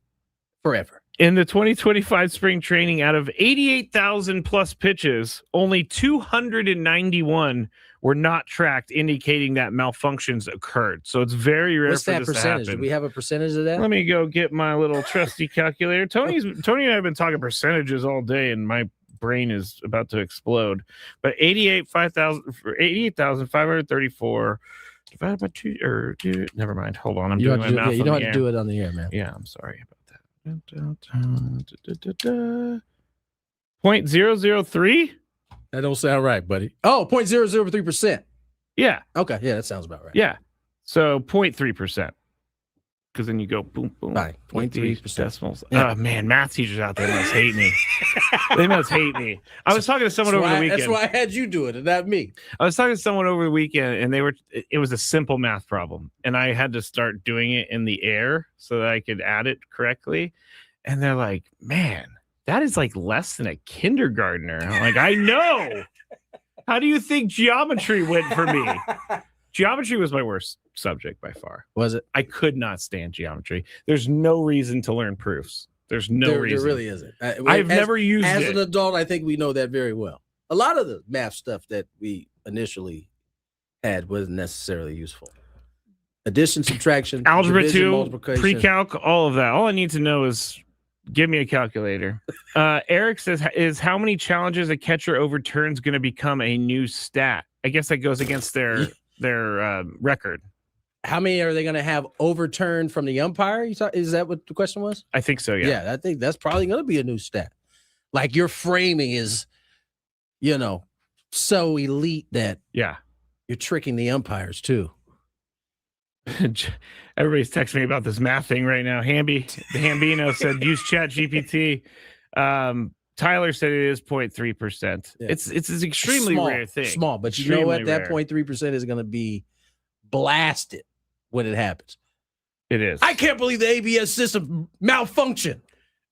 forever. In the 2025 spring training, out of 88,000 plus pitches, only 291 were not tracked, indicating that malfunctions occurred. So it's very rare What's for that this percentage? to happen. Do we have a percentage of that? Let me go get my little trusty calculator. Tony and I have been talking percentages all day, and my brain is about to explode. But 88,534 divided by 2, or never mind. Hold on, I'm doing my math. You don't have to do it on the air, man. Yeah, I'm sorry about that. 0.003? That don't sound right, buddy. Oh, 0.003%. Yeah. Okay. Yeah, that sounds about right. Yeah. So 0.3%. Because then you go boom, boom. Right, 0.3%. Decimals. Yeah. Oh, man, math teachers out there must hate me. They must hate me. I was talking to someone over the weekend. That's why I had you do it and not me. I was talking to someone over the weekend, and it was a simple math problem. And I had to start doing it in the air so that I could add it correctly. And they're like, man, that is like less than a kindergartner. I'm like, I know. How do you think geometry went for me? Geometry was my worst subject by far. Was it? I could not stand geometry. There's no reason to learn proofs. There's no reason. There really isn't. I've never used it. As an adult, I think we know that very well. A lot of the math stuff that we initially had wasn't necessarily useful. Addition, subtraction, algebra division, 2, multiplication. pre-calc, all of that. All I need to know is give me a calculator. Eric says, is how many challenges a catcher overturns going to become a new stat? I guess that goes against their record. How many are they going to have overturned from the umpire? Is that what the question was? I think so, yeah. Yeah, I think that's probably going to be a new stat. Like your framing is, so elite that you're tricking the umpires too. Everybody's texting me about this math thing right now. The Hambino said use Chat GPT. Tyler said it is 0.3%. Yeah. It's an extremely rare thing. Small, but you know what? That 0.3% is going to be blasted when it happens. It is. I can't believe the ABS system malfunctioned.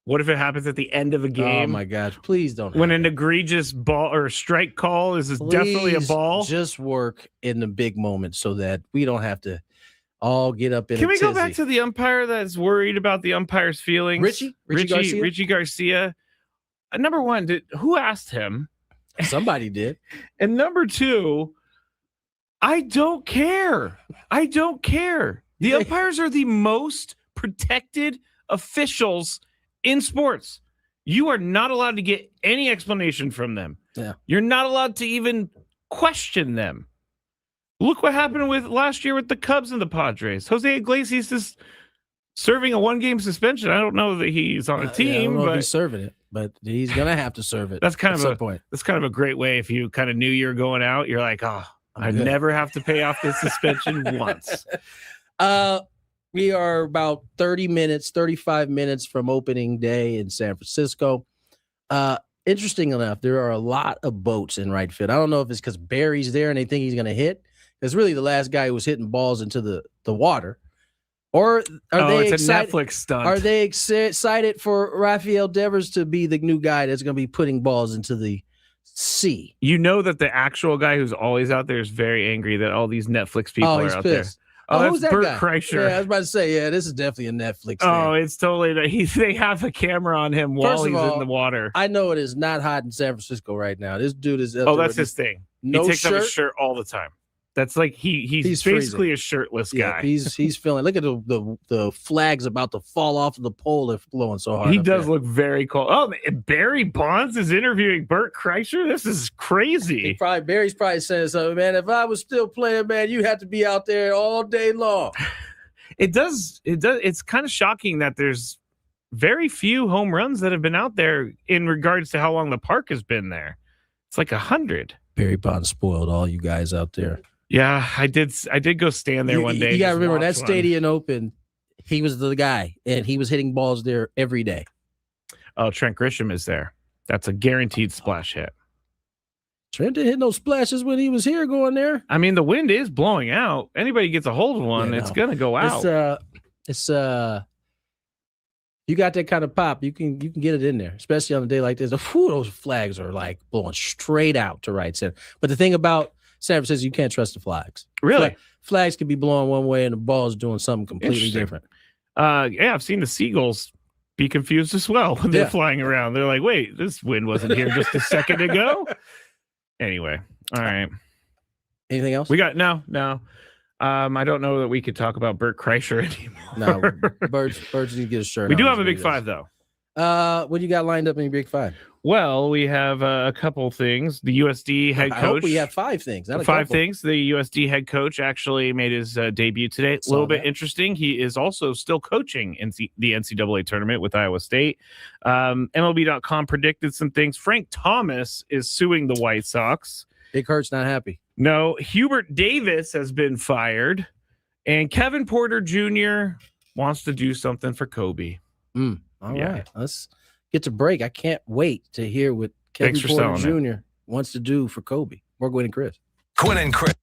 What if it happens at the end of a game? Oh my gosh! Please don't. When an egregious ball or strike call is definitely a ball. Just work in the big moments so that we don't have to all get up in. Can we go back to the umpire that's worried about the umpire's feelings? Richie Garcia. Number one, who asked him? Somebody did. And number two, I don't care. The umpires are the most protected officials in sports. You are not allowed to get any explanation from them. Yeah. You're not allowed to even question them. Look what happened with last year with the Cubs and the Padres. Jose Iglesias is serving a 1-game suspension. I don't know that he's on a team, I don't know but if he's serving it, but he's gonna have to serve it. That's kind of a point. That's kind of a great way. If you kind of knew you were going out, you're like, oh, I never have to pay off this suspension once. We are about 35 minutes from opening day in San Francisco. Interesting enough, there are a lot of boats in right field. I don't know if it's because Barry's there and they think he's going to hit. It's really the last guy who was hitting balls into the water. Or are they it's excited? A Netflix stunt. Are they excited for Rafael Devers to be the new guy that's going to be putting balls into the sea? You know that the actual guy who's always out there is very angry that all these Netflix people are out pissed. there. Oh, who's that's that Bert guy? Kreischer. Yeah, I was about to say, this is definitely a Netflix thing. Oh, it's totally. They have a camera on him while he's in the water. I know it is not hot in San Francisco right now. This dude is. That's his thing. No he takes shirt. off his shirt all the time. That's like he's basically freezing. A shirtless guy. He's feeling. Look at the flags about to fall off of the pole. They're blowing so hard. He does look very cold. Oh, Barry Bonds is interviewing Bert Kreischer. This is crazy. Barry's probably saying something, man. If I was still playing, man, you have to be out there all day long. It does. It's kind of shocking that there's very few home runs that have been out there in regards to how long the park has been there. It's like 100. Barry Bonds spoiled all you guys out there. Yeah, I did go stand there one day. You got to remember that stadium open. He was the guy, and he was hitting balls there every day. Oh, Trent Grisham is there. That's a guaranteed splash hit. Trent didn't hit no splashes when he was here going there. I mean, the wind is blowing out. Anybody gets a hold of one, it's gonna go out. It's you got that kind of pop, you can get it in there, especially on a day like this. Those flags are like blowing straight out to right center. But the thing about San Francisco, you can't trust the flags. Really? Flags can be blowing one way and the ball is doing something completely different. Yeah, I've seen the Seagulls be confused as well when they're flying around. They're like, wait, this wind wasn't here just a second ago. Anyway, all right. Anything else? We got no. I don't know that we could talk about Bert Kreischer anymore. No, Birds need to get a shirt. We do have a big five though. What do you got lined up in your big five? Well, we have a couple things. The USD head coach. I hope we have 5 things. Five things. The USD head coach actually made his debut today. A little bit interesting. He is also still coaching in the NCAA tournament with Iowa State. MLB.com predicted some things. Frank Thomas is suing the White Sox. Big Hurt's not happy. No, Hubert Davis has been fired. And Kevin Porter Jr. wants to do something for Kobe. All right. Let's get to break. I can't wait to hear what Kevin Thanks for Porter selling Jr. wants to do for Kobe. More Gwynn and Chris. Gwynn and Chris.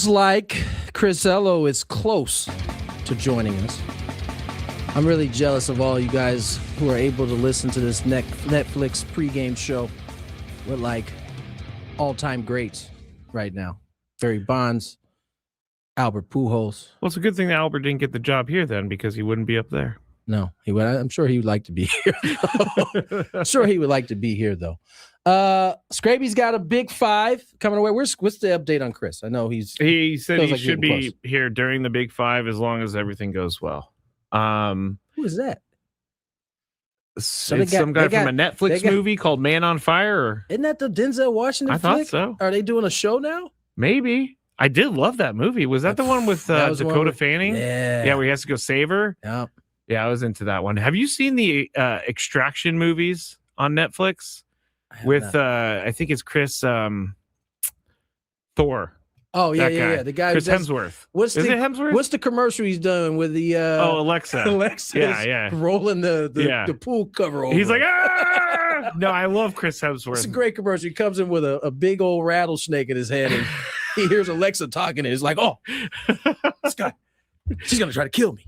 Feels like Chris Ello is close to joining us. I'm really jealous of all you guys who are able to listen to this Netflix pregame show with like all-time greats right now. Barry Bonds, Albert Pujols. Well, it's a good thing that Albert didn't get the job here then, because he wouldn't be up there. No, he would. I'm sure he would like to be here. I'm sure he would like to be here, though. Scraby's got a big 5 coming away. What's the update on Chris? I know he said he should be here during the big 5 as long as everything goes well. Who is that? It's some guy from a Netflix movie called Man on Fire. Or, isn't that the Denzel Washington flick? Thought so. Are they doing a show now? Maybe. I did love that movie. Was that the one with Dakota Fanning? Yeah, where he has to go save her. Yep. Yeah, I was into that one. Have you seen the Extraction movies on Netflix with I think it's Chris Thor? Oh yeah. The guy Chris Hemsworth. Is it Hemsworth? What's the commercial he's doing with the Alexa? Alexa, yeah, rolling the pool cover over. He's like, ah! No, I love Chris Hemsworth. It's a great commercial. He comes in with a big old rattlesnake in his head, and he hears Alexa talking, and he's like, "Oh, this guy, she's gonna try to kill me."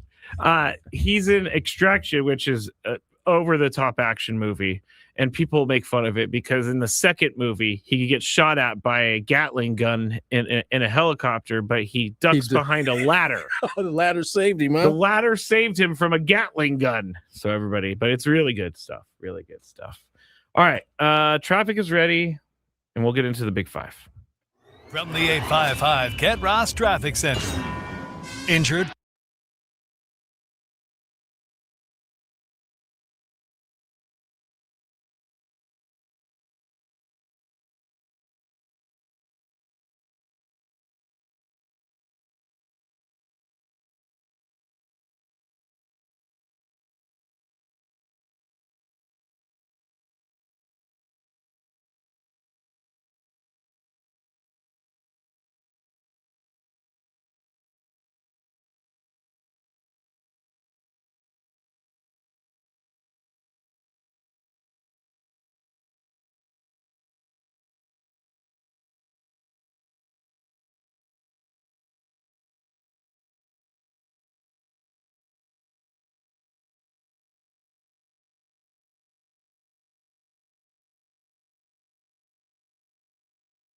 He's in Extraction, which is an over-the-top action movie, and people make fun of it because in the second movie, he gets shot at by a Gatling gun in a helicopter, but he ducks behind a ladder. Oh, the ladder saved him, huh? The ladder saved him from a Gatling gun. So everybody, but it's really good stuff. Really good stuff. All right, traffic is ready, and we'll get into the big 5. From the 855 Kent Ross Traffic Center. Injured?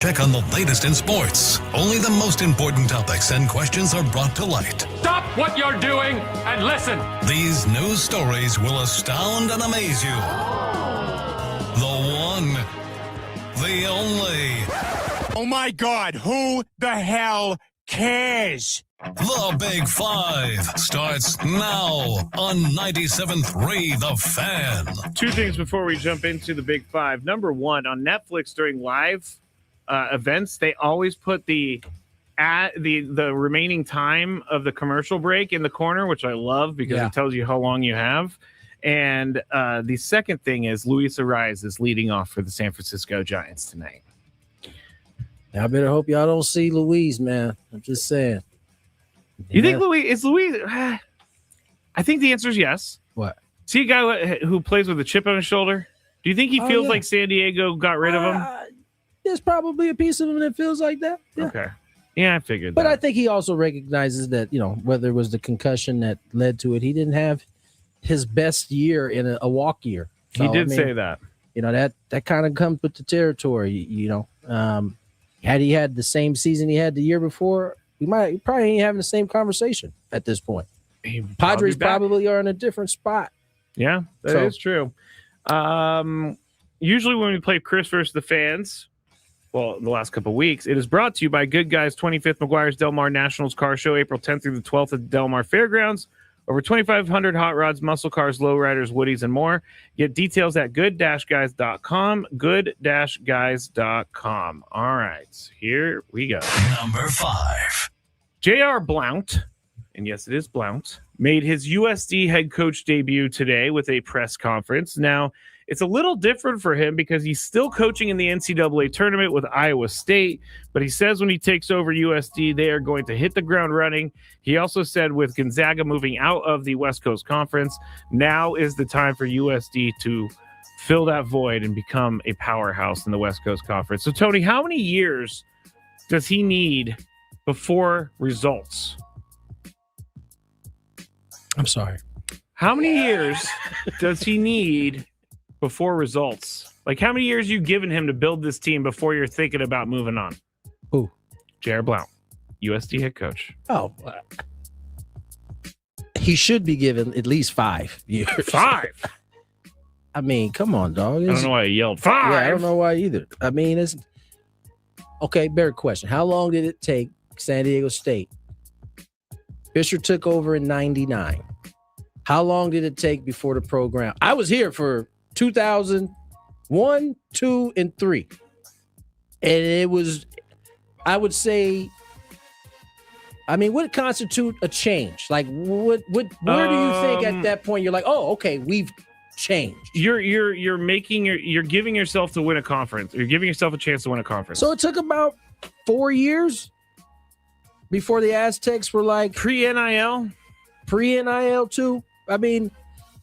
Check on the latest in sports. Only the most important topics and questions are brought to light. Stop what you're doing and listen. These news stories will astound and amaze you. The one, the only. Oh my God, who the hell cares? The Big 5 starts now on 97.3 The Fan. 2 things before we jump into the big 5. Number 1, on Netflix during live events, they always put the remaining time of the commercial break in the corner, which I love because it tells you how long you have. And the second thing is Luis Ariz is leading off for the San Francisco Giants tonight. I better hope y'all don't see Luis, man. I'm just saying. You think Luis? I think the answer is yes. What? See a guy who plays with a chip on his shoulder? Do you think he feels like San Diego got rid of him? There's probably a piece of him that feels like that. Yeah. Okay. Yeah, I figured But that. I think he also recognizes that, whether it was the concussion that led to it, he didn't have his best year in a walk year. So, he did say that. That kind of comes with the territory, Had he had the same season he had the year before, we probably ain't having the same conversation at this point. Padres probably are in a different spot. Yeah, that is true. Usually when we play Chris versus the fans, well, the last couple of weeks, it is brought to you by Good Guys 25th McGuire's Del Mar Nationals Car Show, April 10th through the 12th at the Del Mar Fairgrounds. Over 2,500 hot rods, muscle cars, lowriders, woodies, and more. Get details at good-guys.com, good-guys.com. All right, here we go. Number 5. J.R. Blount, and yes, it is Blount, made his USD head coach debut today with a press conference. Now, it's a little different for him because he's still coaching in the NCAA tournament with Iowa State, but he says when he takes over USD, they are going to hit the ground running. He also said with Gonzaga moving out of the West Coast Conference, now is the time for USD to fill that void and become a powerhouse in the West Coast Conference. So, Tony, how many years does he need before results. I'm sorry. How many years does he need before results? Like, how many years you given him to build this team before you're thinking about moving on? Who? Jared Blount, USD head coach. Oh, he should be given at least 5 years. 5? I mean, come on, dog. I don't know why he yelled 5. Yeah, I don't know why either. I mean, it's okay. Better question. How long did it take San Diego State? Fisher took over in 99. How long did it take before the program? I was here for 2001, 2, and 3. And it was, I would say, I mean, what constitute a change? Like, where do you think at that point you're like, oh, okay, we've changed? You're giving yourself to win a conference. You're giving yourself a chance to win a conference. So it took about 4 years before the Aztecs were like pre-NIL too. I mean,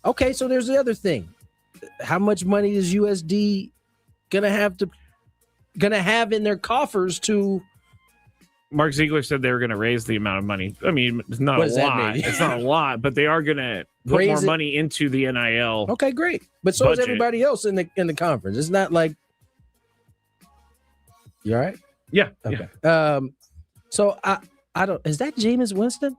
okay, so there's the other thing. How much money is USD gonna have in their coffers to? Mark Ziegler said they were going to raise the amount of money. I mean, it's not a lot. It's not a lot, but they are going to put Raise more it? money into the NIL. Okay, great. But so is budget. everybody else in the conference. It's not like you all right? Yeah. Okay. Yeah. So I don't. Is that Jameis Winston?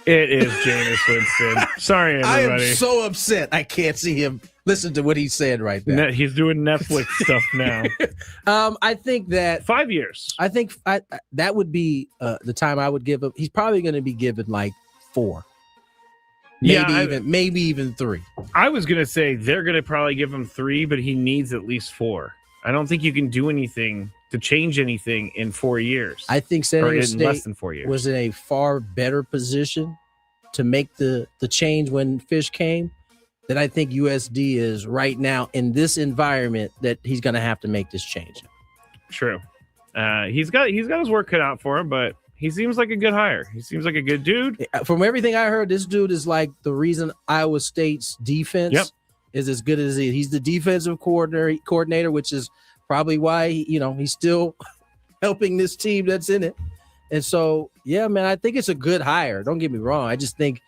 It is Jameis Winston. Sorry, I everybody. am so upset. I can't see him. Listen to what he's saying right now. He's doing Netflix stuff now. I think that 5 years. I think that would be the time I would give him. He's probably going to be given like 4, maybe even 3. I was going to say they're going to probably give him 3, but he needs at least 4. I don't think you can do anything to change anything in 4 years. I think San Diego in less State than 4 years was in a far better position to make the change when Fish came than I think USD is right now in this environment that he's going to have to make this change. True. He's got his work cut out for him, but he seems like a good hire. He seems like a good dude. From everything I heard, this dude is like the reason Iowa State's defense is as good as he's the defensive coordinator, which is probably why he's still helping this team that's in it. And so, yeah, man, I think it's a good hire. Don't get me wrong. I just think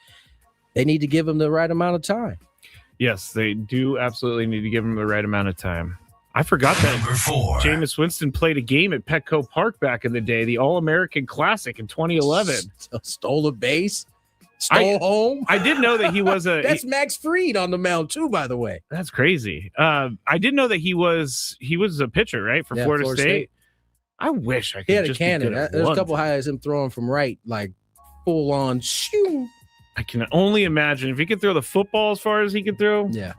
they need to give him the right amount of time. Yes, they do absolutely need to give him the right amount of time. I forgot that Number 4. Jameis Winston played a game at Petco Park back in the day, the All-American Classic in 2011. Stole a base, stole home. I did know that he was a... That's Max Fried on the mound too, by the way. That's crazy. I did know that he was a pitcher, right, for Florida State. I wish I could. He had a just cannon. be good at There's a one. couple highlights him throwing from right, like full on shoo. I can only imagine if he could throw the football as far as he could throw. Yeah.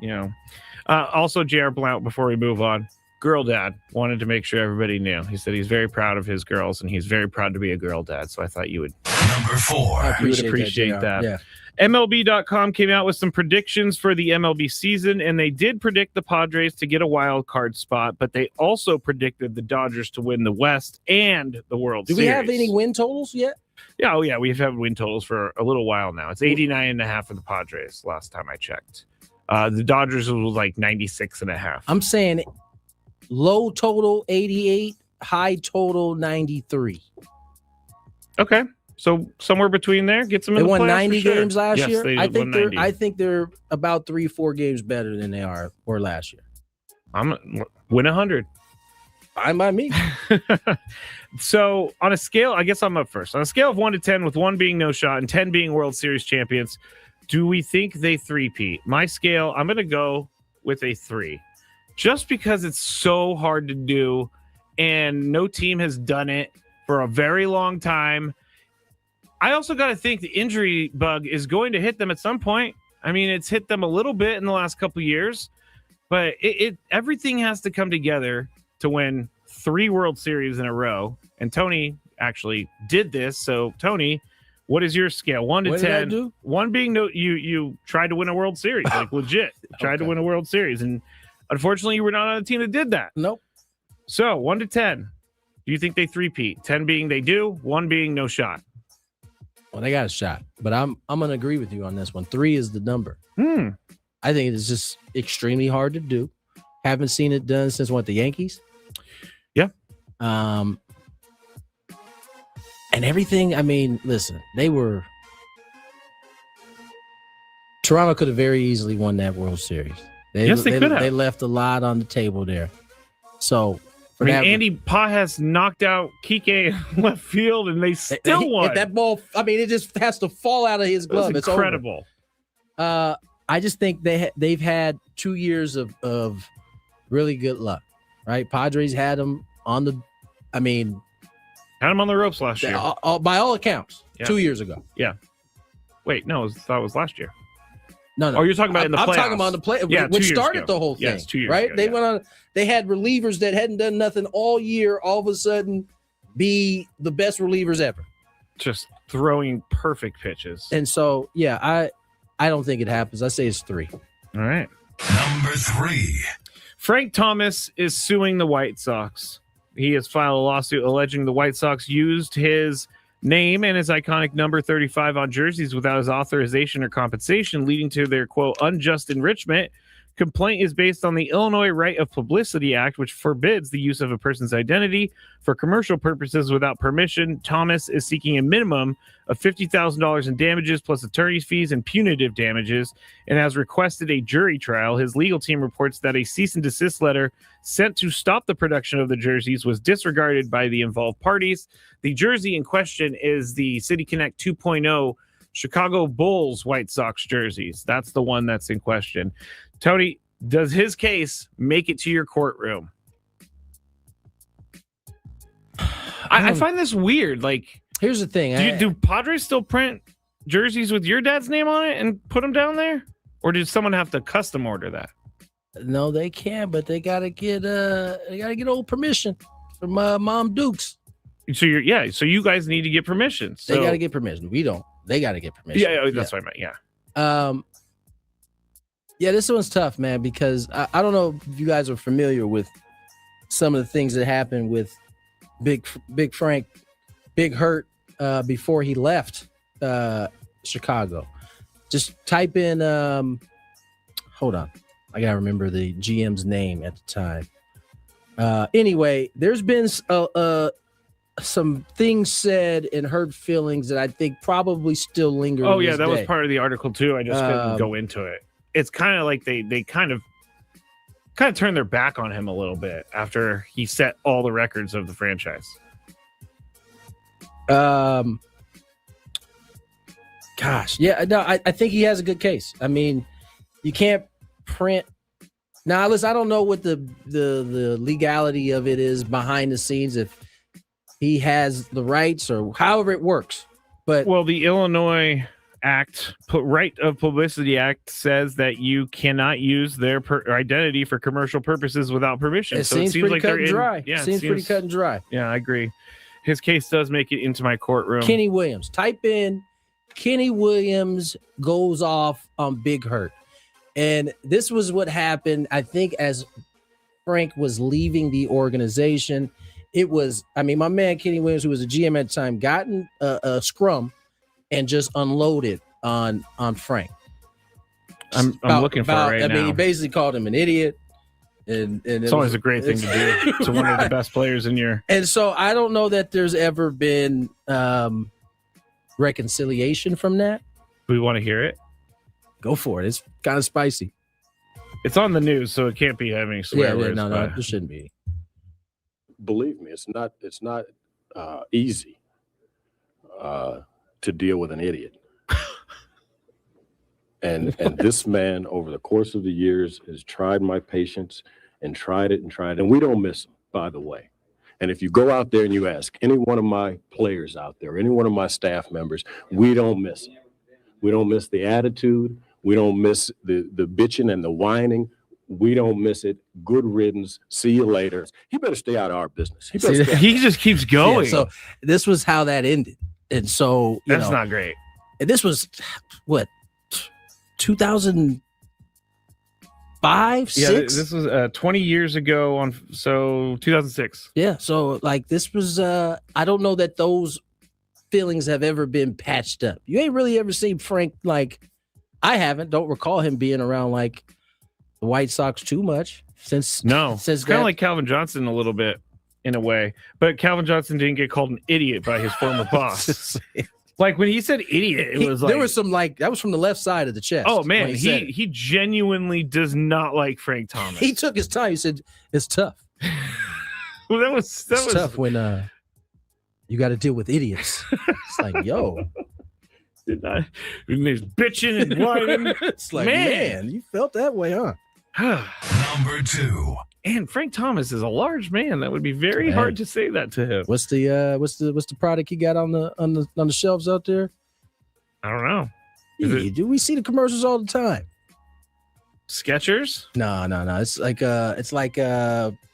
Also, Jared Blount, before we move on, girl dad, wanted to make sure everybody knew. He said he's very proud of his girls and he's very proud to be a girl dad. So I thought you would. Number 4. I You would appreciate that. Yeah. MLB.com came out with some predictions for the MLB season, and they did predict the Padres to get a wild card spot, but they also predicted the Dodgers to win the West and the World Do Series. we have any win totals yet? Yeah, we've had win totals for a little while now. It's 89.5 for the Padres last time I checked. The Dodgers was like 96.5. I'm saying low total 88, high total 93. Okay. So somewhere between there, gets them in They the won playoffs 90 for sure. games last Yes, year. they I won think 90. they're about 3-4 games better than they were last year. I'm win 100. Fine by me. So on a scale, I guess I'm up first. On a scale of 1 to 10, with 1 being no shot and 10 being World Series champions, do we think they three-peat? My scale, I'm going to go with a 3. Just because it's so hard to do and no team has done it for a very long time. I also got to think the injury bug is going to hit them at some point. I mean, it's hit them a little bit in the last couple of years, but everything has to come together to win 3 World Series in a row. And Tony actually did this. So, Tony, what is your scale? 1 to What 10. did I do? 1 being no, you tried to win a World Series, like legit. Tried to win a World Series, and unfortunately, you were not on a team that did that. Nope. So 1 to 10. Do you think they three-peat? 10 being they do, 1 being no shot. Well, they got a shot, but I'm gonna agree with you on this one. 3 is the number. I think it's just extremely hard to do. Haven't seen it done since the Yankees. Yeah. And everything, I mean, listen, Toronto could have very easily won that World Series. They could have. They left a lot on the table there. So, Andy Pajas knocked out Kike in left field, and they still won. That ball, I mean, it just has to fall out of his glove. It's incredible. I just think they've had 2 years of really good luck, right? Padres had them on the, had them on the ropes last year. By all accounts, 2 years ago. Yeah. Wait, no, I thought it was last year. No. Oh, you're talking about in the playoffs. I'm talking about the play, which started the whole thing. Yes, 2 years right? ago, They went on. They had relievers that hadn't done nothing all year. All of a sudden, be the best relievers ever. Just throwing perfect pitches. And so, yeah, I don't think it happens. I say it's 3. All right. Number 3. Frank Thomas is suing the White Sox. He has filed a lawsuit alleging the White Sox used his name and his iconic number 35 on jerseys without his authorization or compensation, leading to their, quote, unjust enrichment. Complaint is based on the Illinois Right of Publicity Act, which forbids the use of a person's identity for commercial purposes without permission. Thomas is seeking a minimum of $50,000 in damages plus attorney's fees and punitive damages and has requested a jury trial. His legal team reports that a cease and desist letter sent to stop the production of the jerseys was disregarded by the involved parties. The jersey in question is the City Connect 2.0 Chicago Bulls White Sox jerseys. That's the one that's in question. Tony, does his case make it to your courtroom? I find this weird. Like, here's the thing. Do Padres still print jerseys with your dad's name on it and put them down there? Or did someone have to custom order that? No, they can, but they gotta get old permission from Mom Dukes. So you guys need to get permission. So. They gotta get permission. We don't. They gotta get permission. Yeah, that's what I meant. Yeah. Yeah, this one's tough, man, because I don't know if you guys are familiar with some of the things that happened with Big Frank, Big Hurt, before he left Chicago. Just type in, hold on. I got to remember the GM's name at the time. Anyway, there's been some things said and hurt feelings that I think probably still linger. Oh, yeah, that was part of the article, too. I just couldn't go into it. It's kind of like they kind of turned their back on him a little bit after he set all the records of the franchise. Gosh, yeah, no, I think he has a good case. I mean, you can't print. Now, listen, I don't know what the legality of it is behind the scenes, if he has the rights or however it works. But the Illinois Right of Publicity Act says that you cannot use their identity for commercial purposes without permission. It seems pretty like cut and dry. Yeah, seems pretty cut and dry. Yeah, I agree. His case does make it into my courtroom. Kenny Williams. Type in Kenny Williams goes off on Big Hurt. And this was what happened, I think, as Frank was leaving the organization. It was, my man Kenny Williams, who was a GM at the time, got in a scrum and just unloaded on Frank. I'm looking for it right now. He basically called him an idiot. And it's always a great thing to do to one of the best players in your. And so I don't know that there's ever been reconciliation from that. Do we want to hear it? Go for it. It's kind of spicy. It's on the news, so it can't be having swear words. No, there shouldn't be. Believe me, it's not easy to deal with an idiot. and this man, over the course of the years, has tried my patience and tried it, and we don't miss him, by the way. And if you go out there and you ask any one of my players out there, any one of my staff members, we don't miss him. We don't miss the attitude. We don't miss the bitching and the whining. We don't miss it. Good riddance. See you later. He better stay out of our business. He just keeps going. Yeah, so this was how that ended. And so that's not great. And this was what, 2005, Yeah, 6? this was 20 years ago 2006. Yeah, so like this was I don't know that those feelings have ever been patched up. You ain't really ever seen Frank, like, I don't recall him being around like the White Sox too much since kind of like Calvin Johnson a little bit. in a way. But Calvin Johnson didn't get called an idiot by his former boss. Like when he said idiot, it was like there was some that was from the left side of the chest. Oh man, he genuinely does not like Frank Thomas. He took his time. He said it's tough. Well, that was tough when you got to deal with idiots. It's like, yo, did not. There's bitching and whining. It's like, man, you felt that way, huh? Number 2. And Frank Thomas is a large man. That would be very hard to say that to him. What's the product he got on the shelves out there? I don't know. Do we see the commercials all the time? Skechers? No. It's like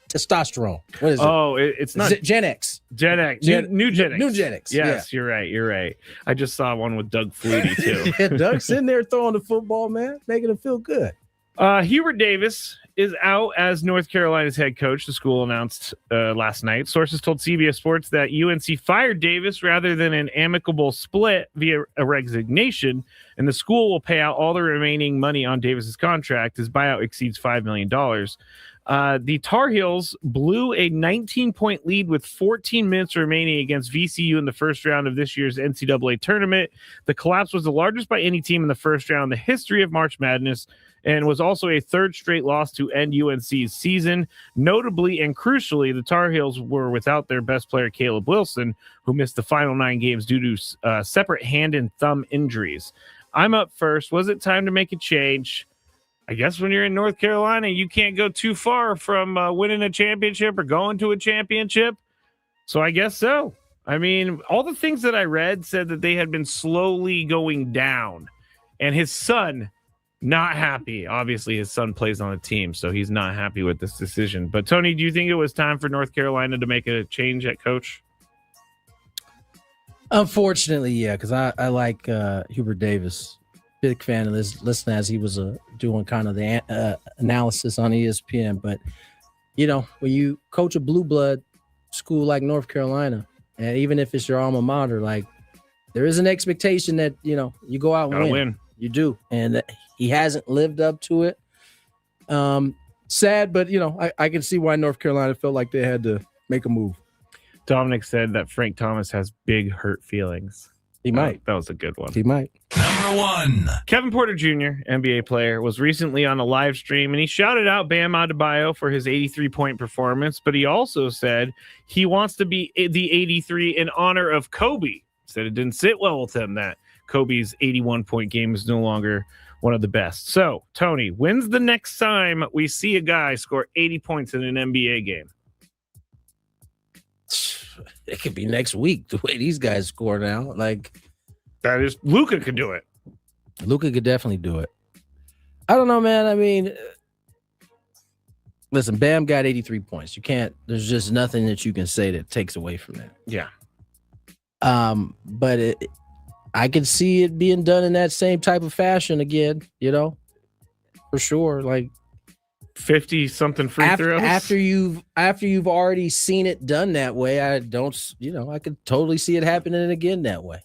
testosterone. What is it? Oh, it's not Gen X. Gen X. New Gen X. New Gen X. Yes, You're right. I just saw one with Doug Flutie too. Yeah, Doug's in there throwing the football, man, making him feel good. Hubert Davis is out as North Carolina's head coach, the school announced last night. Sources told CBS Sports that UNC fired Davis rather than an amicable split via a resignation, and the school will pay out all the remaining money on Davis's contract. His buyout exceeds $5 million. The Tar Heels blew a 19-point lead with 14 minutes remaining against VCU in the first round of this year's NCAA tournament. The collapse was the largest by any team in the first round in the history of March Madness, and was also a third straight loss to end UNC's season. Notably and crucially, the Tar Heels were without their best player, Caleb Wilson, who missed the final 9 games due to separate hand and thumb injuries. I'm up first. Was it time to make a change? I guess when you're in North Carolina, you can't go too far from winning a championship or going to a championship. So I guess so. I mean, all the things that I read said that they had been slowly going down. And his son, not happy. Obviously, his son plays on the team, so he's not happy with this decision. But, Tony, do you think it was time for North Carolina to make a change at coach? Unfortunately, yeah, because I like Hubert Davis. Big fan of this. Listen, as he was doing kind of the analysis on ESPN. But, when you coach a blue blood school like North Carolina, and even if it's your alma mater, like, there is an expectation that, you go out and win. You do. And he hasn't lived up to it. Sad, but, I can see why North Carolina felt like they had to make a move. Dominic said that Frank Thomas has big hurt feelings. He might. That was a good one. He might. Number 1. Kevin Porter Jr., NBA player, was recently on a live stream, and he shouted out Bam Adebayo for his 83-point performance, but he also said he wants to be the 83 in honor of Kobe. Said it didn't sit well with him that Kobe's 81-point game is no longer one of the best. So, Tony, when's the next time we see a guy score 80 points in an NBA game? It could be next week, the way these guys score now. Like, that is, Luka could do it. Luka could definitely do it. I don't know, man. I mean, listen, Bam got 83 points. There's just nothing that you can say that takes away from that. Yeah. But I could see it being done in that same type of fashion again, for sure. Like 50 something free throws after you've already seen it done that way. I could totally see it happening again that way.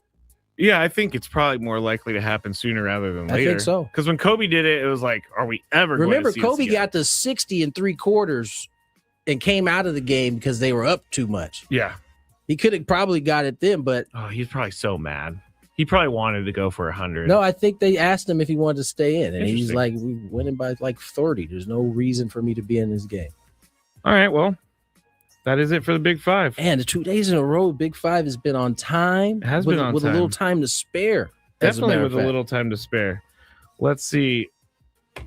Yeah, I think it's probably more likely to happen sooner rather than later. I think so. Because when Kobe did it, it was like, are we ever Remember, going to see Kobe got to 60 in 3 quarters and came out of the game because they were up too much. Yeah. He could have probably got it then, but he's probably so mad. He probably wanted to go for 100. No, I think they asked him if he wanted to stay in, and he's like, "We winning by like 30. There's no reason for me to be in this game." All right, well, that is it for the Big Five. And the 2 days in a row, Big Five has been on time. It has been on with time. a little time to spare. Definitely with a little time to spare. Let's see.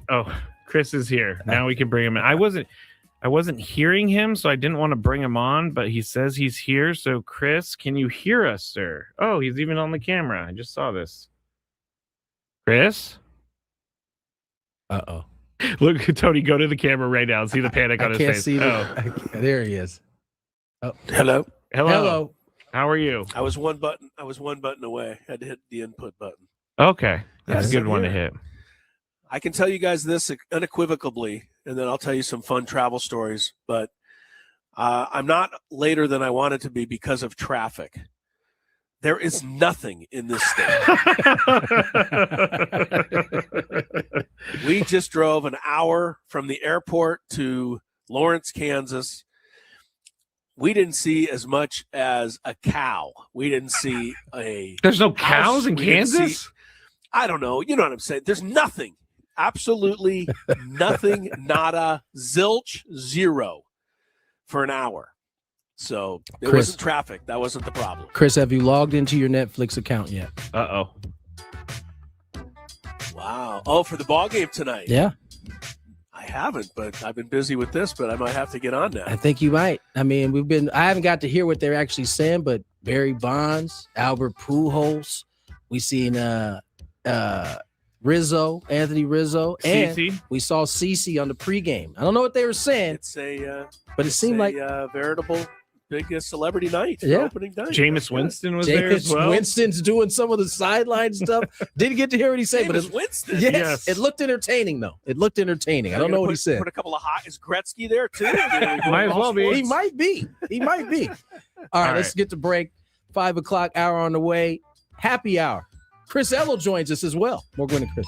Oh, Chris is here. Now we can bring him in. I wasn't hearing him, so I didn't want to bring him on, but he says he's here. So, Chris, can you hear us, sir? Oh, he's even on the camera. I just saw this. Chris? Uh-oh. Look, Tony, go to the camera right now and see the panic on his face. See there he is. Oh. Hello. Hello. How are you? I was one button away. I had to hit the input button. Okay. That's a good one to hit. I can tell you guys this unequivocally, and then I'll tell you some fun travel stories, but I'm not later than I wanted to be because of traffic. There is nothing in this state. We just drove an hour from the airport to Lawrence, Kansas. we didn't see as much as a cow. We didn't see a. There's no cows in We didn't Kansas? see- I don't know. You know what I'm saying? There's nothing. Absolutely nothing. Nada. Zilch. Zero for an hour. So there Chris. wasn't traffic. That wasn't the problem. Chris, have you logged into your Netflix account yet? Uh-oh. Wow. Oh, for the ball game tonight. Yeah. I haven't, but I've been busy with this, but I might have to get on now. I think you might. I mean, I haven't got to hear what they're actually saying, but Barry Bonds, Albert Pujols, we seen Rizzo, Anthony Rizzo, and CeCe. we saw CeCe on the pregame. I don't know what they were saying, It's a but it seemed like veritable big celebrity night. Yeah. Opening night. Jameis Winston was there as Jameis well. Winston's doing some of the sideline stuff. Didn't get to hear what he said, but Jameis Winston. yes, it looked entertaining though. It looked entertaining. I don't know what he said. Put a couple of hot. Is Gretzky there too? Might as well be. He might be. He might be. All right, let's get to break. 5 o'clock hour on the way. Happy hour. Chris Ello joins us as well. More Gwynn and Chris.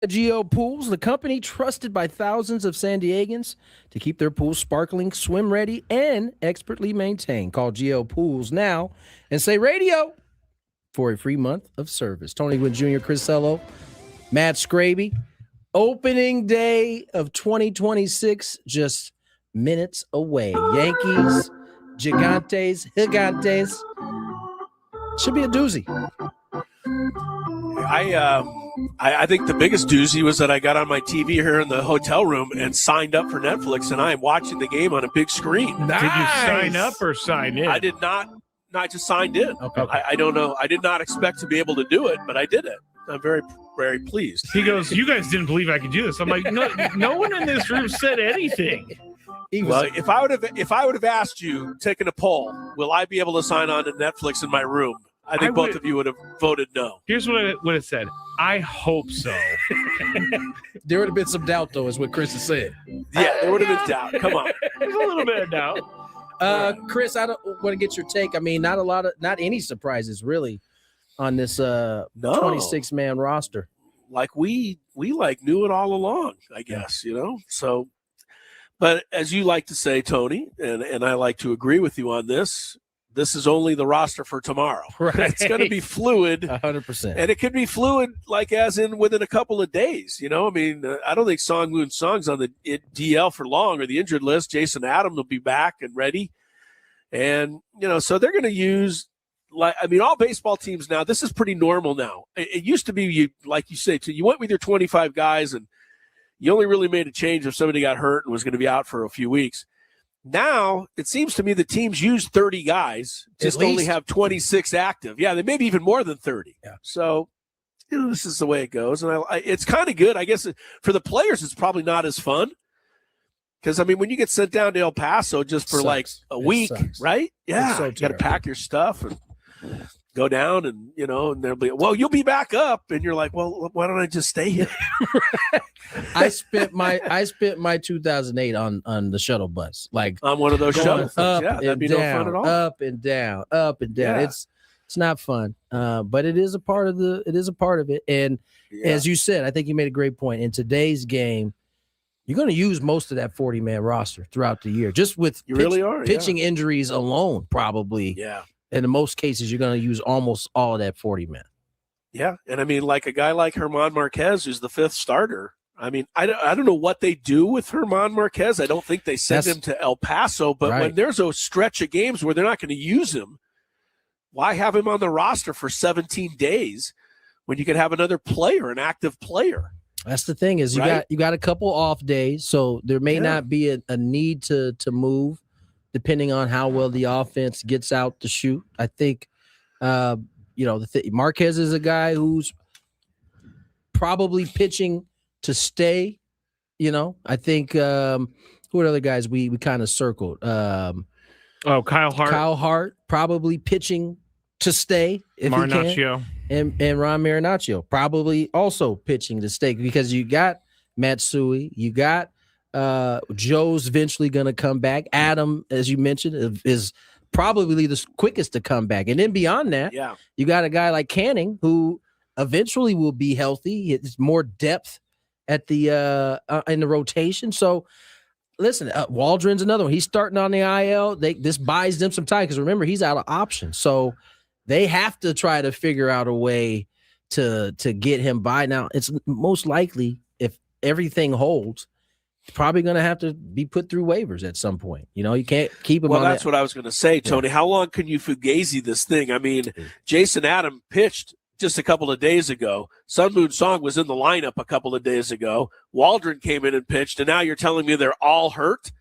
Geo Pools, the company trusted by thousands of San Diegans to keep their pools sparkling, swim ready, and expertly maintained. Call Geo Pools now and say radio for a free month of service. Tony Gwynn Jr., Chris Cello, Matt Scraby. Opening day of 2026, just minutes away. Yankees, Gigantes. Should be a doozy. I think the biggest doozy was that I got on my TV here in the hotel room and signed up for Netflix, and I am watching the game on a big screen. Nice. Did you sign up or sign in? I did not. No, I just signed in. Okay. I don't know. I did not expect to be able to do it, but I did it. I'm very, very pleased. He goes, "You guys didn't believe I could do this." I'm like, no one in this room said anything. Well, if I would have asked you, taken a poll, will I be able to sign on to Netflix in my room? I think both of you would have voted no. Here's what I would have said. I hope so. There would have been some doubt, though, is what Chris has said. Yeah, there would have been doubt. Come on. There's a little bit of doubt. Chris, I don't want to get your take. I mean, not any surprises really on this 26-man roster. Like we like knew it all along, I guess, So, but as you like to say, Tony, and I like to agree with you on this. This is only the roster for tomorrow. Right. It's going to be fluid. 100%. And it could be fluid, like as in within a couple of days. I mean, I don't think Song's on the DL for long or the injured list. Jason Adams will be back and ready. And, so they're going to use, all baseball teams now, this is pretty normal now. It used to be, like you say, you went with your 25 guys and you only really made a change if somebody got hurt and was going to be out for a few weeks. Now, it seems to me the teams use 30 guys, just only have 26 active. Yeah, they may be even more than 30. Yeah. So, this is the way it goes. And it's kind of good. I guess for the players, it's probably not as fun. Because, when you get sent down to El Paso just for like a week, right? Yeah, so you got to pack your stuff and go down and, and they'll be, well, you'll be back up. And you're like, well, why don't I just stay here? I spent my 2008 on the shuttle bus, like on one of those shuttles. Up that'd be down, no fun at all. Up and down. Yeah. It's not fun, but it is a part of it. And as you said, I think you made a great point. In today's game, you're going to use most of that 40-man roster throughout the year, just with pitching injuries alone, probably. Yeah. And in most cases, you're going to use almost all of that 40-man. Yeah, and like a guy like German Marquez, who's the fifth starter. I don't know what they do with German Marquez. I don't think they send him to El Paso, but when there's a stretch of games where they're not going to use him, why have him on the roster for 17 days when you could have another player, an active player? That's the thing is you got a couple off days, so there may not be a need to move depending on how well the offense gets out to shoot. I think, Marquez is a guy who's probably pitching to stay. I think who are other guys we kind of circled? Kyle Hart. Kyle Hart probably pitching to stay if he can. And Ron Marinaccio probably also pitching to stay because you got Matsui, you got Joe's eventually going to come back. Adam, as you mentioned, is probably the quickest to come back. And then beyond that, you got a guy like Canning who eventually will be healthy. It's more depth at the in the rotation. So listen, Waldron's another one. He's starting on the IL. This buys them some time because remember he's out of options. So they have to try to figure out a way to get him by. Now it's most likely if everything holds, he's probably going to have to be put through waivers at some point. You can't keep him. Well, that's what I was going to say, Tony. How long can you fugazi this thing? Jason Adam pitched just a couple of days ago. Sun Moon Song was in the lineup a couple of days ago. Waldron came in and pitched, and now you're telling me they're all hurt?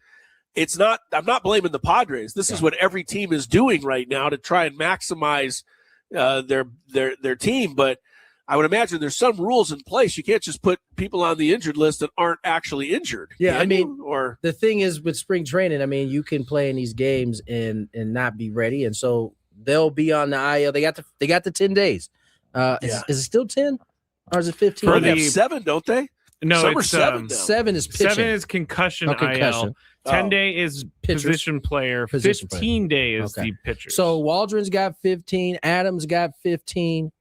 I'm not blaming the Padres. This is what every team is doing right now to try and maximize their team. But I would imagine there's some rules in place. You can't just put people on the injured list that aren't actually injured. Yeah, the thing is with spring training, you can play in these games and not be ready, and so they'll be on the IL. They got the 10 days. Is it still 10 or is it 15? They have 7, don't they? No, Some it's are 7 now. 7 is pitching. 7 is concussion. IL. 10-day is position player. 15-day is the pitcher. So Waldron's got 15. Adams got 15.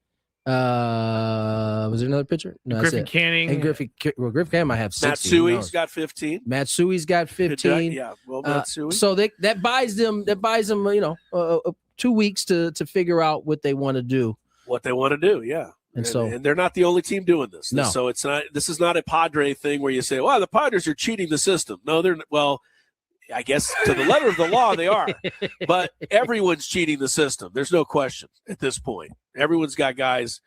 Was there another pitcher? No, Griffin Canning. And Griffin Canning might have 60. Matsui's got 15. Matsui's got 15. Yeah, well, Matsui. So that buys them 2 weeks to figure out what they want to do. What they want to do, yeah. And they're not the only team doing this. No. So this is not a Padre thing where you say, well, the Padres are cheating the system. No, they're well, I guess to the letter of the law they are. But everyone's cheating the system. There's no question at this point. Everyone's got guys.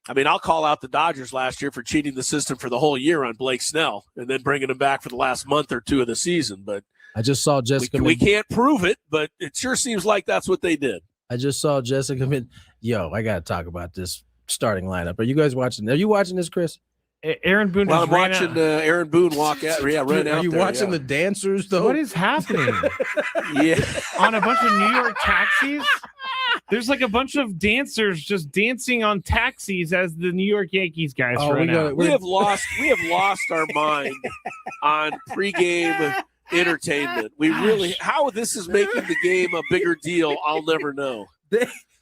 I mean, I'll call out the Dodgers last year for cheating the system for the whole year on Blake Snell and then bringing him back for the last month or two of the season. But I just saw Jessica. We can't prove it, but it sure seems like that's what they did. I just saw Jessica. Yo, I got to talk about this starting lineup. Are you guys watching? Are you watching this, Chris? Aaron Boone. Well, I'm watching Aaron Boone walk out. Yeah, run out. Are you there, watching the dancers though? What is happening? Yeah, on a bunch of New York taxis. There's like a bunch of dancers just dancing on taxis as the New York Yankees guys run out. We have lost our mind on pregame entertainment. We really how this is making the game a bigger deal. I'll never know.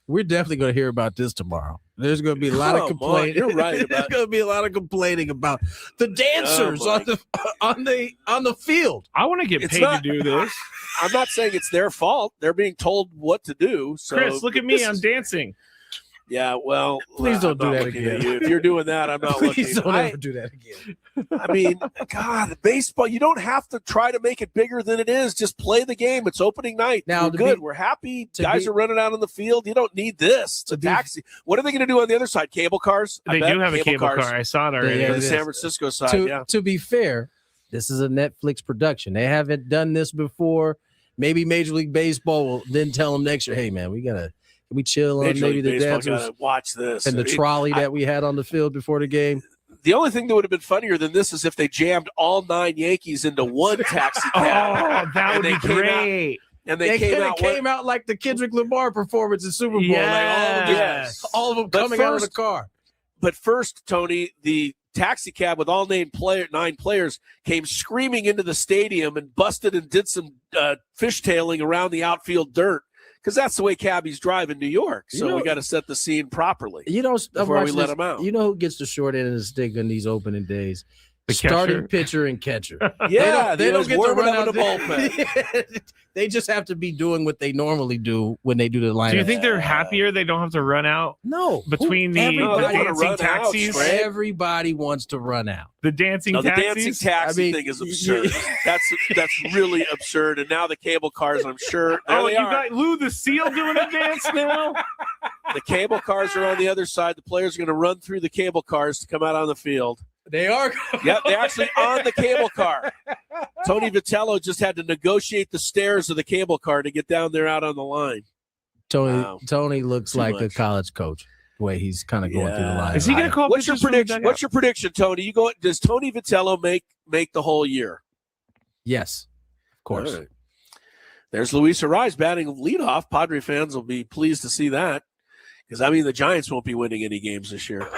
We're definitely going to hear about this tomorrow. There's going to be a lot of complaining. You're right. There's going to be a lot of complaining about the dancers on the field. I want to get paid to do this. I'm not saying it's their fault. They're being told what to do. So Chris, look at me. I'm dancing. Yeah, well, please don't do that again. If you're doing that, I'm not looking. Please don't ever do that again. I mean, God, baseball, you don't have to try to make it bigger than it is. Just play the game. It's opening night. Now, we're good. We're happy. Guys are running out on the field. You don't need this. It's a taxi. What are they going to do on the other side? Cable cars? They do have a cable car. I saw it already. The San Francisco side, To be fair, this is a Netflix production. They haven't done this before. Maybe Major League Baseball will then tell them next year, hey, man, we chill on maybe the dancers. Watch this. And the trolley that we had on the field before the game. The only thing that would have been funnier than this is if they jammed all 9 Yankees into one taxi cab. Oh, that would be great. And they came out like the Kendrick Lamar performance in Super Bowl. Yes. Like all of them coming out of the car. But first, Tony, the taxi cab with all 9 players came screaming into the stadium and busted and did some fishtailing around the outfield dirt. Because that's the way cabbies drive in New York. So we got to set the scene properly before we let them out. You know who gets the short end of the stick on these opening days? The starting pitcher and catcher. Yeah, they don't get to run out the bullpen. They just have to be doing what they normally do when they do the lineup. Do you think they're happier they don't have to run out? No. Between the dancing taxis? Everybody wants to run out. The dancing taxis? The dancing taxi thing is absurd. That's really absurd. And now the cable cars, I'm sure. You got Lou the Seal doing a dance now? The cable cars are on the other side. The players are going to run through the cable cars to come out on the field. They are. Yep, they're actually on the cable car. Tony Vitello just had to negotiate the stairs of the cable car to get down there out on the line. Tony looks like a college coach. The way he's kind of going through the line. Is he going to call? What's your prediction? What's your prediction, Tony? Does Tony Vitello make the whole year? Yes, of course. Right. There's Luis Ariz batting leadoff. Padre fans will be pleased to see that. Because, I mean, the Giants won't be winning any games this year.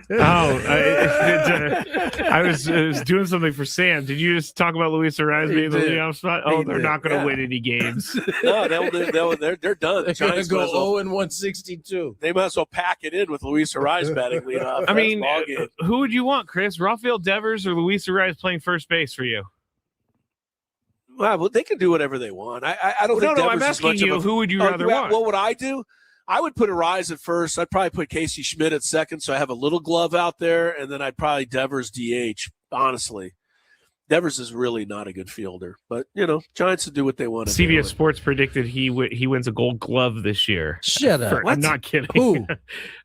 I was doing something for Sam. Did you just talk about Luis Ariz being the leadoff spot? Oh, they're not going to win any games. No, they're done. They're going to go 0-162. They might as well pack it in with Luis Ariz batting leadoff. I mean, who would you want, Chris? Rafael Devers or Luis Ariz playing first base for you? Well, they can do whatever they want. I don't think Devers I'm asking you, who would you rather want? What would I do? I would put Ariz at first. I'd probably put Casey Schmidt at second, so I have a little glove out there, and then I'd probably Devers DH, honestly. Devers is really not a good fielder, but, Giants will do what they want to do. CBS Sports predicted he wins a Gold Glove this year. Shut up. I'm not kidding. Who?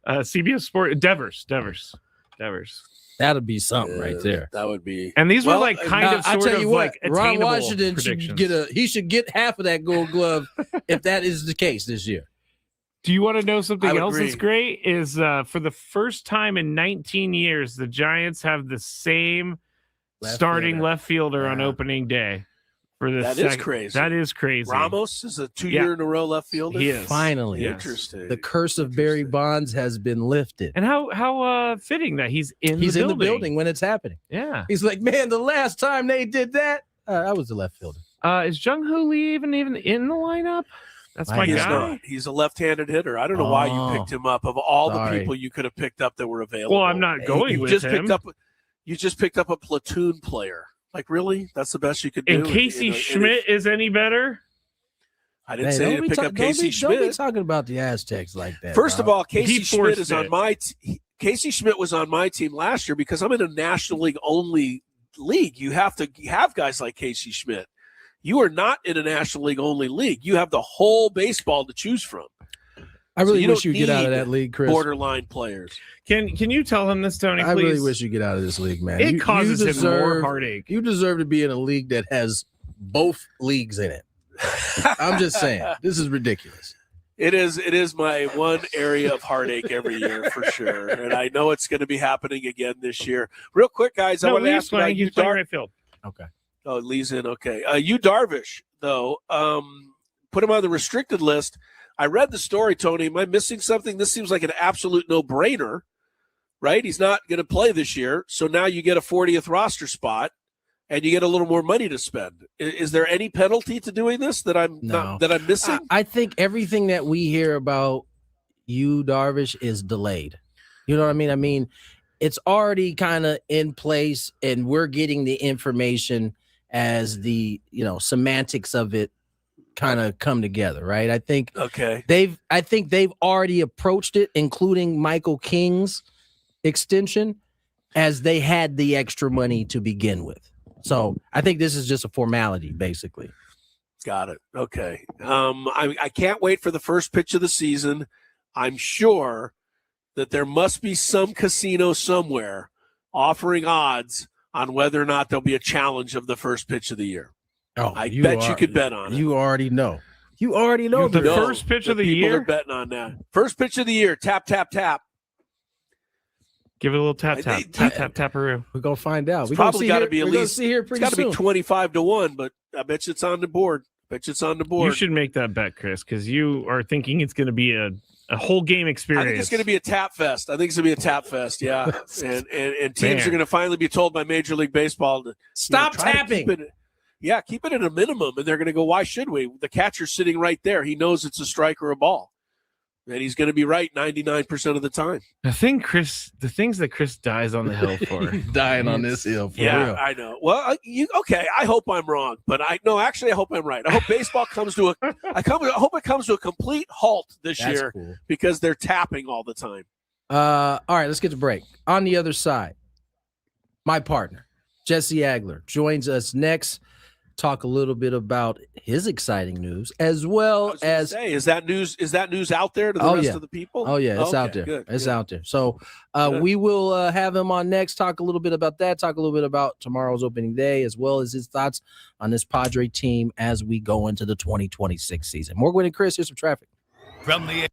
CBS Sports, Devers. That'd be something right there. That would be. And these were like Ron Washington should get half of that Gold Glove if that is the case this year. Do you want to know something else that's great? Is for the first time in 19 years, the Giants have the same starting left fielder on opening day. That is crazy. That is crazy. Ramos is a 2-year in a row left fielder. He is. Finally. Interesting. The curse of Barry Bonds has been lifted. And how fitting that he's in the building when it's happening. Yeah. He's like, man, the last time they did that, I was the left fielder. Is Jung Hoo Lee even in the lineup? That's my He's guy. not. He's a left-handed hitter. I don't know why you picked him up. Of all the people you could have picked up that were available. Well, I'm not going with him. You just picked up a platoon player. Like, really? That's the best you could do? And Casey Schmidt is any better? I didn't say to pick up Casey Schmidt. Don't be talking about the Aztecs like that. First of all, Casey Schmidt is on my Casey Schmidt was on my team last year because I'm in a National League only league. You have to have guys like Casey Schmidt. You are not in a National League only league. You have the whole baseball to choose from. I really wish you get out of that league, Chris. Borderline players. Can you tell him this, Tony, please? I really wish you get out of this league, man. It causes him more heartache. You deserve to be in a league that has both leagues in it. I'm just saying. This is ridiculous. It is my one area of heartache every year for sure. And I know it's going to be happening again this year. Real quick, guys, I want to ask about you, right field. Okay. Oh, Lee's in. Okay. You Darvish, though, put him on the restricted list. I read the story, Tony. Am I missing something? This seems like an absolute no-brainer, right? He's not going to play this year. So now you get a 40th roster spot and you get a little more money to spend. Is there any penalty to doing this that I'm missing? I think everything that we hear about you, Darvish, is delayed. You know what I mean? I mean, it's already kind of in place and we're getting the information as the, semantics of it kind of come together, right? I think they've already approached it, including Michael King's extension, as they had the extra money to begin with. So I think this is just a formality, basically. Got it. Okay. I can't wait for the first pitch of the season. I'm sure that there must be some casino somewhere offering odds on whether or not there'll be a challenge of the first pitch of the year. Oh, I bet you could bet on it. You already know. You already know the first pitch of the year. People are betting on that. First pitch of the year. Tap, tap, tap. Give it a little tap, tap, tap, tap, taparoo. We're gonna find out. It's probably got to be at least. It's got to be 25-1, but I bet you it's on the board. You should make that bet, Chris, because you are thinking it's going to be a whole game experience. I think it's going to be a tap fest. Yeah, and teams are going to finally be told by Major League Baseball to stop tapping. Keep it at a minimum, and they're going to go, why should we? The catcher's sitting right there. He knows it's a strike or a ball, and he's going to be right 99% of the time. The things that Chris dies on the hill for. Dying on this hill for real. I know. Well, I hope I'm wrong, but I hope I'm right. I hope baseball comes to I hope it comes to a complete halt this year because they're tapping all the time. All right, let's get to break. On the other side, my partner, Jesse Agler, joins us next. Talk a little bit about his exciting news, as well as is that news out there to the rest of the people? Oh yeah, it's out there. It's out there. So we will have him on next. Talk a little bit about that. Talk a little bit about tomorrow's opening day, as well as his thoughts on this Padre team as we go into the 2026 season. More Gwynn and Chris. Here's some traffic from the.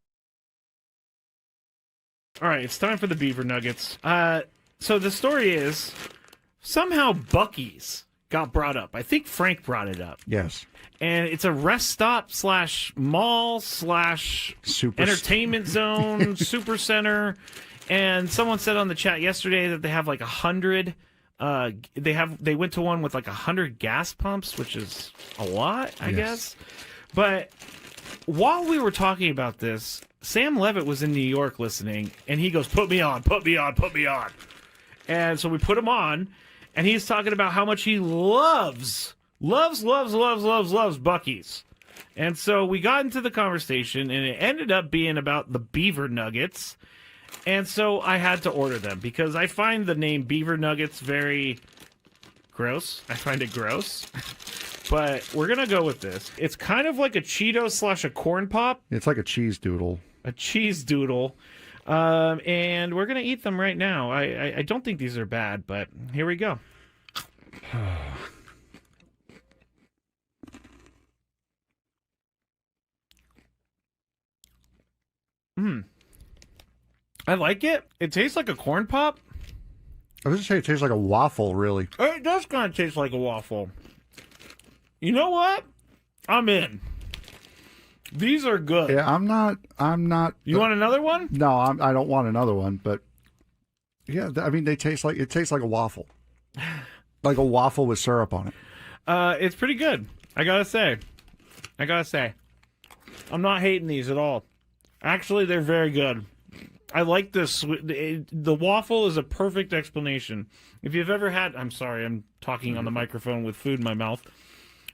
All right, it's time for the Beaver Nuggets. So the story is somehow Buc-ee's got brought up. I think Frank brought it up. Yes. And it's a rest stop / mall / entertainment zone, super center. And someone said on the chat yesterday that they have like 100. They went to one with like 100 gas pumps, which is a lot, I guess. But while we were talking about this, Sam Levitt was in New York listening, and he goes, put me on. And so we put him on. And he's talking about how much he loves Buc-ee's. And so we got into the conversation, and it ended up being about the Beaver Nuggets. And so I had to order them because I find the name Beaver Nuggets very gross. I find it gross. But we're going to go with this. It's kind of like a Cheeto / a corn pop. It's like a cheese doodle. A cheese doodle. And we're going to eat them right now. I don't think these are bad, but here we go. I like it. It tastes like a corn pop. I was going to say it tastes like a waffle, really. It does kind of taste like a waffle. You know what? I'm in. These are good. Yeah, I'm not. You want another one? No, I don't want another one. But yeah, I mean, it tastes like a waffle, like a waffle with syrup on it. It's pretty good. I gotta say. I'm not hating these at all. Actually, they're very good. I like this. The waffle is a perfect explanation. If you've ever had, I'm sorry, I'm talking on the microphone with food in my mouth.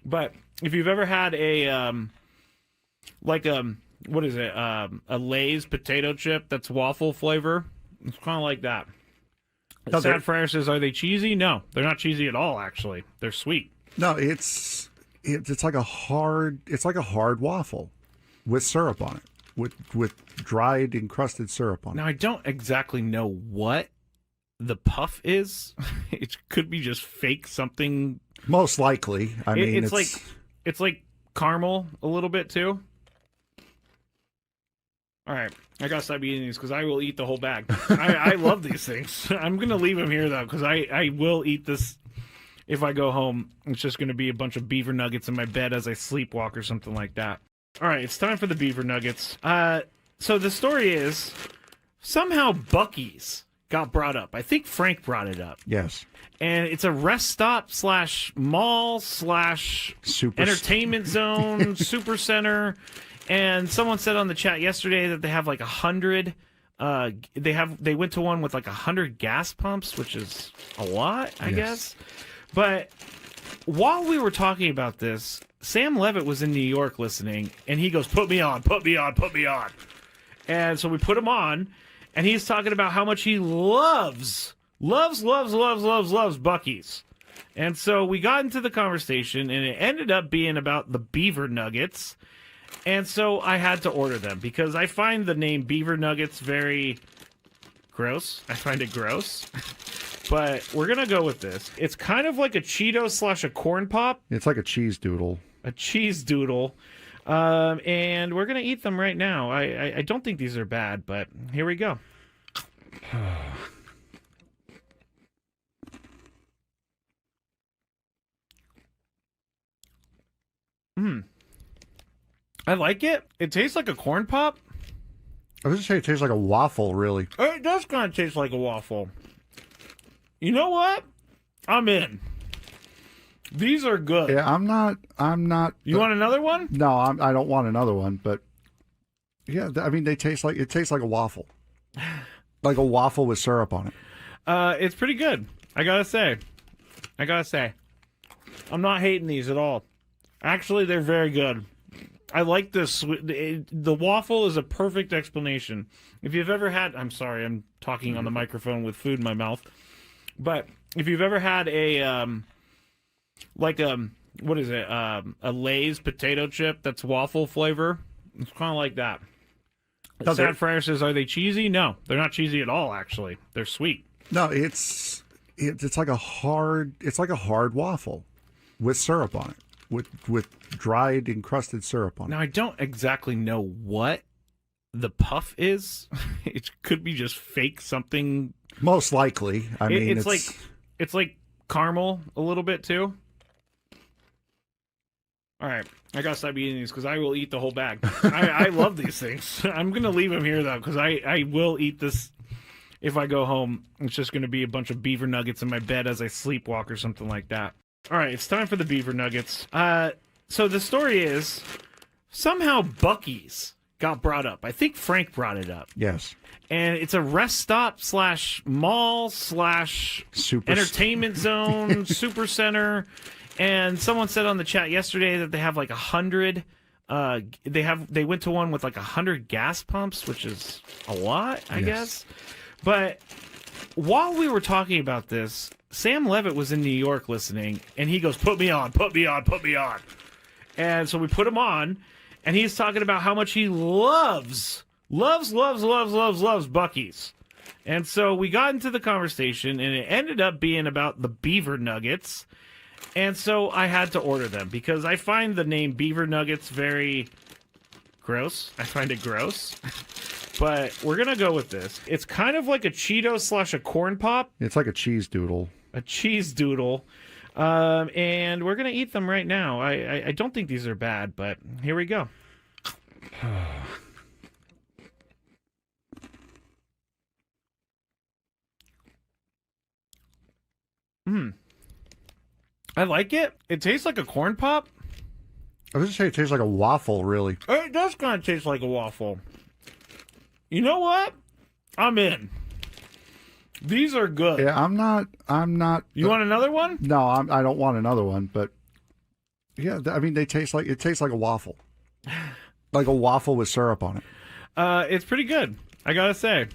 But if you've ever had a, what is it? A Lay's potato chip that's waffle flavor. It's kind of like that. No, Sad Fryer says, are they cheesy? No, they're not cheesy at all, actually. They're sweet. No, it's like a hard waffle with syrup on it, with dried encrusted syrup on it. Now, I don't exactly know what the puff is. It could be just fake something. Most likely. I mean, it's like caramel a little bit too. All right, I gotta stop eating these because I will eat the whole bag. I love these things. I'm gonna leave them here though because I will eat this if I go home. It's just gonna be a bunch of beaver nuggets in my bed as I sleepwalk or something like that. All right, it's time for the beaver nuggets. So the story is somehow Buc-ee's got brought up. I think Frank brought it up. Yes. And it's a rest stop / mall / entertainment zone, super center. And someone said on the chat yesterday that they have like 100. They went to one with like 100 gas pumps, which is a lot, I guess. But while we were talking about this, Sam Levitt was in New York listening, and he goes, "Put me on, put me on, put me on." And so we put him on, and he's talking about how much he loves Buc-ee's. And so we got into the conversation, and it ended up being about the beaver nuggets. And so I had to order them because I find the name beaver nuggets very gross. I find it gross. But we're going to go with this. It's kind of like a Cheeto / a corn pop. It's like a cheese doodle. A cheese doodle. And we're going to eat them right now. I don't think these are bad, but here we go. I like it. It tastes like a corn pop. I was going to say it tastes like a waffle, really. It does kind of taste like a waffle. You know what? I'm in. These are good. Yeah, I'm not. You want another one? No, I don't want another one. But yeah, I mean, it tastes like a waffle, like a waffle with syrup on it. It's pretty good. I gotta say, I'm not hating these at all. Actually, they're very good. I like this. The waffle is a perfect explanation. If you've ever had, I'm sorry, I'm talking on the microphone with food in my mouth. But if you've ever had a, what is it? A Lay's potato chip that's waffle flavor. It's kind of like that. Sad Fryer says, are they cheesy? No, they're not cheesy at all, actually. They're sweet. No, it's like a hard waffle with syrup on it, with dried encrusted syrup on it. Now, I don't exactly know what the puff is. It could be just fake something. Most likely. I mean, it's like caramel a little bit too. All right, I gotta stop eating these because I will eat the whole bag. I love these things. I'm gonna leave them here though because I will eat this if I go home. It's just gonna be a bunch of beaver nuggets in my bed as I sleepwalk or something like that. All right, it's time for the beaver nuggets. So the story is somehow Buc-ee's got brought up. I think Frank brought it up. Yes. And it's a rest stop / mall / entertainment zone, super center. And someone said on the chat yesterday that they have like 100. They went to one with like 100 gas pumps, which is a lot, I guess. But while we were talking about this, Sam Levitt was in New York listening, and he goes, "Put me on, put me on, put me on." And so we put him on, and he's talking about how much he loves Buc-ee's. And so we got into the conversation, and it ended up being about the beaver nuggets. And so I had to order them because I find the name beaver nuggets very gross. I find it gross. But we're going to go with this. It's kind of like a Cheeto / a corn pop. It's like a cheese doodle. A cheese doodle. And we're going to eat them right now. I don't think these are bad, but here we go. I like it. It tastes like a corn pop. I was going to say it tastes like a waffle, really. It does kind of taste like a waffle. You know what? I'm in. These are good. Yeah, I'm not. You want another one? No, I don't want another one. But yeah, I mean, it tastes like a waffle, like a waffle with syrup on it. It's pretty good. I gotta say,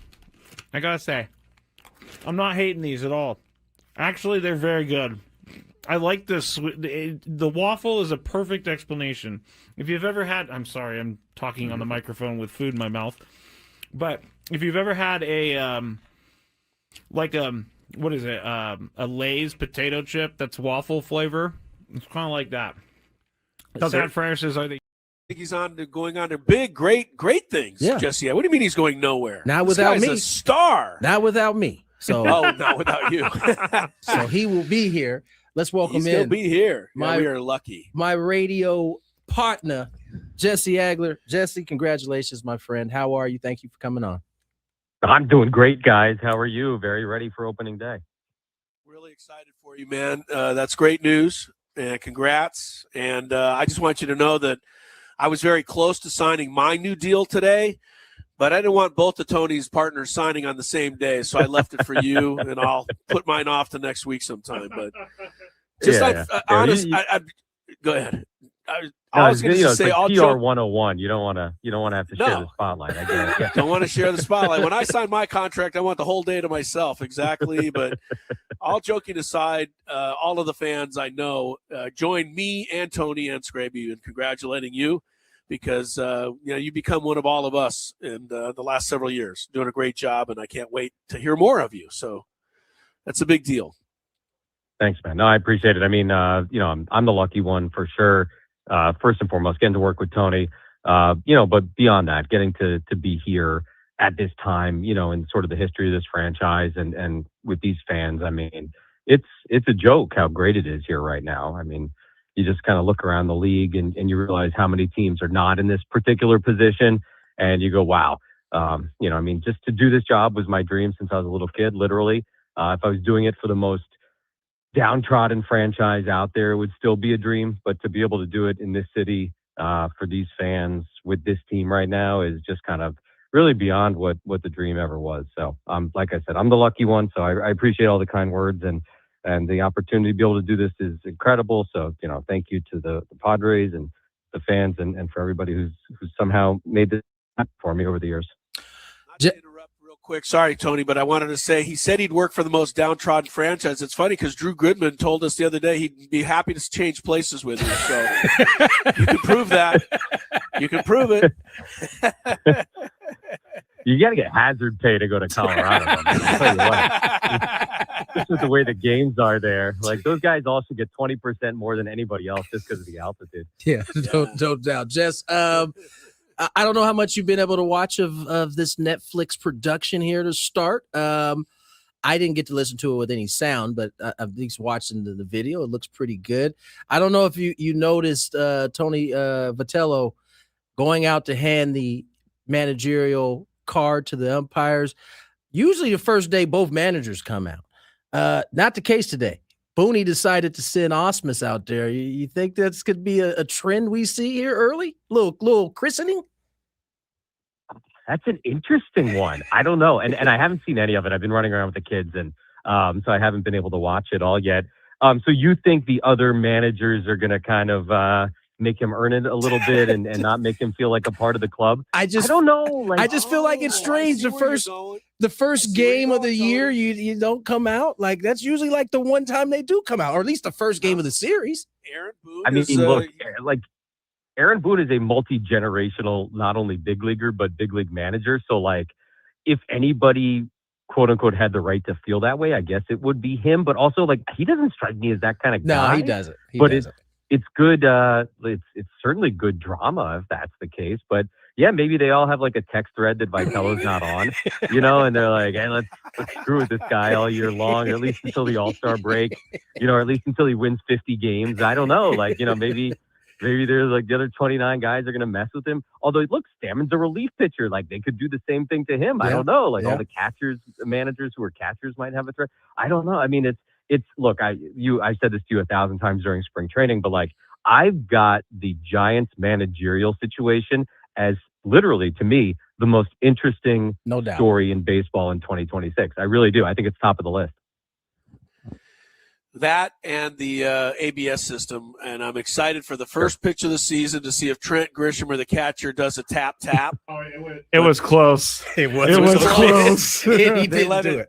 I'm not hating these at all. Actually, they're very good. I like this. The waffle is a perfect explanation. If you've ever had, I'm sorry, I'm talking on the microphone with food in my mouth, but if you've ever had a what is it? A Lay's potato chip that's waffle flavor. It's kind of like that. San Francisco are the. I think he's going on to big, great things. Yeah. Jesse. What do you mean he's going nowhere? Not This without guy's me. a star. Not without me. So not without you. So he will be here. Let's welcome He's in. gonna be here. Yeah, we are lucky. My radio partner, Jesse Agler. Jesse, congratulations, my friend. How are you? Thank you for coming on. I'm doing great, guys. How are you? Very ready for opening day. Really excited for you, man. That's great news, and congrats. And I just want you to know that I was very close to signing my new deal today, but I didn't want both of Tony's partners signing on the same day, so I left it for you, and I'll put mine off to next week sometime. But just honest, go ahead. I was going to say, like all PR joke. 101. You don't want to have to share the spotlight. I get it. Don't want to share the spotlight. When I sign my contract, I want the whole day to myself. Exactly. But all joking aside, all of the fans I know join me and Tony and Scraby in congratulating you, because you become one of all of us in the last several years, doing a great job, and I can't wait to hear more of you. So that's a big deal. Thanks, man. No, I appreciate it. I mean, I'm the lucky one for sure. First and foremost, getting to work with Tony, but beyond that, getting to be here at this time, in sort of the history of this franchise and with these fans. I mean, it's a joke how great it is here right now. I mean, you just kind of look around the league and you realize how many teams are not in this particular position, and you go, wow. I mean, just to do this job was my dream since I was a little kid, literally. If I was doing it for the most downtrodden franchise out there, it would still be a dream, but to be able to do it in this city for these fans with this team right now is just kind of really beyond what the dream ever was. So like I said, I'm the lucky one, so I appreciate all the kind words, and the opportunity to be able to do this is incredible. So thank you to the Padres and the fans and for everybody who's somehow made this happen for me over the years. Quick, sorry, Tony, but I wanted to say he said he'd work for the most downtrodden franchise. It's funny because Drew Goodman told us the other day he'd be happy to change places with you. So you can prove that. You can prove it. You got to get hazard pay to go to Colorado. I'll tell you what. This is the way the games are there. Like, those guys also get 20% more than anybody else just because of the altitude. Yeah, no doubt. Jess, I don't know how much you've been able to watch of this Netflix production here to start. I didn't get to listen to it with any sound, but at least watching the video, it looks pretty good. I don't know if you noticed Tony Vitello going out to hand the managerial card to the umpires. Usually the first day both managers come out. Not the case today. Booney decided to send Osmus out there. You think that's could be a trend we see here early? Little christening? That's an interesting one. I don't know. And I haven't seen any of it. I've been running around with the kids, and so I haven't been able to watch it all yet. So you think the other managers are going to kind of make him earn it a little bit and not make him feel like a part of the club? I don't know. Like, I just feel like it's strange. The first game of the year, you don't come out. Like, that's usually like the one time they do come out, or at least the first game of the series. Aaron Boone. I mean, look, like, Aaron Boone is a multi-generational, not only big leaguer, but big league manager. So, like, if anybody, quote unquote, had the right to feel that way, I guess it would be him. But also, like, he doesn't strike me as that kind of guy. No, he doesn't. It's good. It's certainly good drama if that's the case. But yeah, maybe they all have like a text thread that Vitello's not on, and they're like, hey, let's screw with this guy all year long, or at least until the All-Star break, or at least until he wins 50 games. I don't know. Like, maybe there's like the other 29 guys are going to mess with him. Although, look, Stammen's a relief pitcher. Like, they could do the same thing to him. I don't know. Like, all the managers who are catchers might have a threat. I don't know. I mean, it's look, I said this to you 1,000 times during spring training, but like, I've got the Giants managerial situation as literally, to me, the most interesting story in baseball in 2026. I really do. I think it's top of the list. That and the ABS system, and I'm excited for the first pitch of the season to see if Trent Grisham or the catcher does a tap. It was close. It was close. He didn't do it.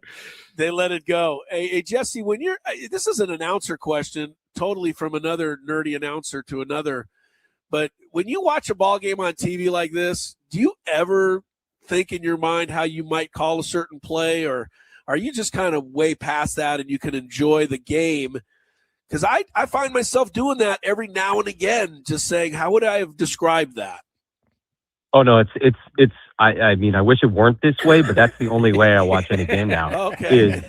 They let it go. Hey, Jesse, when you're this is an announcer question, totally from another nerdy announcer to another, but when you watch a ball game on TV like this, do you ever think in your mind how you might call a certain play, or are you just kind of way past that and you can enjoy the game? Because I find myself doing that every now and again, just saying, how would I have described that? Oh no, it's. I mean, I wish it weren't this way, but that's the only way I watch any game now. Okay.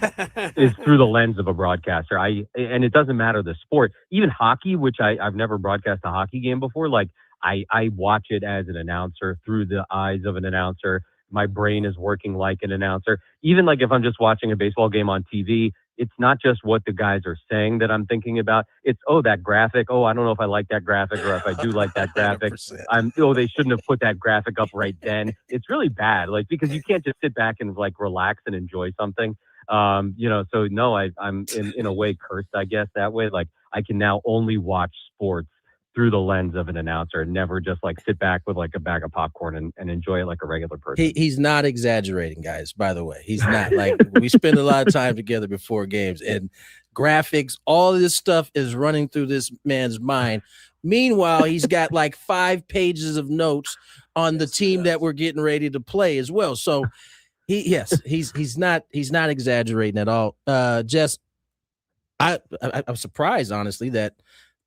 is through the lens of a broadcaster. And it doesn't matter the sport, even hockey, which I've never broadcast a hockey game before. Like I watch it as an announcer through the eyes of an announcer. My brain is working like an announcer. Even like if I'm just watching a baseball game on TV, it's not just what the guys are saying that I'm thinking about. It's, that graphic. I don't know if I like that graphic, or if I do like that graphic. They shouldn't have put that graphic up right then. It's really bad. Like, because you can't just sit back and like relax and enjoy something. So no, I'm in a way cursed, I guess, that way. Like I can now only watch sports through the lens of an announcer, and never just like sit back with like a bag of popcorn and enjoy it like a regular person. He's not exaggerating, guys, by the way. He's not. Like, we spend a lot of time together before games, and graphics, all of this stuff is running through this man's mind. Meanwhile, he's got like 5 pages of notes on the team that we're getting ready to play as well. So he's not exaggerating at all. Jess, I'm surprised, honestly, that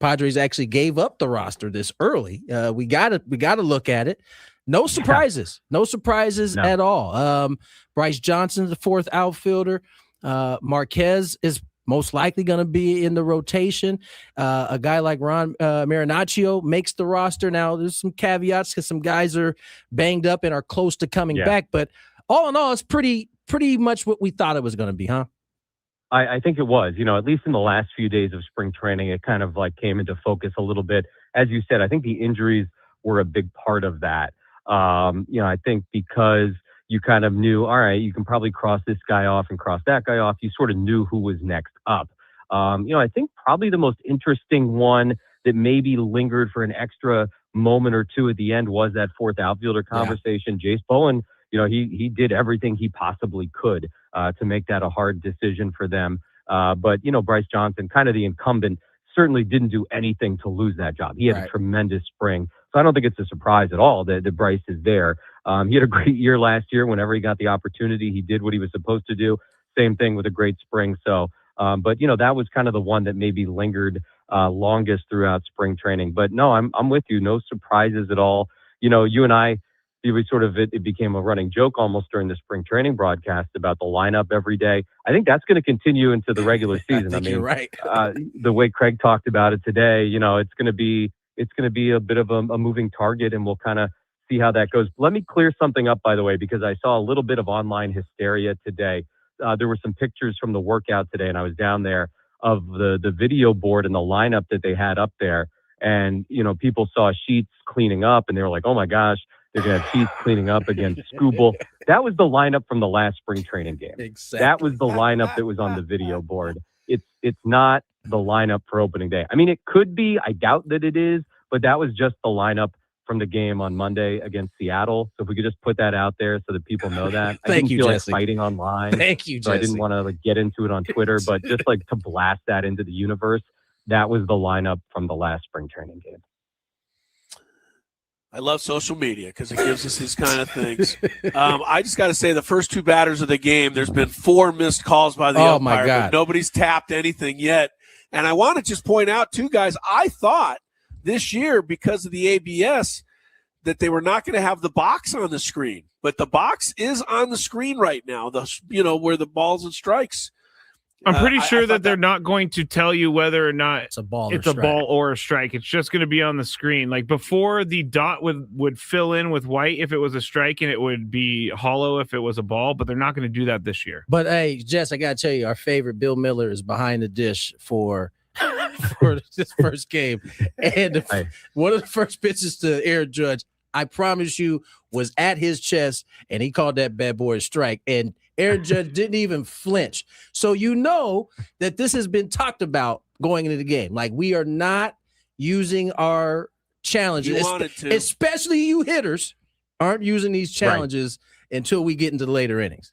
Padres actually gave up the roster this early. We got to look at it. No surprises. No surprises at all. Bryce Johnson, the 4th outfielder. Marquez is most likely going to be in the rotation. A guy like Ron Marinaccio makes the roster. Now, there's some caveats because some guys are banged up and are close to coming back. But all in all, it's pretty much what we thought it was going to be, huh? I think it was, at least in the last few days of spring training, it kind of like came into focus a little bit. As you said, I think the injuries were a big part of that. I think because you kind of knew, all right, you can probably cross this guy off and cross that guy off. You sort of knew who was next up. I think probably the most interesting one that maybe lingered for an extra moment or two at the end was that 4th outfielder conversation. Jace Bowen, he did everything he possibly could to make that a hard decision for them. But Bryce Johnson, kind of the incumbent, certainly didn't do anything to lose that job. He had a tremendous spring. So I don't think it's a surprise at all that Bryce is there. He had a great year last year. Whenever he got the opportunity, he did what he was supposed to do. Same thing with a great spring. So, but that was kind of the one that maybe lingered longest throughout spring training. But no, I'm with you. No surprises at all. You and I, it became a running joke almost during the spring training broadcast about the lineup every day. I think that's going to continue into the regular season. I mean, you're right. The way Craig talked about it today, it's going to be a bit of a moving target, and we'll kind of see how that goes. Let me clear something up, by the way, because I saw a little bit of online hysteria today. There were some pictures from the workout today, and I was down there, of the video board and the lineup that they had up there. And, people saw Sheets cleaning up, and they were like, oh my gosh, they're going to have Sheets cleaning up against Scooble. That was the lineup from the last spring training game. Exactly. That was the lineup that was on the video board. It's not the lineup for opening day. I mean, it could be. I doubt that it is, but that was just the lineup from the game on Monday against Seattle. So if we could just put that out there so that people know that. I didn't feel Jesse. like fighting online. Thank you, so Jesse. I didn't want to get into it on Twitter, but just like to blast that into the universe. That was the lineup from the last spring training game. I love social media because it gives us these kind of things. I just got to say, the first 2 batters of the game, there's been 4 missed calls by the umpire. My God. But nobody's tapped anything yet. And I want to just point out, too, guys, I thought this year, because of the ABS, that they were not going to have the box on the screen. But the box is on the screen right now, where the balls and strikes. I'm pretty sure that they're not going to tell you whether or not it's a ball or a strike. It's just going to be on the screen. Like before, the dot would fill in with white if it was a strike, and it would be hollow if it was a ball. But they're not going to do that this year. But hey, Jess, I got to tell you, our favorite Bill Miller is behind the dish for for this first game. And one of the first pitches to Aaron Judge, I promise you, was at his chest, and he called that bad boy a strike. And Aaron Judge didn't even flinch. So you know that this has been talked about going into the game. Like, we are not using our challenges, especially you hitters aren't using these challenges until we get into the later innings.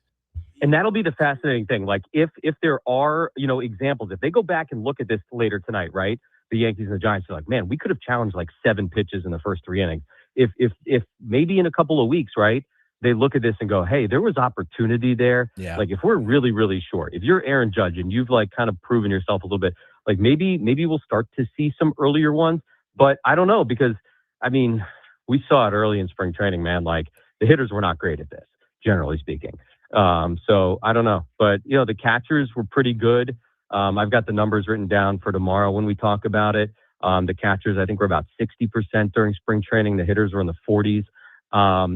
And that'll be the fascinating thing. Like, if there are, examples, if they go back and look at this later tonight, right? The Yankees and the Giants are like, man, we could have challenged like 7 pitches in the first 3 innings. If maybe in a couple of weeks, right, they look at this and go, hey, there was opportunity there. Yeah. Like, if we're really, really short, if you're Aaron Judge and you've like kind of proven yourself a little bit, like maybe we'll start to see some earlier ones. But I don't know, because I mean, we saw it early in spring training, man. Like, the hitters were not great at this, generally speaking. So I don't know, but the catchers were pretty good. I've got the numbers written down for tomorrow when we talk about it. The catchers, I think, were about 60% during spring training. The hitters were in the 40s.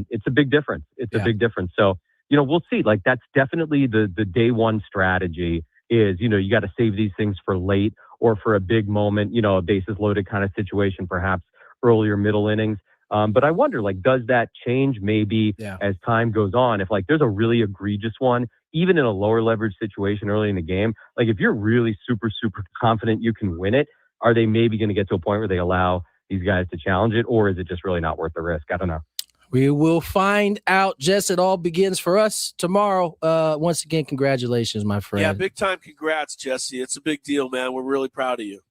It's a big difference. It's a big difference. So, we'll see. Like, that's definitely the day one strategy is, you got to save these things for late or for a big moment, a bases loaded kind of situation, perhaps earlier middle innings. But I wonder, like, does that change maybe as time goes on? If like there's a really egregious one, even in a lower leverage situation early in the game, like if you're really super, super confident you can win it, are they maybe going to get to a point where they allow these guys to challenge it, or is it just really not worth the risk? I don't know. We will find out. Jess, it all begins for us tomorrow. Once again, congratulations, my friend. Yeah, big time congrats, Jesse. It's a big deal, man. We're really proud of you.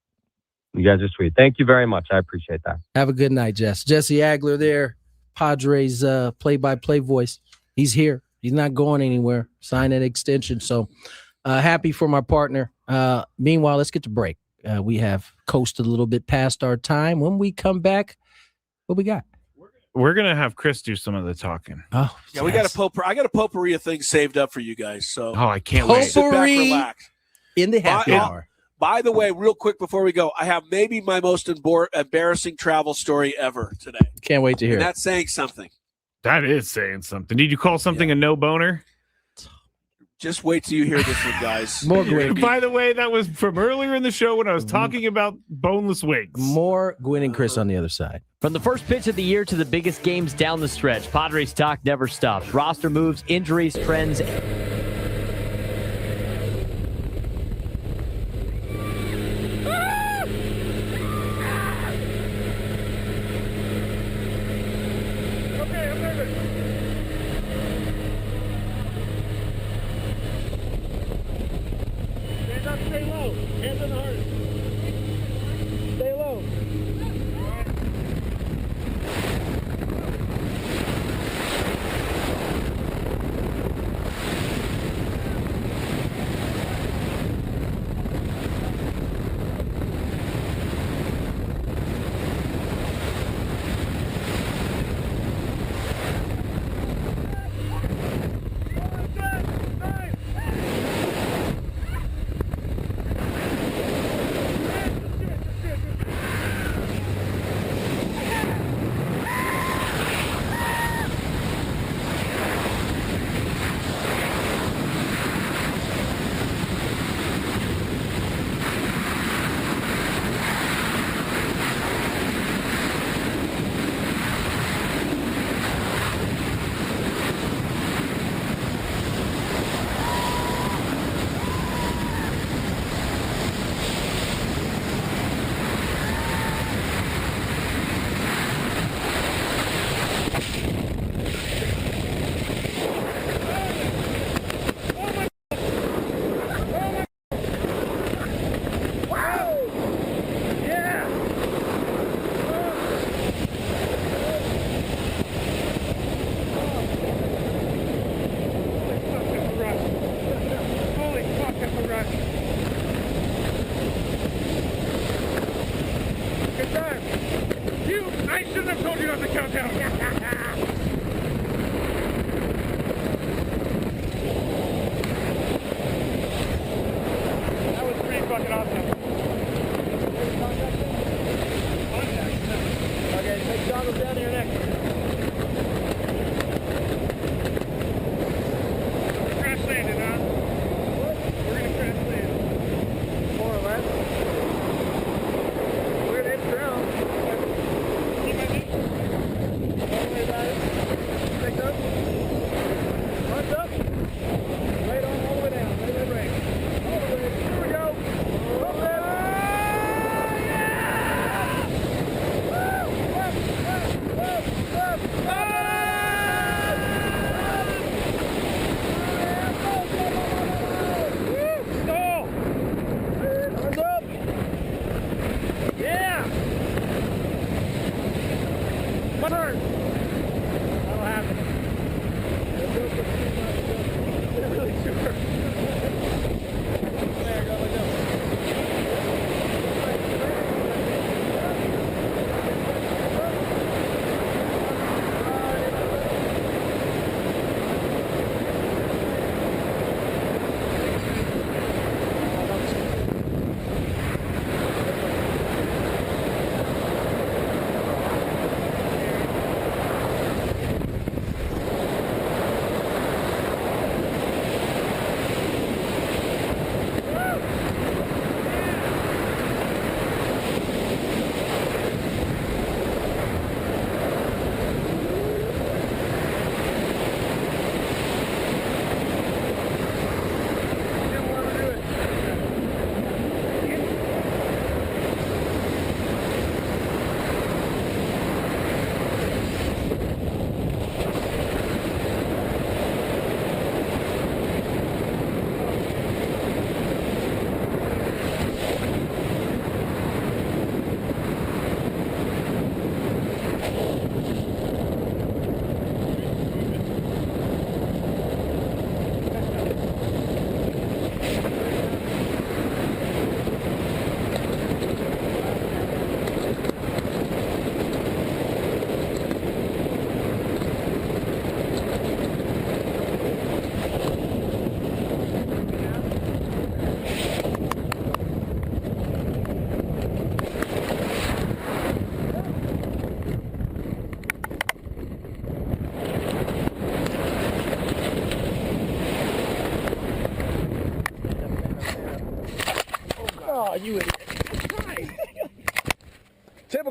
You guys are sweet. Thank you very much. I appreciate that. Have a good night, Jess. Jesse Agler there, Padres play-by-play voice. He's here. He's not going anywhere. Sign an extension. So happy for my partner. Meanwhile, let's get to break. We have coasted a little bit past our time. When we come back, what we got? We're gonna have Chris do some of the talking. Oh, yeah, we got I got a potpourri of things saved up for you guys. So I can't wait. Sit back, relax. In the happy hour. By the way, real quick before we go, I have maybe my most embarrassing travel story ever today. Can't wait to hear. And that's saying something. That is saying something. Did you call something a no boner? Just wait till you hear this one, guys. More Gwynn. By the way, that was from earlier in the show when I was talking about boneless wigs. More Gwynn and Chris on the other side. From the first pitch of the year to the biggest games down the stretch, Padres talk never stops. Roster moves, injuries, trends.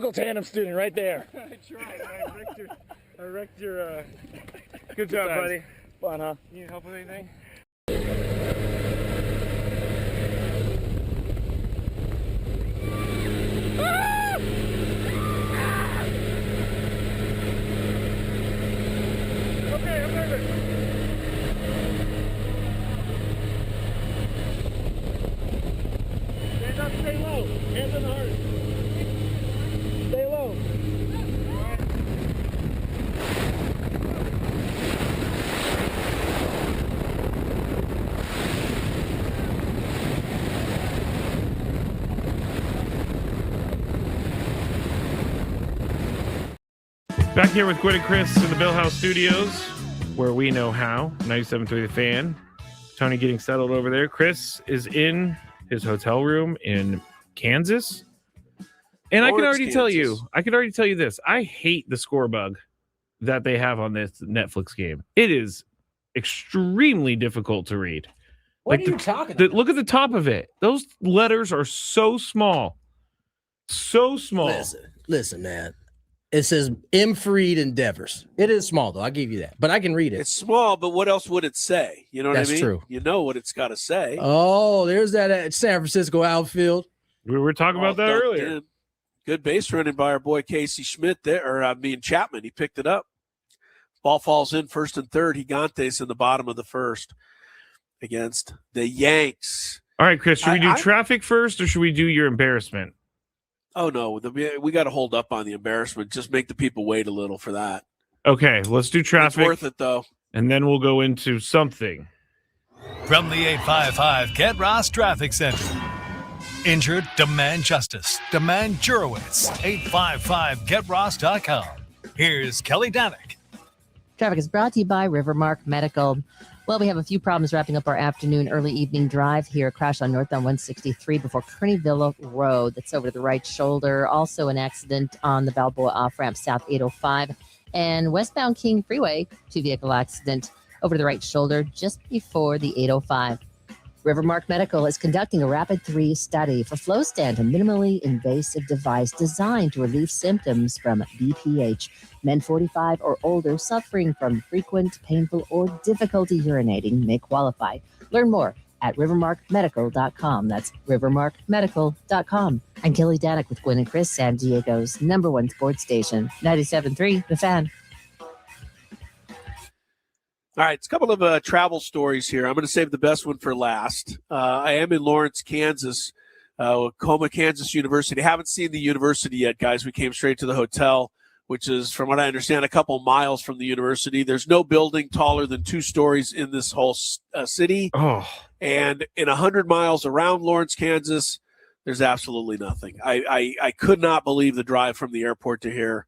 typical tandem student right there. I tried. I wrecked your good job, buddy. Fun, huh? You need help with anything? Okay, I'm nervous. Stand up, stay low. Hands on the heart. Stay low. Back here with Gwynn and Chris in the Bill House Studios, where we know how. 97.3 The Fan. Tony getting settled over there. Chris is in his hotel room in Kansas. And I can already tell you this. I hate the score bug that they have on this Netflix game. It is extremely difficult to read. What are you talking about? Look at the top of it. Those letters are so small. So small. Listen, man. It says M-Freed Endeavors. It is small, though. I'll give you that. But I can read it. It's small, but what else would it say? You know what I mean? That's true. You know what it's got to say. Oh, there's that San Francisco outfield. We were talking about that earlier. Good base running by our boy Casey Schmidt there, Chapman. He picked it up. Ball falls in first and third. Gigantes in the bottom of the first against the Yanks. All right, Chris, should we do traffic first or should we do your embarrassment? Oh, no. We got to hold up on the embarrassment. Just make the people wait a little for that. Okay, let's do traffic. It's worth it, though. And then we'll go into something. From the 855 Get Ross Traffic Center. Injured? Demand justice. Demand Jurowitz. 855GetRoss.com. Here's Kelly Danick. Traffic is brought to you by Rivermark Medical. Well, we have a few problems wrapping up our afternoon, early evening drive here. A crash on northbound 163 before Kearneyville Road. That's over to the right shoulder. Also an accident on the Balboa off-ramp south 805. And westbound King Freeway, 2-vehicle accident over to the right shoulder just before the 805. Rivermark Medical is conducting a Rapid 3 study for FlowStant, a minimally invasive device designed to relieve symptoms from BPH. Men 45 or older suffering from frequent, painful, or difficulty urinating may qualify. Learn more at rivermarkmedical.com. That's rivermarkmedical.com. I'm Kelly Danick with Gwynn and Chris, San Diego's #1 sports station, 97.3 The Fan. All right, it's a couple of travel stories here. I'm going to save the best one for last. I am in Lawrence, Kansas, Coma Kansas University. I haven't seen the university yet, guys. We came straight to the hotel, which is, from what I understand, a couple miles from the university. There's no building taller than 2 stories in this whole city. Oh. And in 100 miles around Lawrence, Kansas, there's absolutely nothing. I could not believe the drive from the airport to here.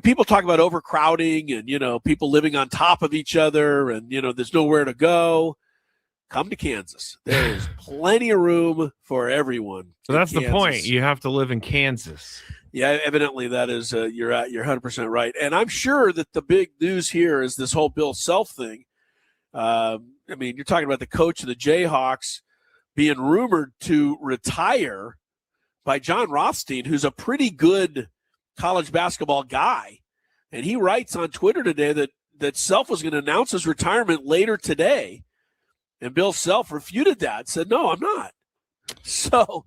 People talk about overcrowding and, people living on top of each other and, there's nowhere to go. Come to Kansas. There's plenty of room for everyone. So that's the point. You have to live in Kansas. Yeah, evidently that is, you're 100% right. And I'm sure that the big news here is this whole Bill Self thing. You're talking about the coach of the Jayhawks being rumored to retire by John Rothstein, who's a pretty good college basketball guy. And he writes on Twitter today that Self was going to announce his retirement later today. And Bill Self refuted that, said, no, I'm not. So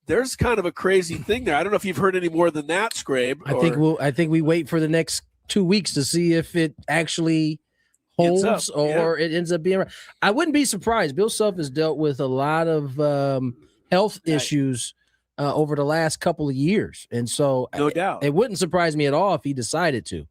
there's kind of a crazy thing there. I don't know if you've heard any more than that, Scrape. I think we wait for the next 2 weeks to see if it actually holds or it ends up being. I wouldn't be surprised. Bill Self has dealt with a lot of health issues over the last couple of years. And so no doubt it wouldn't surprise me at all if he decided to.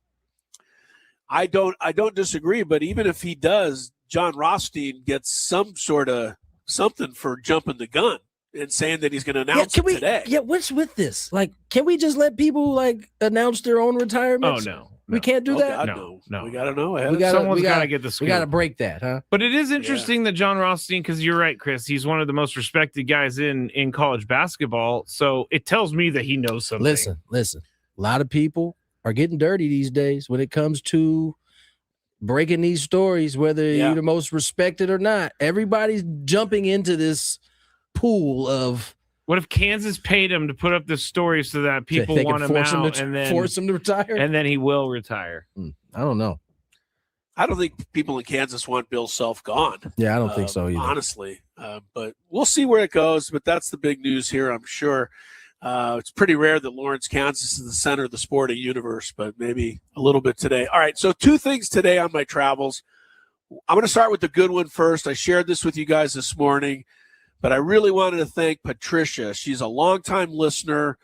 I don't disagree, but even if he does, John Rothstein gets some sort of something for jumping the gun and saying that he's going to announce it today. Yeah, what's with this? Like, can we just let people announce their own retirements? Oh no. We can't do that. God, no. We got to know. Someone's got to get the scoop. We got to break that, huh? But it is interesting that John Rothstein, because you're right, Chris, he's one of the most respected guys in college basketball. So it tells me that he knows something. Listen. A lot of people are getting dirty these days when it comes to breaking these stories, whether you're the most respected or not. Everybody's jumping into this pool of What if Kansas paid him to put up this story so that people want him out and then force him to retire? And then he will retire. I don't know. I don't think people in Kansas want Bill Self gone. Yeah, I don't think so either. Honestly. But we'll see where it goes. But that's the big news here, I'm sure. It's pretty rare that Lawrence, Kansas is the center of the sporting universe, but maybe a little bit today. All right, so 2 things today on my travels. I'm going to start with the good one first. I shared this with you guys this morning, but I really wanted to thank Patricia. She's a longtime listener.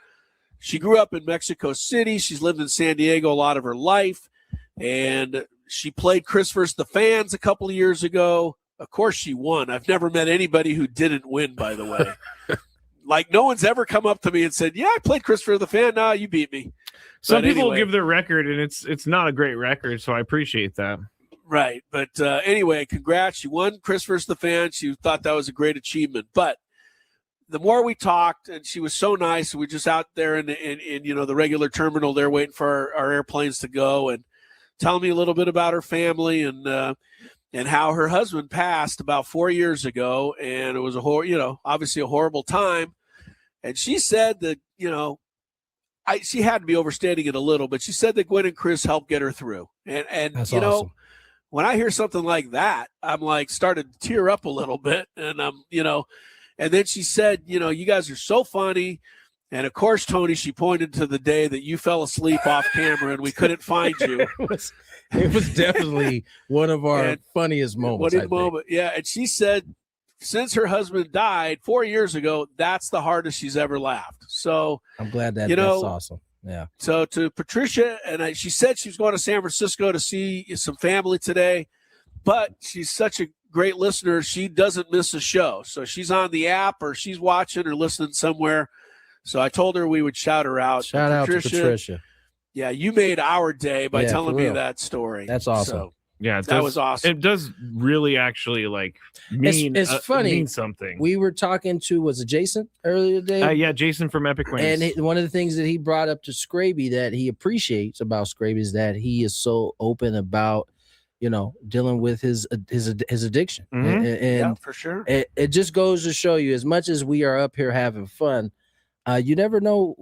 She grew up in Mexico City. She's lived in San Diego a lot of her life, and she played Chris vs. the Fans a couple of years ago. Of course, she won. I've never met anybody who didn't win, by the way. Like, no one's ever come up to me and said, yeah, I played Chris vs. the Fan. No, you beat me. Some people will give their record, and it's not a great record, so I appreciate that. Right. But anyway, congrats. She won Chris vs. the Fan. She thought that was a great achievement. But the more we talked, and she was so nice, we were just out there in the regular terminal there waiting for our airplanes to go, and telling me a little bit about her family and how her husband passed about 4 years ago, and it was obviously a horrible time. And she said that, she had to be overstating it a little, but she said that Gwynn and Chris helped get her through. And That's you know, awesome. when I hear something like that, I'm like started to tear up a little bit, and and then she said, you guys are so funny. And of course, Tony, she pointed to the day that you fell asleep off camera and we couldn't find you. It was definitely one of our funniest moments. Yeah. And she said, since her husband died 4 years ago, that's the hardest she's ever laughed. So I'm glad that's awesome. Yeah. So to Patricia, and she said she was going to San Francisco to see some family today, but she's such a great listener. She doesn't miss a show. So she's on the app or she's watching or listening somewhere. So I told her we would shout her out. Shout out to Patricia. Yeah, you made our day by telling me that story. That's awesome. So, yeah, that was awesome. It does really actually mean it's funny. Mean something. We were talking to Jason earlier today? Yeah, Jason from Epic Wings. And one of the things that he brought up to Scraby that he appreciates about Scraby is that he is so open about dealing with his addiction. Mm-hmm. And yeah, for sure. It just goes to show you, as much as we are up here having fun, you never know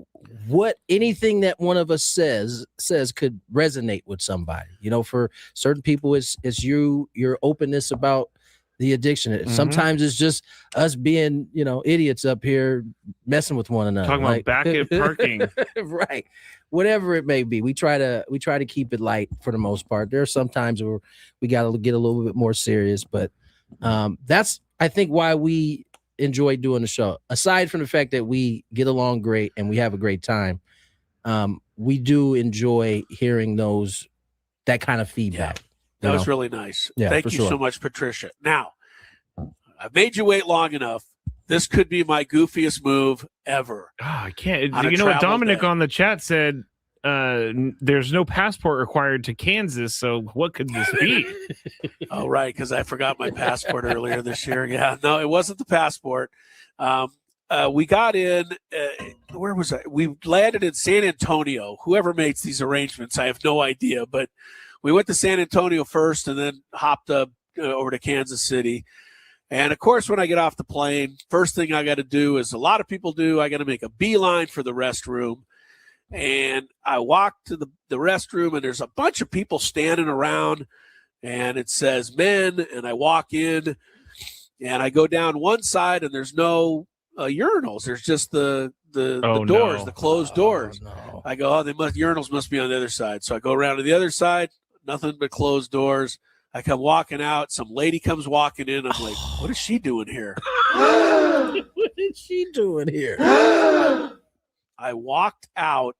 what anything that one of us says could resonate with somebody. For certain people, it's your openness about the addiction. Mm-hmm. Sometimes it's just us being, idiots up here messing with one another. Talking about back at parking. Right. Whatever it may be. We try to keep it light for the most part. There are some times where we got to get a little bit more serious, but that's, I think, why we enjoy doing the show. Aside from the fact that we get along great and we have a great time, we do enjoy hearing that kind of feedback. Yeah, that was really nice. Yeah, thank you so much, Patricia. Now, I've made you wait long enough. This could be my goofiest move ever. Oh, I can't. You know what Dominic on the chat said? There's no passport required to Kansas, so what could this be? Oh, right, because I forgot my passport earlier this year. Yeah, no, it wasn't the passport. We got in. Where was I? We landed in San Antonio. Whoever makes these arrangements, I have no idea. But we went to San Antonio first, and then hopped up over to Kansas City. And of course, when I get off the plane, first thing I got to do is a lot of people do. I got to make a beeline for the restroom. And I walk to the restroom, and there's a bunch of people standing around, and it says men. And I walk in, and I go down one side, and there's no urinals. There's just the doors, the closed doors. No. I go, urinals must be on the other side. So I go around to the other side, nothing but closed doors. I come walking out. Some lady comes walking in. I'm like, what is she doing here? What is she doing here? I walked out,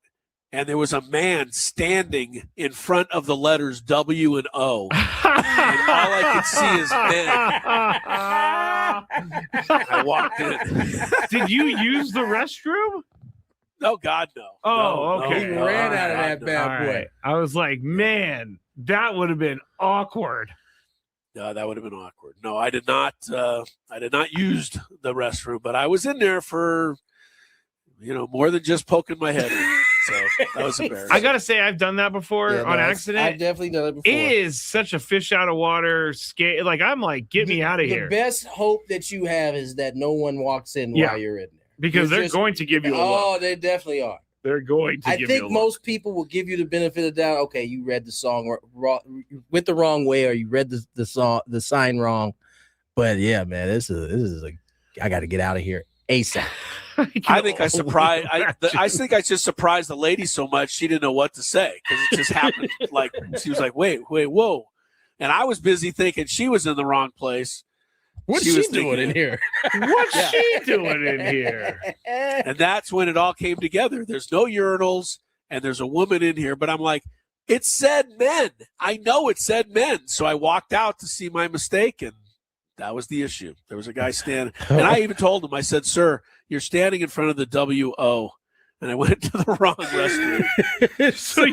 and there was a man standing in front of the letters W and O. And all I could see is men. I walked in. Did you use the restroom? No, God, no. Oh, okay. He ran out of that bad boy. Right. I was like, man, that would have been awkward. No, that would have been awkward. No, I did not. I did not use the restroom, but I was in there for more than just poking my head in. So that was embarrassing. I gotta say, I've done that before on accident. I've definitely done it before. It is such a fish out of water I'm like, get me out of here. The best hope that you have is that no one walks in while you're in there. Because they're going to give you a look. Oh, they definitely are. They're going to give you a look. I think most people will give you the benefit of the doubt. Okay, you read the song went the wrong way, or you read the sign wrong. But yeah, man, this is I got to get out of here ASAP. I think I just surprised the lady so much she didn't know what to say because it just happened. Like she was like, "Wait, whoa," and I was busy thinking she was in the wrong place. What's she doing in here? What's she doing in here? And that's when it all came together. There's no urinals, and there's a woman in here. But I'm like, it said men. I know it said men. So I walked out to see my mistake, and that was the issue. There was a guy standing, and I even told him, I said, "Sir, you're standing in front of the WO." And I went to the wrong restroom. so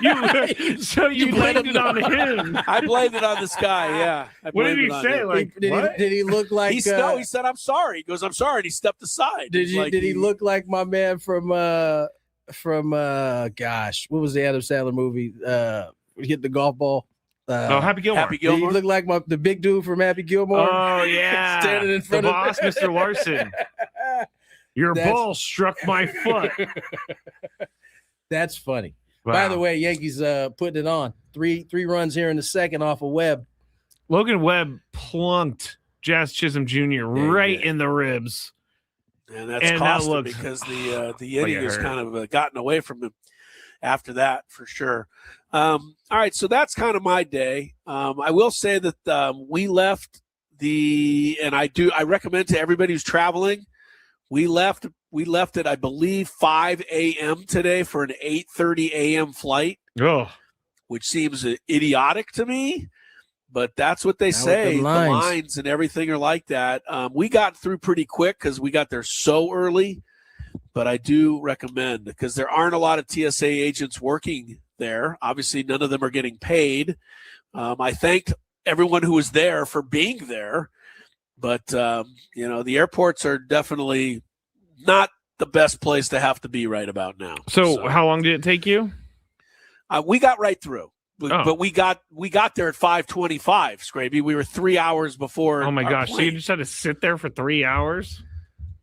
you blamed it on him. I blamed it on this guy. Yeah. What did he say? Like, did he look like? He said, "I'm sorry." He goes, "I'm sorry," and he stepped aside. Did he look like my man from gosh, what was the Adam Sandler movie? He hit the golf ball. Happy Gilmore. Happy Gilmore. He looked like the big dude from Happy Gilmore. Oh yeah, standing in front the of boss, Mr. Larson. Your ball struck my foot. That's funny. Wow. By the way, Yankees putting it on. Three runs here in the second off of Webb. Logan Webb plunked Jazz Chisholm Jr. right in the ribs. And that's cost him because the inning has kind of gotten away from him after that for sure. All right, so that's kind of my day. I will say that we left I recommend to everybody who's traveling, we left at, I believe, 5 a.m. today for an 8:30 a.m. flight, which seems idiotic to me, but that's what they say. The lines and everything are like that. We got through pretty quick because we got there so early, but I do recommend because there aren't a lot of TSA agents working there. Obviously, none of them are getting paid. I thanked everyone who was there for being there. But, the airports are definitely not the best place to have to be right about now. So how long did it take you? We got right through. But we got there at 5:25, Scraby. We were 3 hours before. Oh, my gosh. Plane. So you just had to sit there for 3 hours?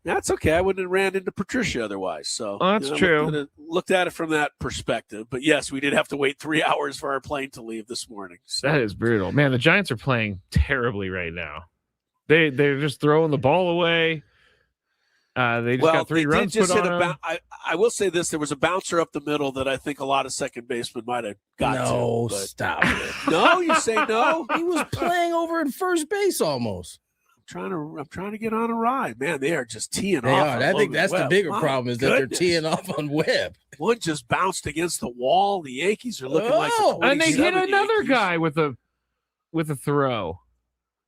That's okay. I wouldn't have ran into Patricia otherwise. So that's true. Looked at it from that perspective. But, yes, we did have to wait 3 hours for our plane to leave this morning. So. That is brutal. Man, the Giants are playing terribly right now. They're just throwing the ball away. They just got 3 runs put on them. I will say this: there was a bouncer up the middle that I think a lot of second basemen might have got to. No, stop it. No, you say no. He was playing over at first base almost. I'm trying to get on a ride, man. They are just teeing off. I think that's the bigger problem is that they're teeing off on Webb. One just bounced against the wall. The Yankees are looking like and they hit another guy with a throw.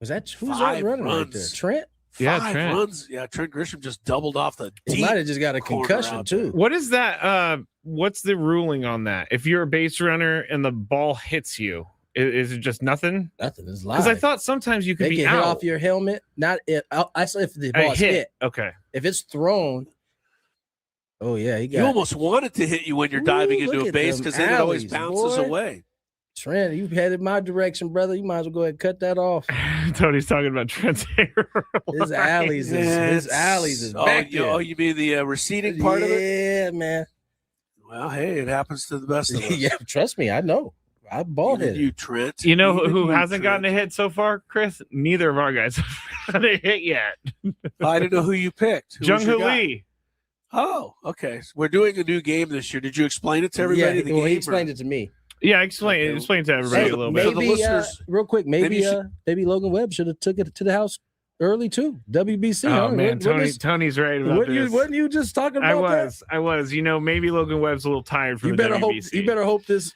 Was that who's that running right there? Trent? Five Trent. runs. Yeah, Trent Grisham just doubled off the deep. He might have just got a concussion too. What is that? What's the ruling on that? If you're a base runner and the ball hits you, is it just nothing? Nothing is live. Because I thought sometimes you could be hit out off your helmet. Not it. I say if the ball's hit. Okay. If it's thrown. Oh yeah, you almost want it to hit you when you're diving into a base because then it always bounces away. Trent, you headed my direction, brother. You might as well go ahead and cut that off. Tony's talking about Trent's hair. His alleys is back there. Oh, you mean the receding part of it? Yeah, man. Well, hey, it happens to the best of us. Yeah, trust me, I know. I ball hit. You, Trent. You know who hasn't gotten a hit so far, Chris? Neither of our guys have gotten a hit yet. I didn't know who you picked. Jung-Hoo Lee. Oh, okay. So we're doing a new game this year. Did you explain it to everybody? Yeah, he explained it to me. Yeah, explain to everybody a little bit. Maybe, real quick, maybe Logan Webb should have took it to the house early too. WBC. Oh man, Tony's right about this. Wasn't you just talking about I was. Maybe Logan Webb's a little tired from the WBC. You better hope this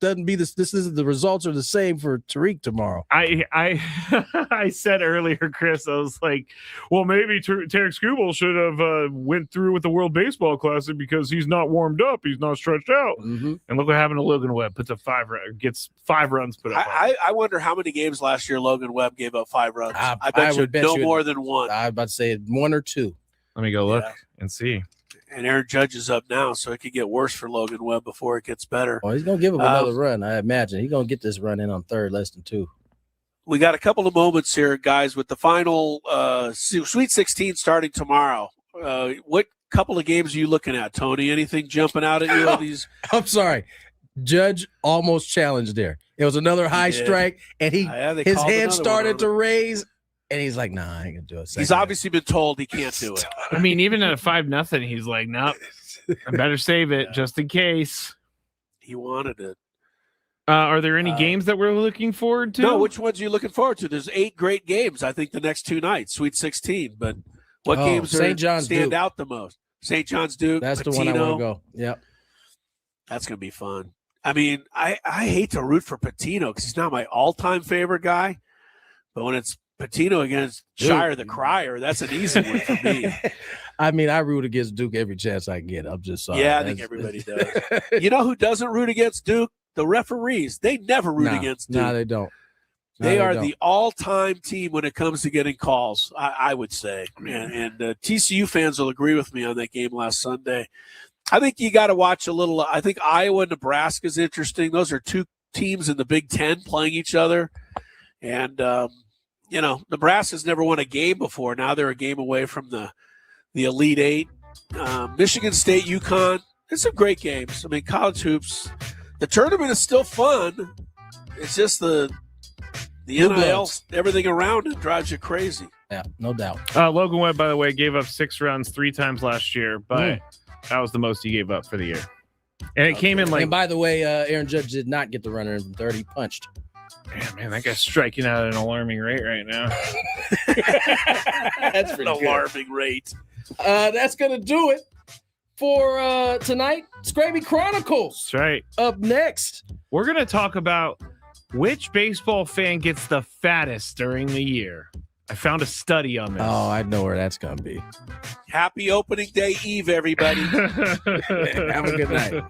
doesn't be this. This is the results are the same for Tariq tomorrow. I said earlier, Chris. I was like, well, maybe Tarek Skubal should have went through with the World Baseball Classic because he's not warmed up, he's not stretched out. Mm-hmm. And look what happened to Logan Webb. Gets 5 runs put up. I wonder how many games last year Logan Webb gave up 5 runs. I bet you no more than 1. I was about to say 1 or 2. Let me go look and see. And Aaron Judge is up now, so it could get worse for Logan Webb before it gets better. Well, he's going to give him another run, I imagine. He's going to get this run in on third, less than 2. We got a couple of moments here, guys, with the final Sweet 16 starting tomorrow. What couple of games are you looking at, Tony? Anything jumping out at you? These? I'm sorry. Judge almost challenged there. It was another high strike, and his hand started to raise, and he's like, "Nah, I ain't gonna do it." He's obviously been told he can't do it. I mean, even at a 5-0, he's like, "Nope, I better save it just in case." He wanted it. Are there any games that we're looking forward to? No, which ones are you looking forward to? There's 8 great games, I think, the next 2 nights, Sweet 16. But what games stand out the most? St. John's Duke. That's Patino. the one I want to go. Yep. That's going to be fun. I mean, I hate to root for Patino because he's not my all-time favorite guy. But when it's Patino against Shire the Crier, that's an easy one for me. I mean, I root against Duke every chance I get. I'm just sorry. Yeah, I think everybody does. You know who doesn't root against Duke? The referees. They never root against Duke. No, they don't. They are the all-time team when it comes to getting calls, I would say. And TCU fans will agree with me on that game last Sunday. I think you got to watch a little. I think Iowa and Nebraska is interesting. Those are 2 teams in the Big Ten playing each other. And, Nebraska's never won a game before. Now they're a game away from the Elite 8. Michigan State, UConn. It's some great games. I mean, college hoops. The tournament is still fun. It's just the NIL, everything around it drives you crazy. Yeah, no doubt. Logan Webb, by the way, gave up 6 runs 3 times last year, but that was the most he gave up for the year. And it came in like. And by the way, Aaron Judge did not get the runner in from 30. He punched. Man, that guy's striking out at an alarming rate right now. That's pretty good. Alarming rate. That's gonna do it for tonight. Scrappy Chronicles. That's right. Up next, we're gonna talk about which baseball fan gets the fattest during the year. I found a study on this. Oh, I know where that's gonna be. Happy opening day eve, everybody. Have a good night.